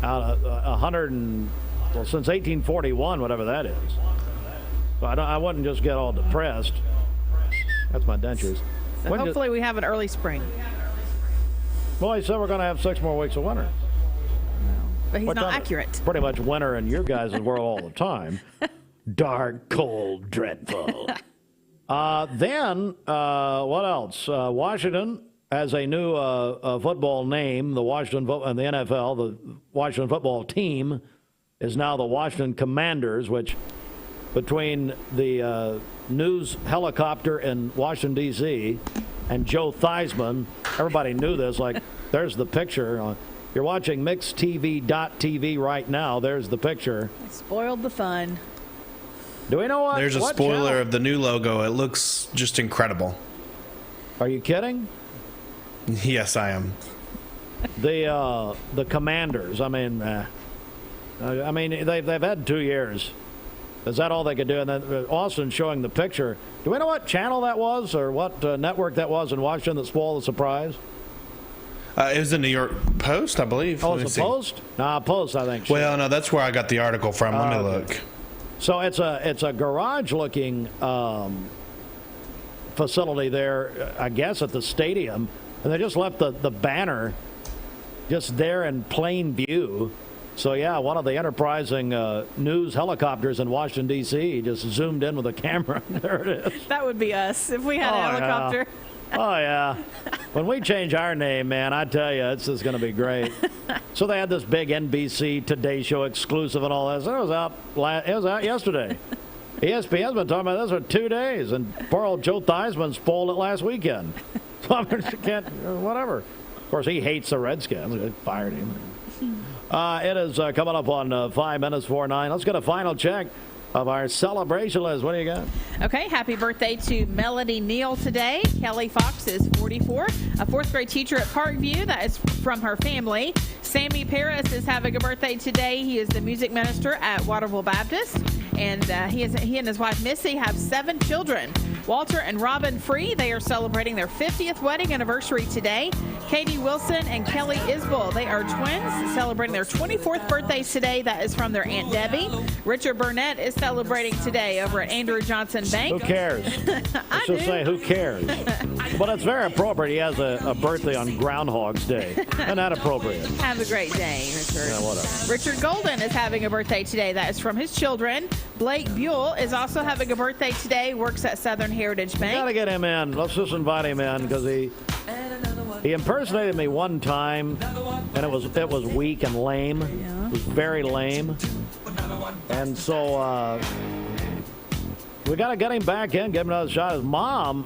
Out of 100 since 1841, whatever that is. So I wouldn't just get all depressed. That's my dentures. So hopefully we have an early spring. Well, he said we're going to have 6 more weeks of winter. But he's not accurate. Pretty much winter in your guys' world all the time. Dark, cold, dreadful. Then, what else? Washington has a new football name. The Washington and the NFL, the Washington football team, is now the Washington Commanders, which between the news helicopter in Washington, D.C., and Joe Theismann, everybody knew this. Like, there's the picture. You're watching MixTV.tv right now. There's the picture. I spoiled the fun. Do we know what? There's a spoiler of the new logo. It looks just incredible. Are you kidding? Yes, I am. The Commanders. I mean, they've had 2 years. Is that all they could do? And then Austin showing the picture. Do we know what channel that was or what network that was in Washington that spoiled the surprise? It was the New York Post, I believe. Oh, it's the Post? Nah, Post, I think. Well, no, that's where I got the article from. Let me look. So it's a garage-looking facility there, I guess, at the stadium, and they just left the banner just there in plain view. So, yeah, one of the enterprising news helicopters in Washington, D.C. just zoomed in with a camera. There it is. That would be us if we had a helicopter. Yeah. Oh, yeah. When we change our name, man, I tell you, it's just going to be great. So they had this big NBC Today Show exclusive and all that. So it was out yesterday. ESPN's been talking about this for 2 days, and poor old Joe Theismann spoiled it last weekend. So I mean, whatever. Of course, he hates the Redskins. They fired him. It is coming up on 5 minutes before 9. Let's get a final check of our celebration list. What do you got? Okay, happy birthday to Melody Neal today. Kelly Fox is 44, a 4th grade teacher at Parkview. That is from her family. Sammy Paris is having a birthday today. He is the music minister at Waterville Baptist. And he and his wife Missy have 7 children. Walter and Robin Free, they are celebrating their 50th wedding anniversary today. Katie Wilson and Kelly Isbell, they are twins, celebrating their 24th birthdays today. That is from their Aunt Debbie. Richard Burnett is celebrating today over at Andrew Johnson Bank. Who cares? Let's just say, who cares? But it's very appropriate. He has a birthday on Groundhog's Day. Isn't that appropriate? Have a great day, Richard. Yeah, whatever. Richard Golden is having a birthday today. That is from his children. Blake Buell is also having a birthday today, works at Southern Heritage Bank. Got to get him in. Let's just invite him in because he impersonated me one time, and it was weak and lame. Yeah. It was very lame. And so we got to get him back in, give him another shot. His mom,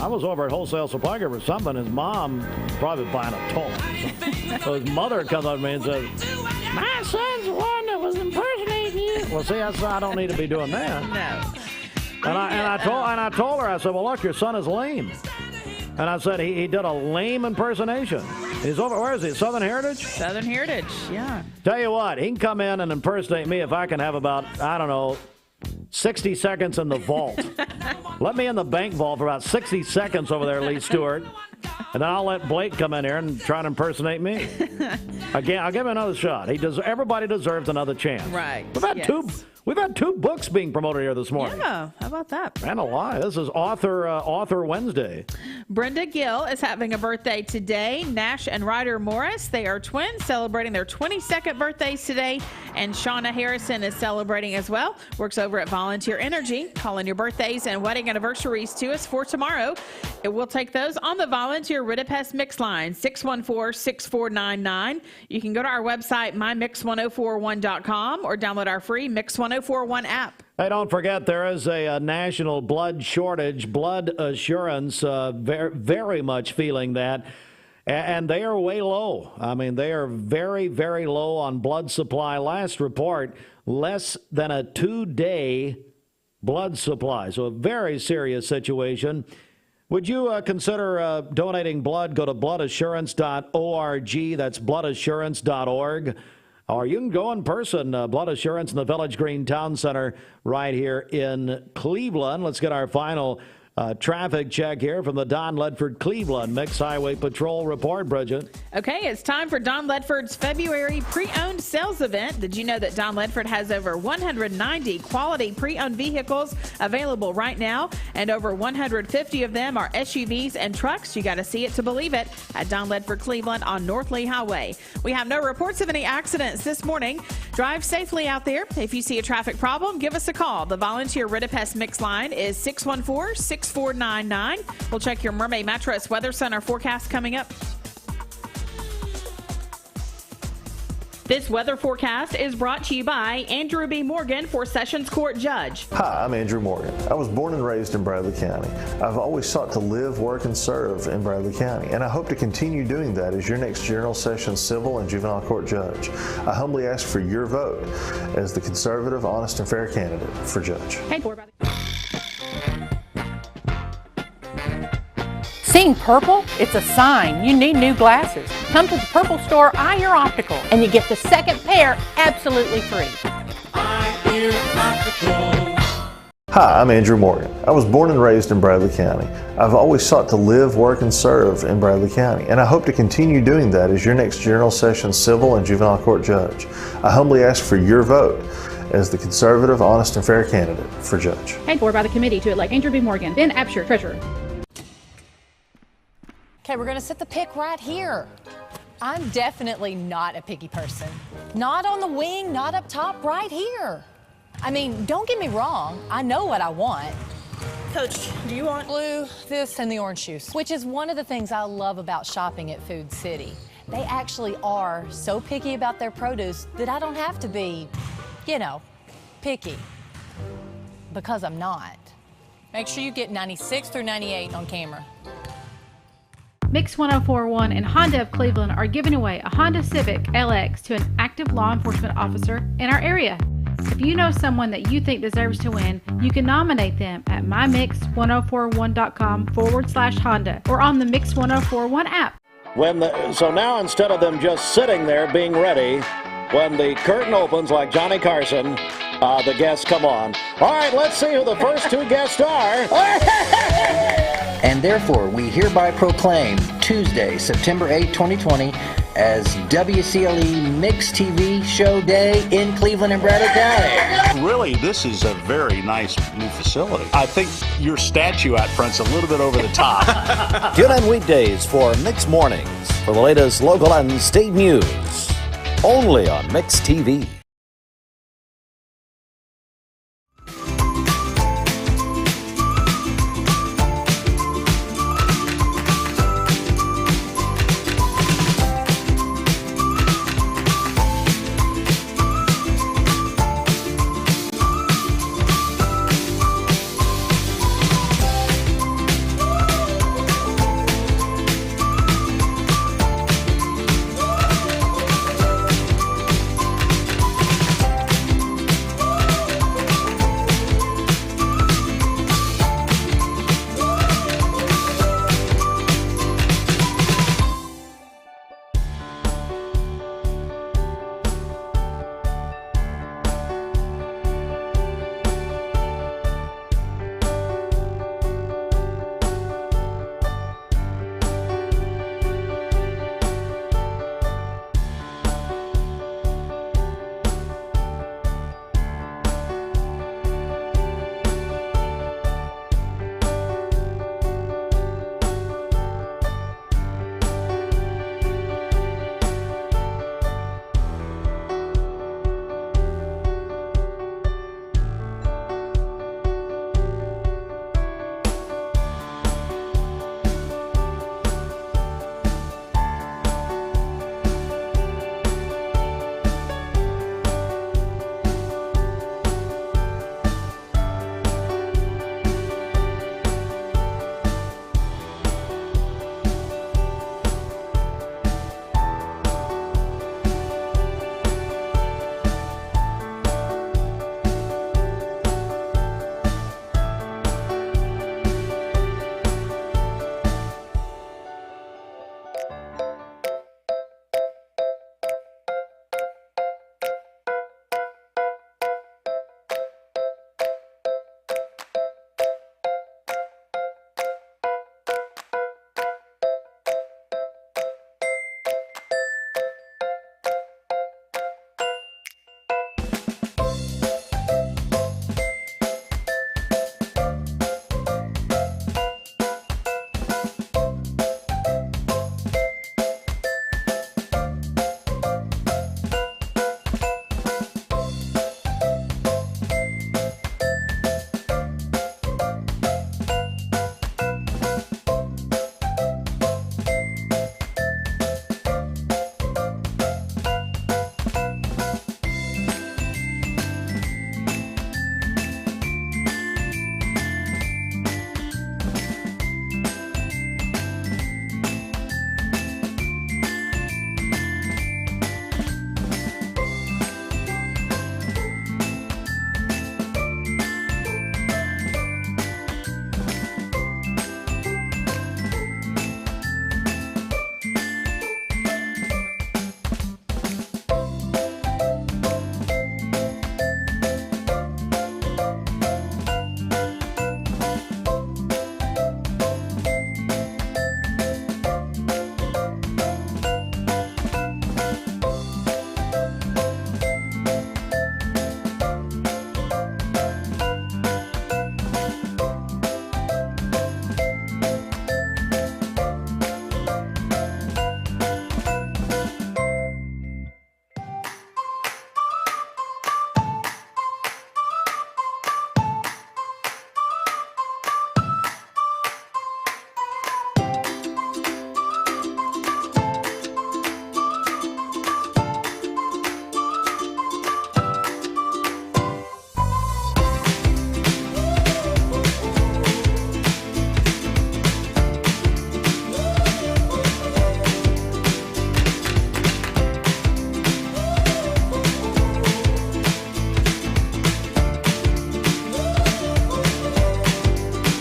I was over at Wholesale Supply Group or something. His mom probably buying a toy. So his mother comes up to me and says, "My son's the one that was impersonating you." Well, see, I don't need to be doing that. No. And I told her, I said, "Well, look, your son is lame." And I said, he did a lame impersonation. He's over, where is he? Southern Heritage? Southern Heritage, yeah. Tell you what, he can come in and impersonate me if I can have about, 60 seconds in the vault. Let me in the bank vault for about 60 seconds over there, Lee Stewart. And then I'll let Blake come in here and try to impersonate me. Again, I'll give him another shot. Everybody deserves another chance. Right. We've had 2 books being promoted here this morning. Yeah, how about that? Man alive. This is Author Wednesday. Brenda Gill is having a birthday today. Nash and Ryder Morris, they are twins, celebrating their 22nd birthdays today. And Shauna Harrison is celebrating as well. Works over at Volunteer Energy. Call in your birthdays and wedding anniversaries to us for tomorrow. We'll take those on the Volunteer Ridipest Mix line, 614-6499. You can go to our website, mymix1041.com, or download our free Mix 1041 app. Hey, don't forget, there is a national blood shortage. Blood Assurance, very much feeling that. And they are way low. I mean, they are very, very low on blood supply. Last report, less than a 2-day blood supply. So a very serious situation. Would you consider donating blood? Go to bloodassurance.org. That's bloodassurance.org. Or you can go in person, Blood Assurance in the Village Green Town Center right here in Cleveland. Let's get our final Traffic check here from the Don Ledford Cleveland Mixed Highway Patrol report, Bridget. Okay, it's time for Don Ledford's February pre-owned sales event. Did you know that Don Ledford has over 190 quality pre-owned vehicles available right now, and over 150 of them are SUVs and trucks? You got to see it to believe it at Don Ledford Cleveland on North Lee Highway. We have no reports of any accidents this morning. Drive safely out there. If you see a traffic problem, give us a call. The volunteer Ritapest Mix line is 614-6499. We'll check your Mermaid Mattress Weather Center forecast coming up. This weather forecast is brought to you by Andrew B. Morgan for Sessions Court Judge. Hi, I'm Andrew Morgan. I was born and raised in Bradley County. I've always sought to live, work, and serve in Bradley County, and I hope to continue doing that as your next General Sessions Civil and Juvenile Court Judge. I humbly ask for your vote as the conservative, honest, and fair candidate for Judge. Seeing purple? It's a sign you need new glasses. Come to the Purple Store, Eye Ear Optical, and you get the second pair absolutely free. Hi, I'm Andrew Morgan. I was born and raised in Bradley County. I've always sought to live, work, and serve in Bradley County, and I hope to continue doing that as your next General Sessions Civil and Juvenile Court Judge. I humbly ask for your vote as the conservative, honest, and fair candidate for Judge. Paid for by the committee to elect Andrew B. Morgan, Ben Absher, Treasurer. Okay, we're going to set the pick right here. I'm definitely not a picky person. Not on the wing, not up top, right here. I mean, don't get me wrong. I know what I want. Coach, do you want blue, this, and the orange juice? Which is one of the things I love about shopping at Food City. They actually are so picky about their produce that I don't have to be, you know, picky. Because I'm not. Make sure you get 96 through 98 on camera. Mix 1041 and Honda of Cleveland are giving away a Honda Civic LX to an active law enforcement officer in our area. If you know someone that you think deserves to win, you can nominate them at mymix1041.com/Honda or on the Mix 1041 app. So now instead of them just sitting there being ready, when the curtain opens like Johnny Carson, the guests come on. All right, let's see who the first two guests are. And therefore, we hereby proclaim Tuesday, September 8, 2020, as WCLE Mixed TV Show Day in Cleveland and Bradley County. Really, this is a very nice new facility. I think your statue out front's a little bit over the top. Tune in weekdays for Mixed Mornings for the latest local and state news. Only on Mixed TV.